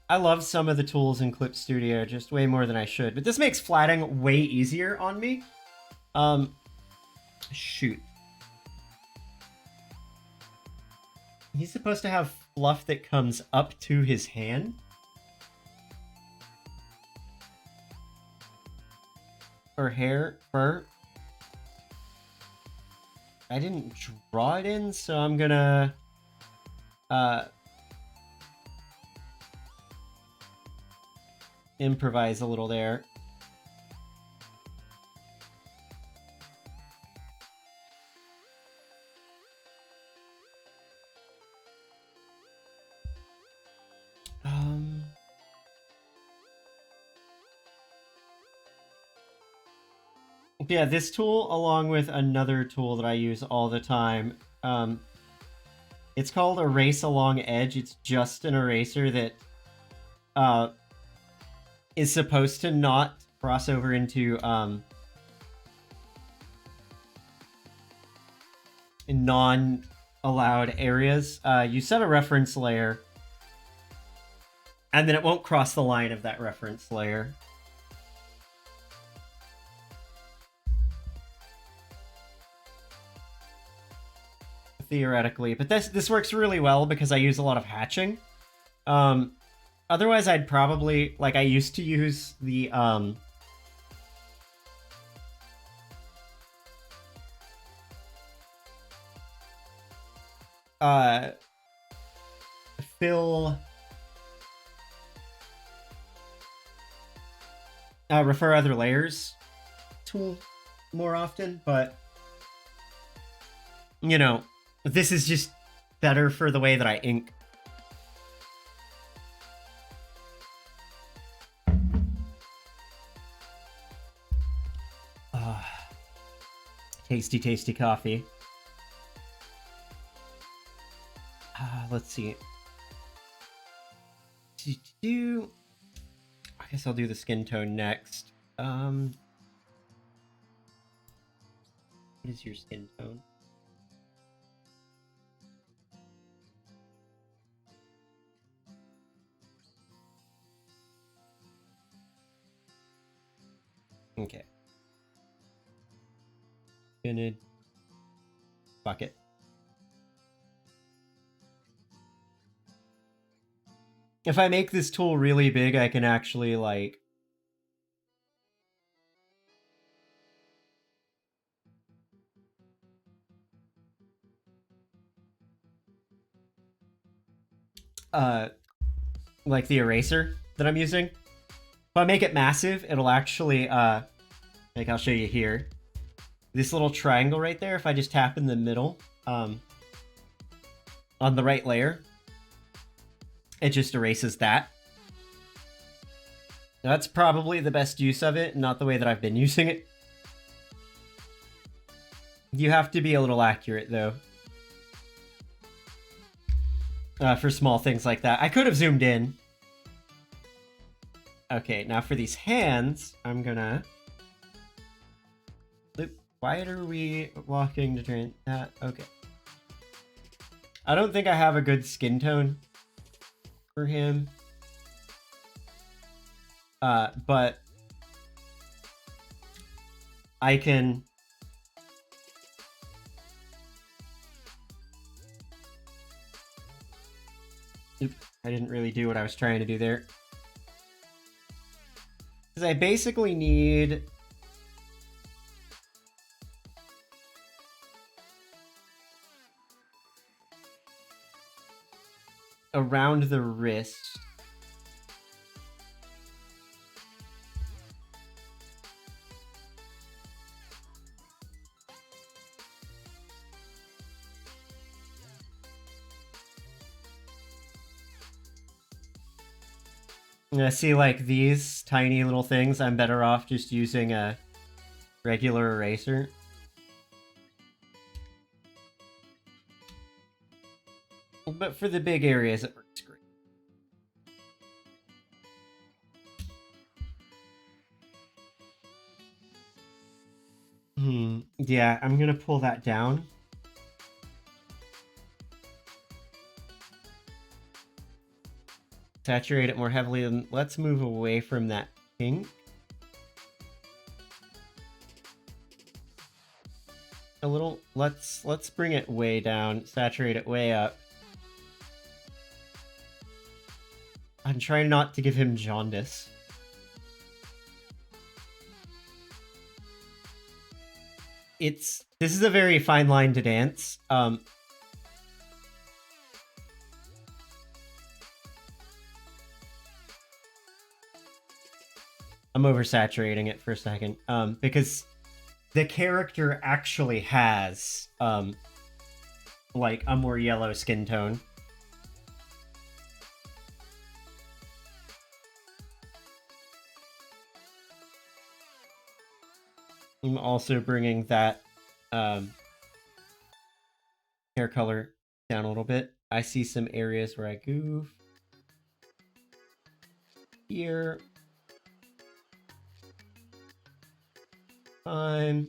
I love some of the tools in Clip Studio just way more than I should, but this makes flatting way easier on me. Shoot. He's supposed to have fluff that comes up to his hand. Or hair, fur. I didn't draw it in, so I'm gonna improvise a little there. Yeah, this tool, along with another tool that I use all the time, it's called Erase Along Edge. It's just an eraser that is supposed to not cross over into non-allowed areas. You set a reference layer, and then it won't cross the line of that reference layer. Theoretically, but this works really well because I use a lot of hatching. Otherwise, I'd probably, like, I used to use the fill refer other layers tool more often, but you know, this is just better for the way that I ink. Tasty, tasty coffee. Let's see. I guess I'll do the skin tone next. What is your skin tone? Okay. Gonna bucket. If I make this tool really big, I can actually, like, like the eraser that I'm using. If I make it massive, it'll actually, like, I'll show you here. This little triangle right there, if I just tap in the middle, on the right layer, it just erases that. That's probably the best use of it, not the way that I've been using it. You have to be a little accurate, though. For small things like that. I could have zoomed in, Okay, now for these hands, I'm gonna... Why are we walking to turn that? Okay. I don't think I have a good skin tone for him. But I can... Oop, I didn't really do what I was trying to do there. Because I basically need... around the wrist. I see, like, these tiny little things, I'm better off just using a regular eraser. But for the big areas, it works great. Yeah, I'm gonna pull that down. Saturate it more heavily, and let's move away from that pink. A little, let's bring it way down, saturate it way up. I'm trying not to give him jaundice. This is a very fine line to dance. I'm oversaturating it for a second, because the character actually has, like, a more yellow skin tone. I'm also bringing that hair color down a little bit. I see some areas where I goof. Here. Fine.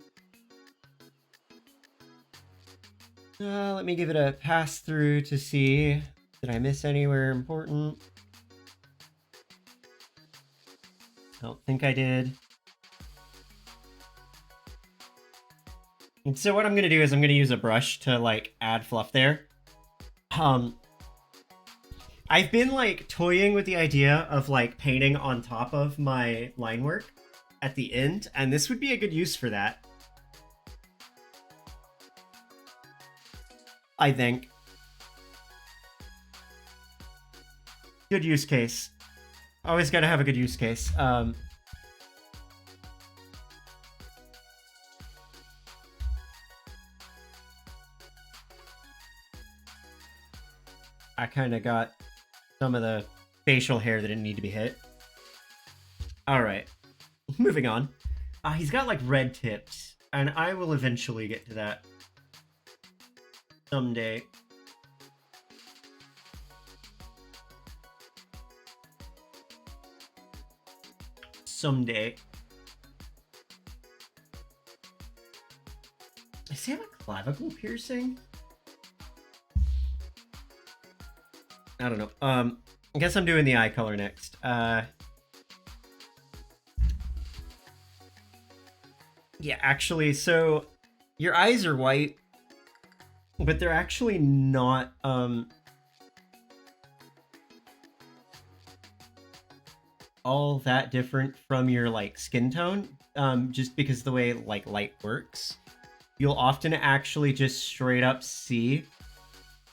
Let me give it a pass through to see. Did I miss anywhere important? I don't think I did. And so what I'm going to do is I'm going to use a brush to, like, add fluff there. I've been, like, toying with the idea of, like, painting on top of my line work at the end, and this would be a good use for that. I think. Good use case. Always gotta have a good use case. I kind of got some of the facial hair that didn't need to be hit. Alright, moving on. He's got, like, red tips, and I will eventually get to that. Someday. Someday. Does he have a clavicle piercing? I don't know. I guess I'm doing the eye color next. Yeah, actually, so your eyes are white, but they're actually not, all that different from your, like, skin tone, just because the way, like, light works. You'll often actually just straight up see,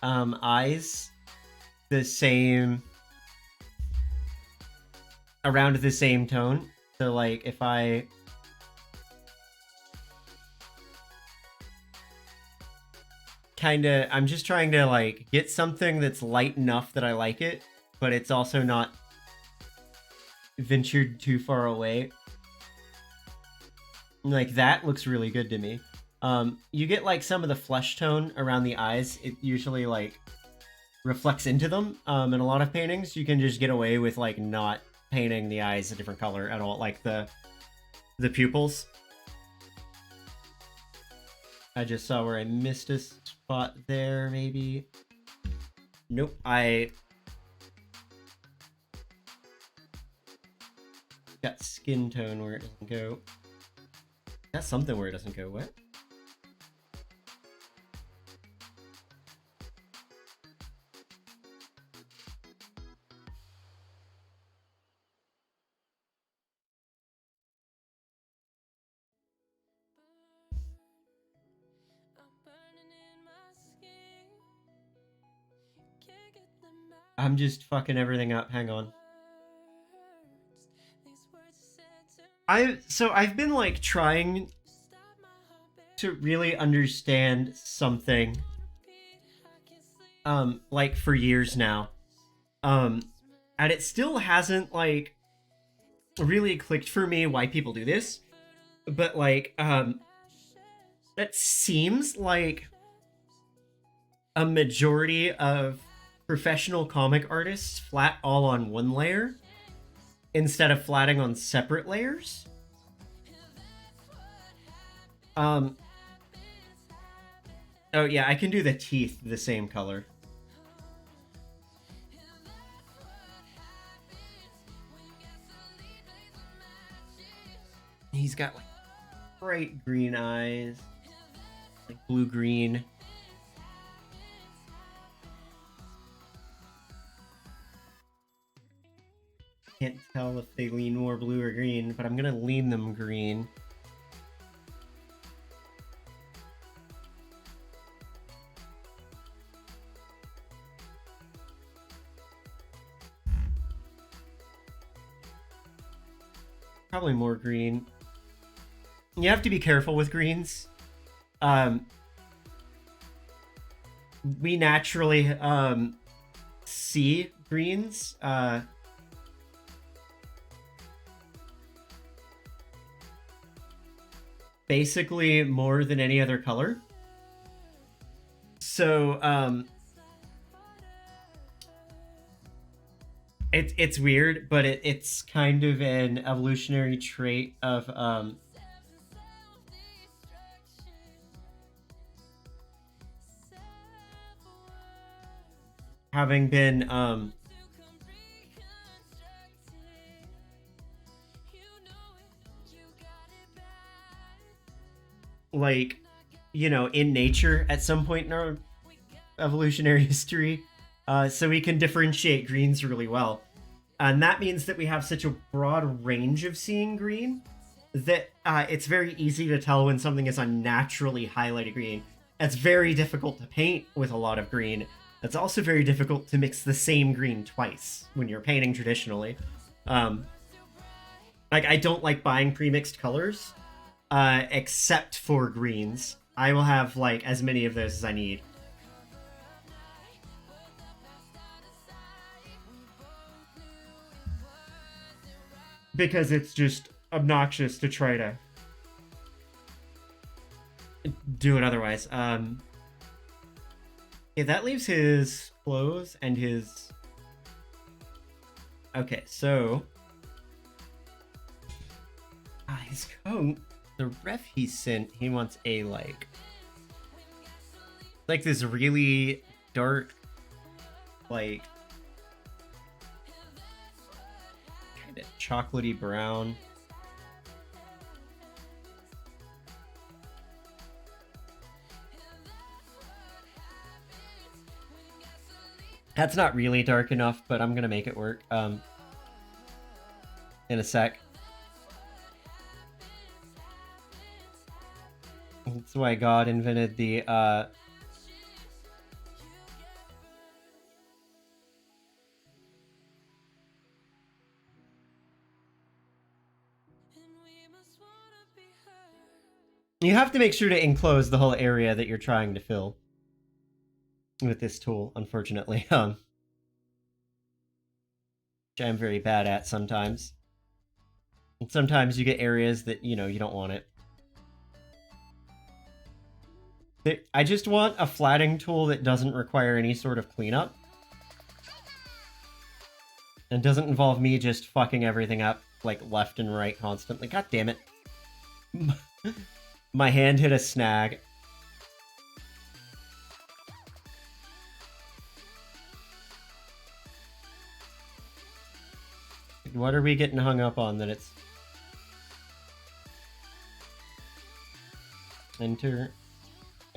eyes the same, around the same tone. So, like, if I I'm just trying to, like, get something that's light enough that I like it, but it's also not ventured too far away. Like, that looks really good to me. You get, like, some of the flesh tone around the eyes. It usually, like, reflects into them. In a lot of paintings, you can just get away with, like, not painting the eyes a different color at all, like the pupils. I just saw where I missed a spot there, maybe. Nope, I got skin tone where it doesn't go. That's something where it doesn't go. What? I'm just fucking everything up. Hang on. I've been like trying to really understand something like for years now. And it still hasn't like really clicked for me why people do this. But like it seems like a majority of professional comic artists flat all on one layer instead of flatting on separate layers. Oh yeah, I can do the teeth the same color. He's got like bright green eyes, like blue-green. Can't tell if they lean more blue or green, but I'm gonna lean them green. Probably more green. You have to be careful with greens. We naturally see greens. Basically more than any other color. So it's weird, but it's kind of an evolutionary trait of having been like, you know, in nature at some point in our evolutionary history. So we can differentiate greens really well. And that means that we have such a broad range of seeing green that it's very easy to tell when something is unnaturally highlighted green. It's very difficult to paint with a lot of green. It's also very difficult to mix the same green twice when you're painting traditionally. Like, I don't like buying pre-mixed colors, except for greens. I will have, like, as many of those as I need. Because it's just obnoxious to try to do it otherwise. Yeah, that leaves his clothes and his... Okay, so... his coat, the ref he sent, he wants a, like this really dark, like, kind of chocolatey brown. That's not really dark enough, but I'm gonna make it work in a sec. That's why God invented the you have to make sure to enclose the whole area that you're trying to fill with this tool, unfortunately. Which I'm very bad at sometimes. And sometimes you get areas that, you know, you don't want it. I just want a flatting tool that doesn't require any sort of cleanup. And doesn't involve me just fucking everything up, like, left and right constantly. God damn it. My hand hit a snag. What are we getting hung up on that it's... Enter,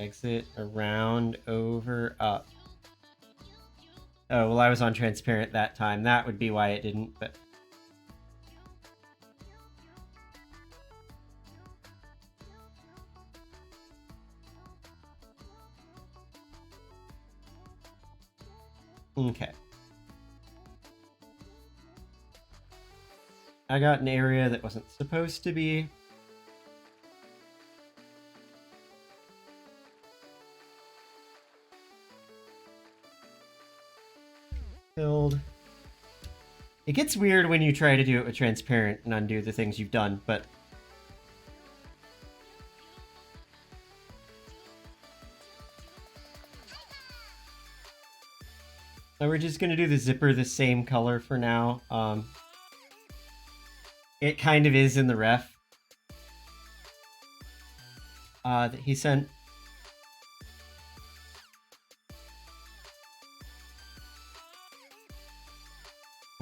exit, around, over, up. Oh, well, I was on transparent that time. That would be why it didn't, but... Okay. I got an area that wasn't supposed to be. Filled. It gets weird when you try to do it with transparent and undo the things you've done, but... So we're just gonna do the zipper the same color for now. It kind of is in the ref. That he sent.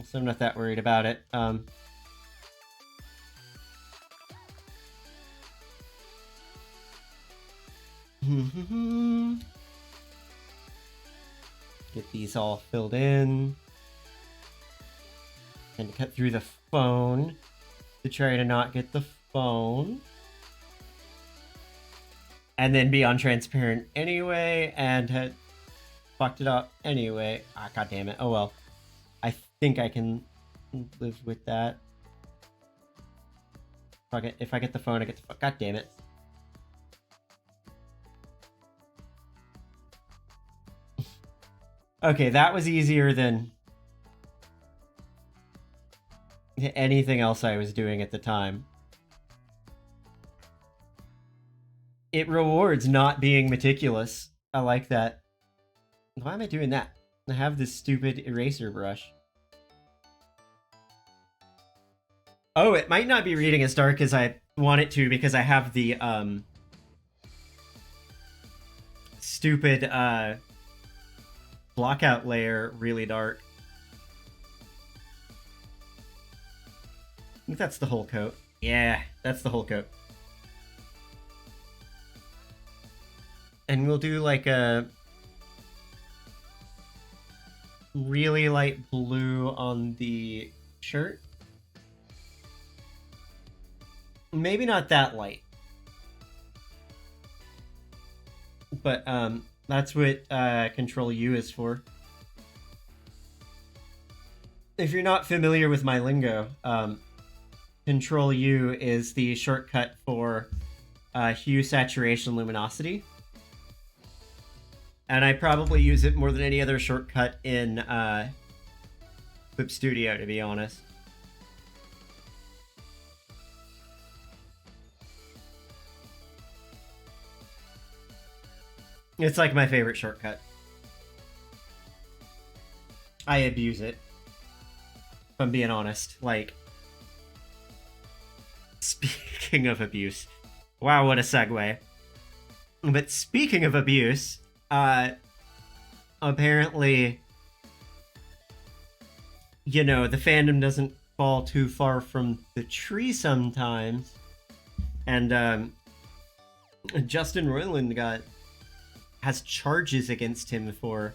So I'm not that worried about it. Get these all filled in. And cut through the phone to try to not get the phone. And then be on transparent anyway, and had fucked it up anyway. Ah, god damn it. Oh well. I think I can live with that. If I get the phone, I get the phone. God damn it. Okay, that was easier than anything else I was doing at the time. It rewards not being meticulous. I like that. Why am I doing that? I have this stupid eraser brush. Oh, it might not be reading as dark as I want it to because I have the, stupid, blockout layer really dark. I think that's the whole coat. Yeah, that's the whole coat. And we'll do like a really light blue on the shirt. Maybe not that light. But that's what Control U is for. If you're not familiar with my lingo, Control U is the shortcut for hue, saturation, luminosity. And I probably use it more than any other shortcut in Clip Studio, to be honest. It's like my favorite shortcut. I abuse it. If I'm being honest. Like, speaking of abuse. Wow, what a segue. But speaking of abuse, apparently, you know, the fandom doesn't fall too far from the tree sometimes. And Justin Roiland has charges against him for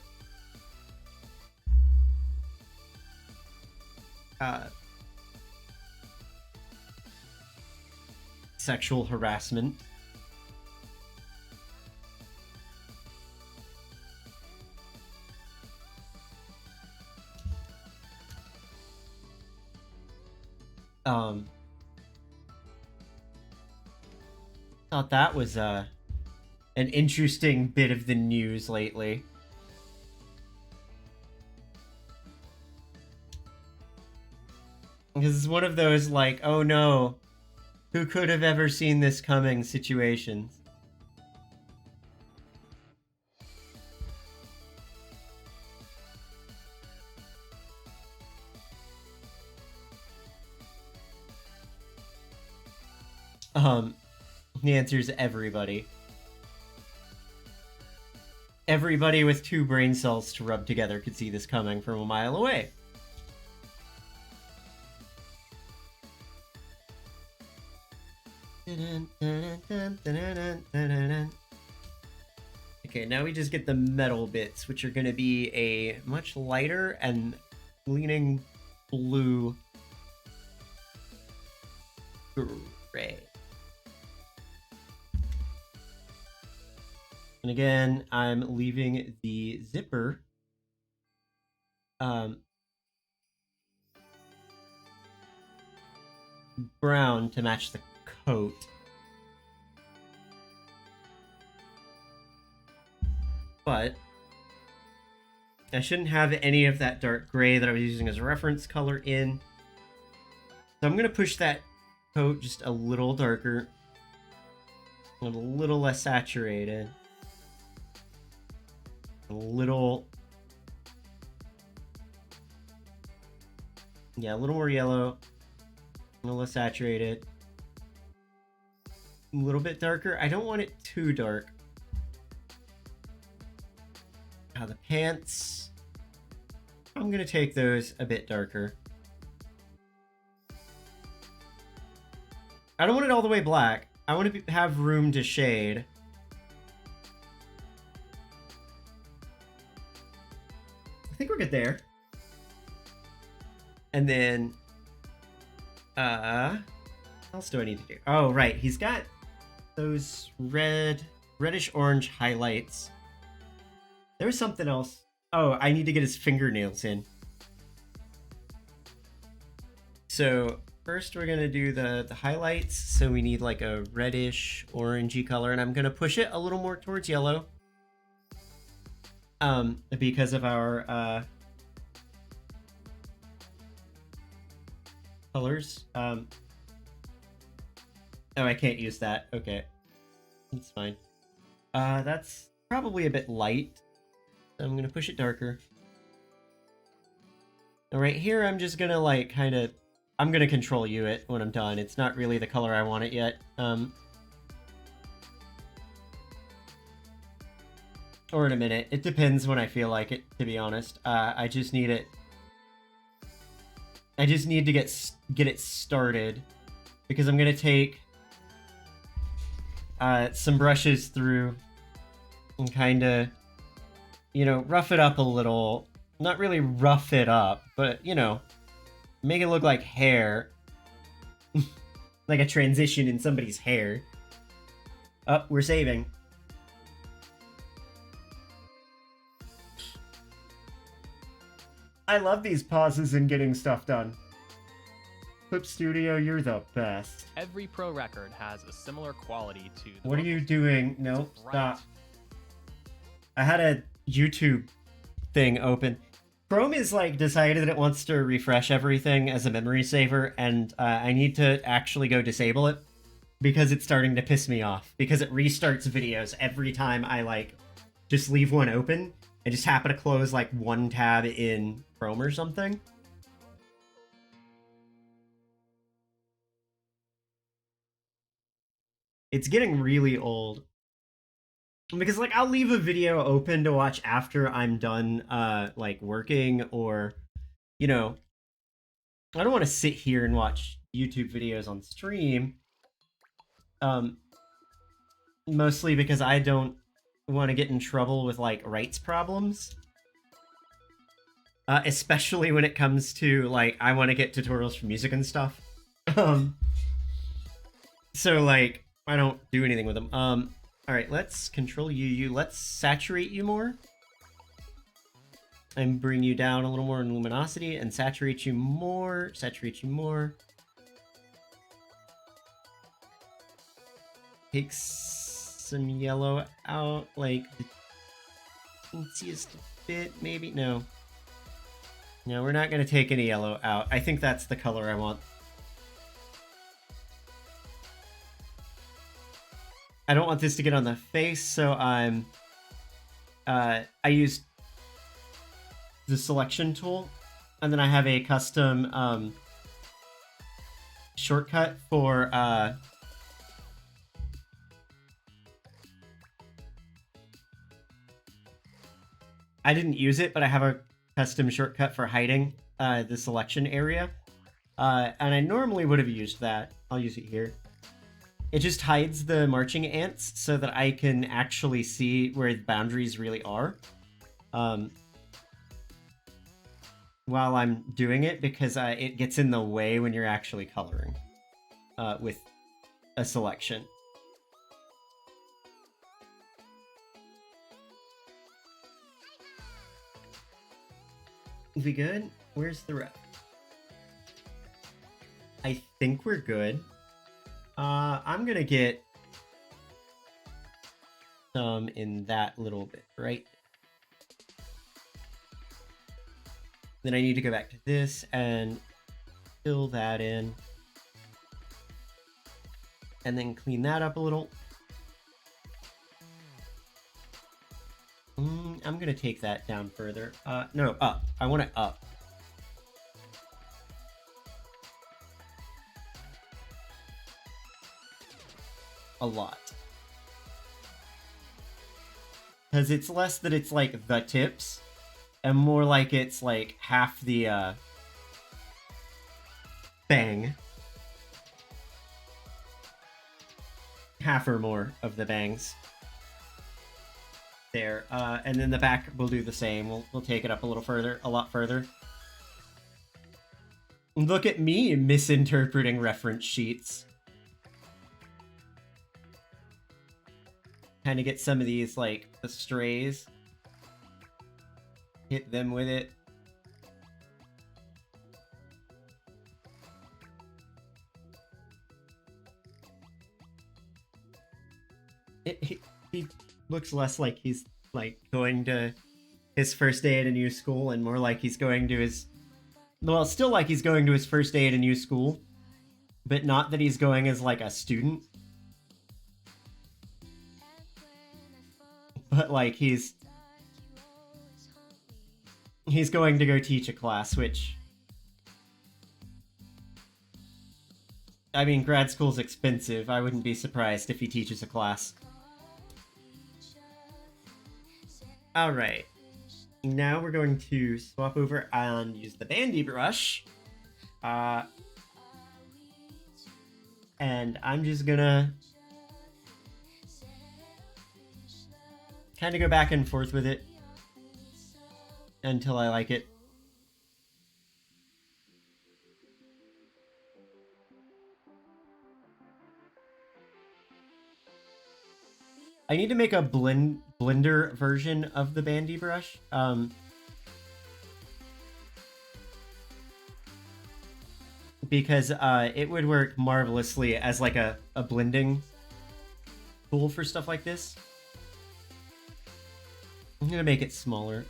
sexual harassment. Thought that was an interesting bit of the news lately. Because it's one of those like, oh no, who could have ever seen this coming situations. The answer is everybody. Everybody with 2 brain cells to rub together could see this coming from a mile away. Okay, now we just get the metal bits, which are going to be a much lighter and leaning blue gray. And again, I'm leaving the zipper brown to match the coat. But I shouldn't have any of that dark gray that I was using as a reference color in. So I'm going to push that coat just a little darker, a little less saturated, a little more yellow, a little less saturated, a little bit darker. I don't want it too dark. Now the pants, I'm gonna take those a bit darker. I don't want it all the way black. I want to have room to shade. I think we're good there. And then, what else do I need to do? Oh, right. He's got those reddish orange highlights. There was something else. Oh, I need to get his fingernails in. So first we're gonna do the highlights. So we need like a reddish orangey color, and I'm gonna push it a little more towards yellow. Because of our colors. Oh, I can't use that. Okay, that's fine. That's probably a bit light. So I'm gonna push it darker. Now right here, I'm just gonna like I'm gonna control U it when I'm done. It's not really the color I want it yet. Or in a minute. It depends when I feel like it, to be honest. I just need it. I just need to get it started, because I'm gonna take some brushes through and kind of, you know, rough it up a little. Not really rough it up, but, you know, make it look like hair. Like a transition in somebody's hair. Oh, we're saving. I love these pauses in getting stuff done. Clip Studio, you're the best. Every pro record has a similar quality to the What are you doing? No, stop. I had a YouTube thing open. Chrome is like decided that it wants to refresh everything as a memory saver, and I need to actually go disable it because it's starting to piss me off, because it restarts videos every time I like just leave one open and just happen to close like one tab in Chrome or something. It's getting really old. Because, like, I'll leave a video open to watch after I'm done, like, working, or, you know, I don't want to sit here and watch YouTube videos on stream. Mostly because I don't want to get in trouble with, like, rights problems. Especially when it comes to, like, I want to get tutorials for music and stuff. So, like, I don't do anything with them. Alright, let's control you. Let's saturate you more. And bring you down a little more in luminosity, and saturate you more. Saturate you more. Take some yellow out, like the teeniest bit, maybe? No. No, we're not going to take any yellow out. I think that's the color I want. I don't want this to get on the face, so I used the selection tool, and then I have a custom shortcut for I didn't use it, but I have a custom shortcut for hiding the selection area. And I normally would have used that. I'll use it here. It just hides the marching ants so that I can actually see where the boundaries really are while I'm doing it, because it gets in the way when you're actually coloring with a selection. Is we good? Where's the rep? I think we're good. I'm gonna get some in that little bit, right? Then I need to go back to this and fill that in. And then clean that up a little. I'm gonna take that down further. No, up. I want it up. A lot. Because it's less that it's like the tips, and more like it's like half the bang. Half or more of the bangs. There. And then the back will do the same. We'll take it up a little further, a lot further. Look at me misinterpreting reference sheets. Kind of get some of these, like, the strays. Hit them with it. He looks less like he's, like, going to his first day at a new school and more like he's going to his... Well, still like he's going to his first day at a new school, but not that he's going as, like, a student. But, like, he's going to go teach a class, which... I mean, grad school's expensive. I wouldn't be surprised if he teaches a class. Alright. Now we're going to swap over and use the bandy brush. And I'm just gonna kind of go back and forth with it until I like it. I need to make a blender version of the bandy brush. Because it would work marvelously as like a blending tool for stuff like this. I'm gonna make it smaller.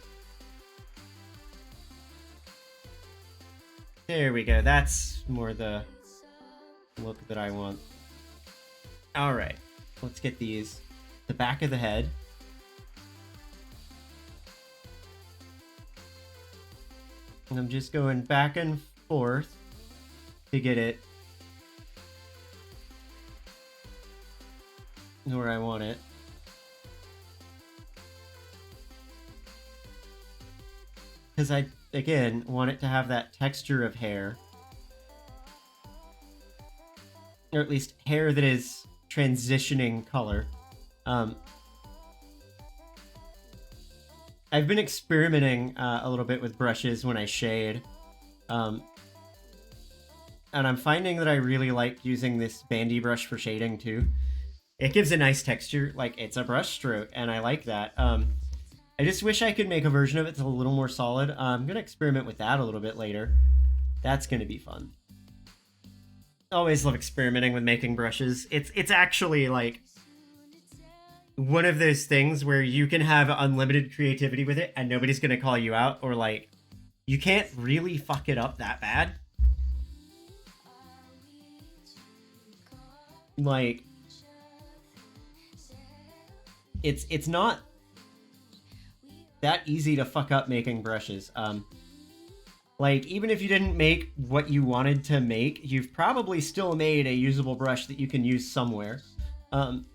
There we go. That's more the look that I want. Alright, let's get these. The back of the head. And I'm just going back and forth to get it where I want it. Because I, again, want it to have that texture of hair. Or at least hair that is transitioning color. I've been experimenting a little bit with brushes when I shade. And I'm finding that I really like using this bandy brush for shading too. It gives a nice texture, like it's a brush stroke, and I like that. I just wish I could make a version of it that's a little more solid. I'm gonna experiment with that a little bit later. That's gonna be fun. Always love experimenting with making brushes. It's actually like one of those things where you can have unlimited creativity with it and nobody's gonna call you out, or like you can't really fuck it up that bad. Like it's not that easy to fuck up making brushes. Like, even if you didn't make what you wanted to make, you've probably still made a usable brush that you can use somewhere. And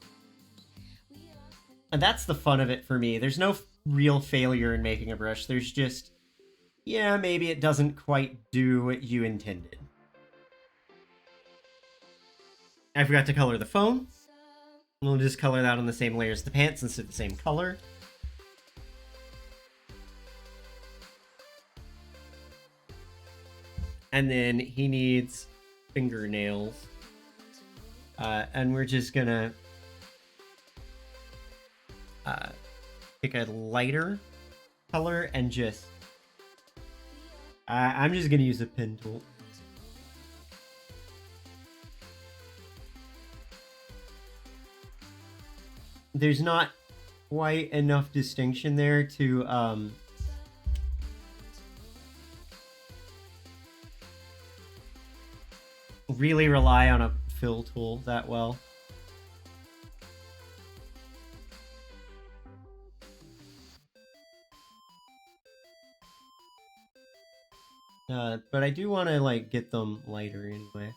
that's the fun of it for me. There's no real failure in making a brush. There's just, yeah, maybe it doesn't quite do what you intended. I forgot to color the phone. We'll just color that on the same layer as the pants since they're the same color. And then he needs fingernails. And we're just gonna pick a lighter color and just... I'm just gonna use a pen tool. There's not quite enough distinction there to really rely on a fill tool that well. But I do want to like get them lighter anyway.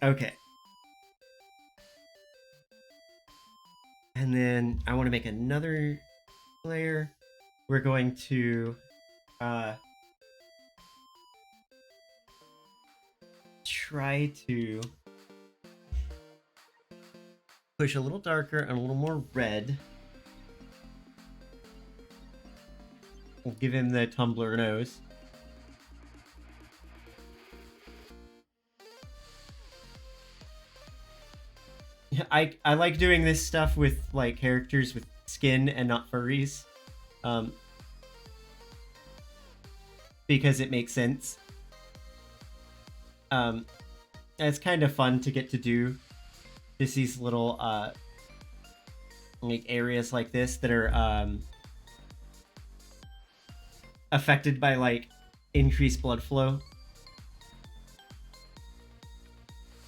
Okay. And then I want to make another layer. We're going to try to push a little darker and a little more red. We'll give him the tumbler nose. I like doing this stuff with like characters with skin and not furries, because it makes sense. It's kind of fun to get to do just these little like areas like this that are affected by like increased blood flow.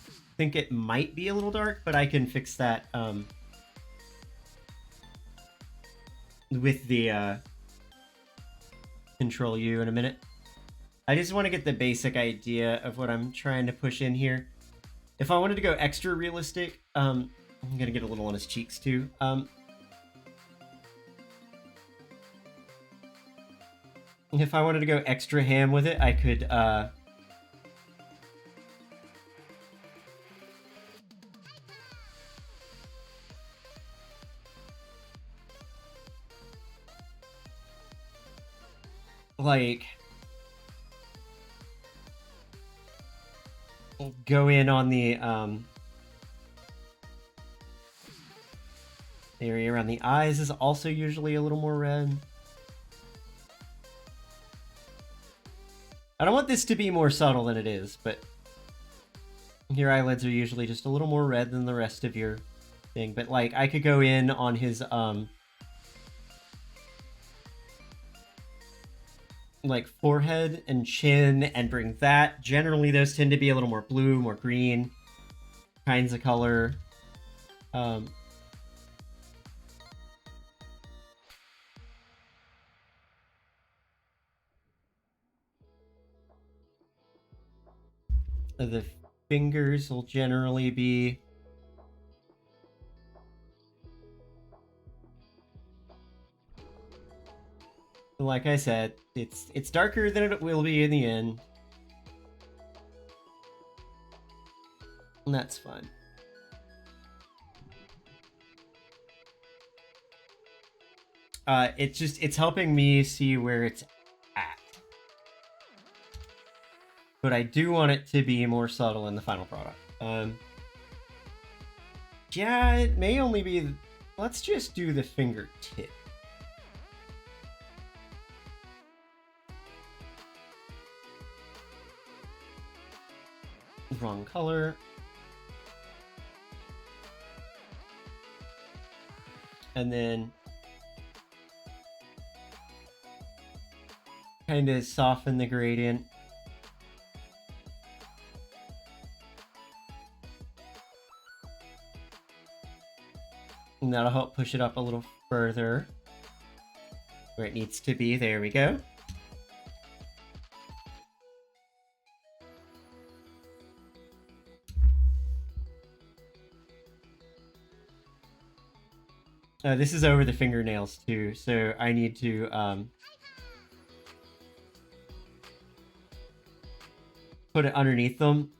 I think it might be a little dark, but I can fix that with the Control U in a minute. I just want to get the basic idea of what I'm trying to push in here. If I wanted to go extra realistic, I'm gonna get a little on his cheeks too. If I wanted to go extra ham with it, I could like go in on the area around the eyes is also usually a little more red. I don't want this to be more subtle than it is, but your eyelids are usually just a little more red than the rest of your thing. But like I could go in on his like forehead and chin and bring that. Generally those tend to be a little more blue, more green kinds of color. The fingers will generally be like I said, it's darker than it will be in the end. And that's fun. It's helping me see where it's at. But I do want it to be more subtle in the final product. Yeah, it may only be... Let's just do the fingertip. Wrong color. And then kind of soften the gradient. And that'll help push it up a little further where it needs to be. There we go. This is over the fingernails too, so I need to put it underneath them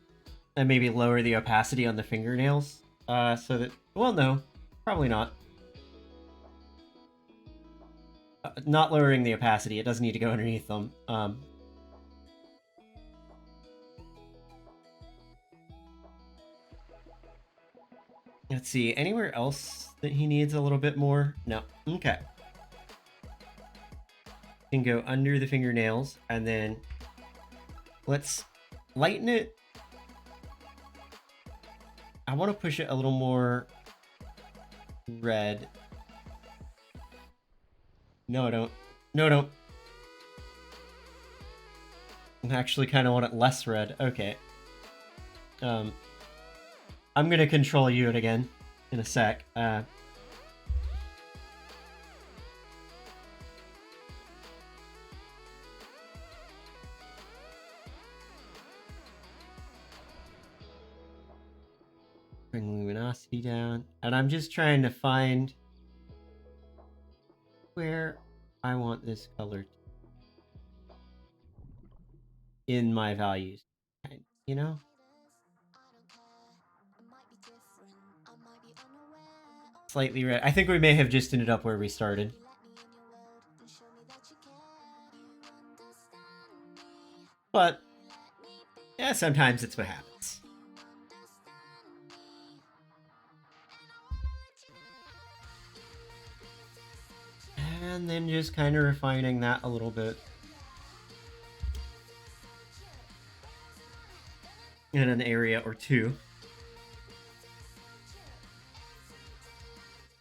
and maybe lower the opacity on the fingernails so that, well, no, probably not. Not lowering the opacity, it doesn't need to go underneath them. Let's see, anywhere else that he needs a little bit more? No. Okay. Can go under the fingernails, and then let's lighten it. I want to push it a little more red. No, I don't. No, I don't. I actually kind of want it less red. Okay. I'm gonna control you again in a sec. Bring luminosity down, and I'm just trying to find where I want this color to in my values, you know? Slightly red. I think we may have just ended up where we started. But, yeah, sometimes it's what happens. And then just kind of refining that a little bit. In an area or two.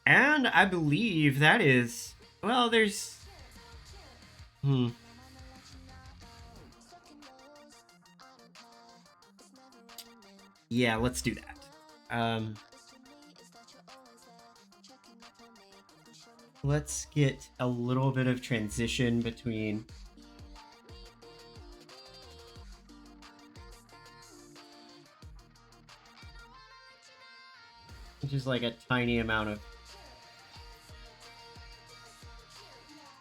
And I believe that is... Well, there's... Yeah, let's do that. Let's get a little bit of transition between... Just like a tiny amount of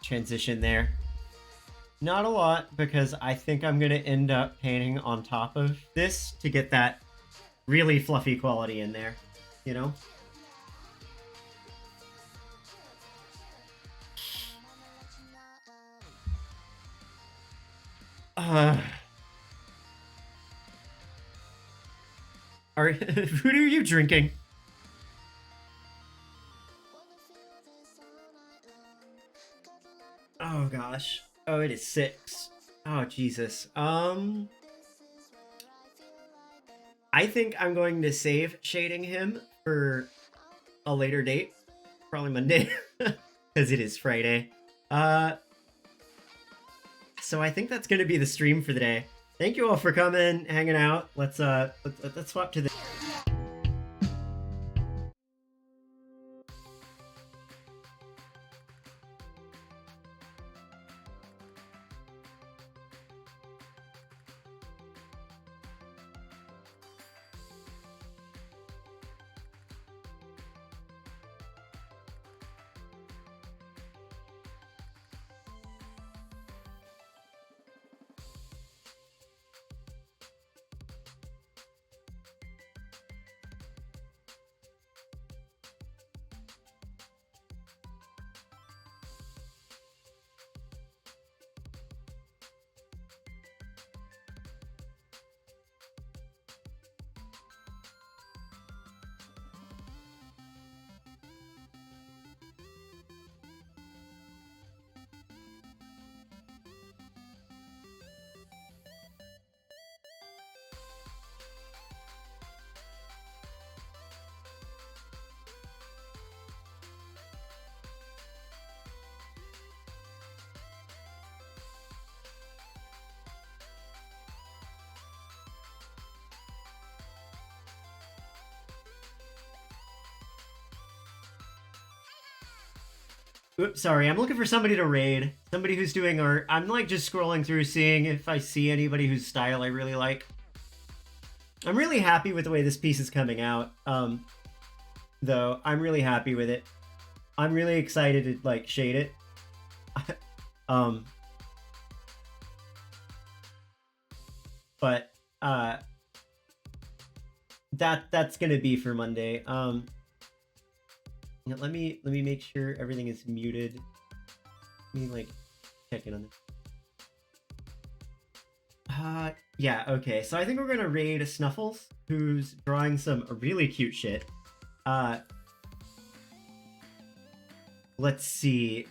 transition there. Not a lot, because I think I'm going to end up painting on top of this to get that really fluffy quality in there, you know? Who are you drinking? Oh gosh. Oh, it is 6. Oh Jesus. I think I'm going to save shading him for a later date, probably Monday, because it is Friday. So I think that's gonna be the stream for the day. Thank you all for coming, hanging out. Let's swap to the. Oops, sorry, I'm looking for somebody to raid. Somebody who's doing art. I'm like just scrolling through seeing if I see anybody whose style I really like. I'm really happy with the way this piece is coming out. Though, I'm really happy with it. I'm really excited to like shade it. um, but that's gonna be for Monday. Let me make sure everything is muted. Let me like check in on this. Yeah, okay. So I think we're gonna raid Snuffles, who's drawing some really cute shit. Let's see.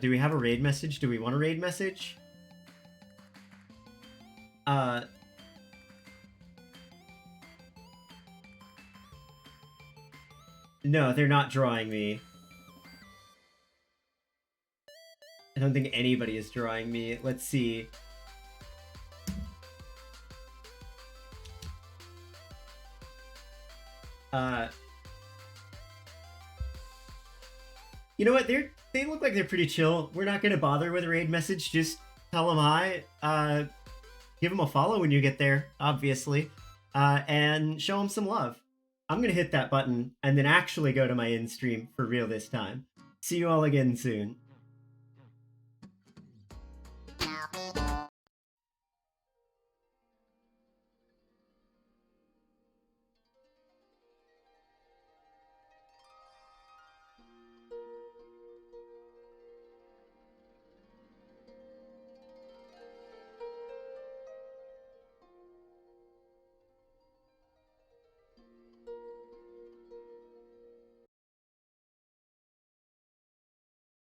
Do we have a raid message? Do we want a raid message? No, they're not drawing me. I don't think anybody is drawing me. Let's see. You know what? They look like they're pretty chill. We're not gonna bother with a raid message. Just tell them hi. Give them a follow when you get there, obviously, and show them some love. I'm gonna hit that button and then actually go to my in stream for real this time. See you all again soon.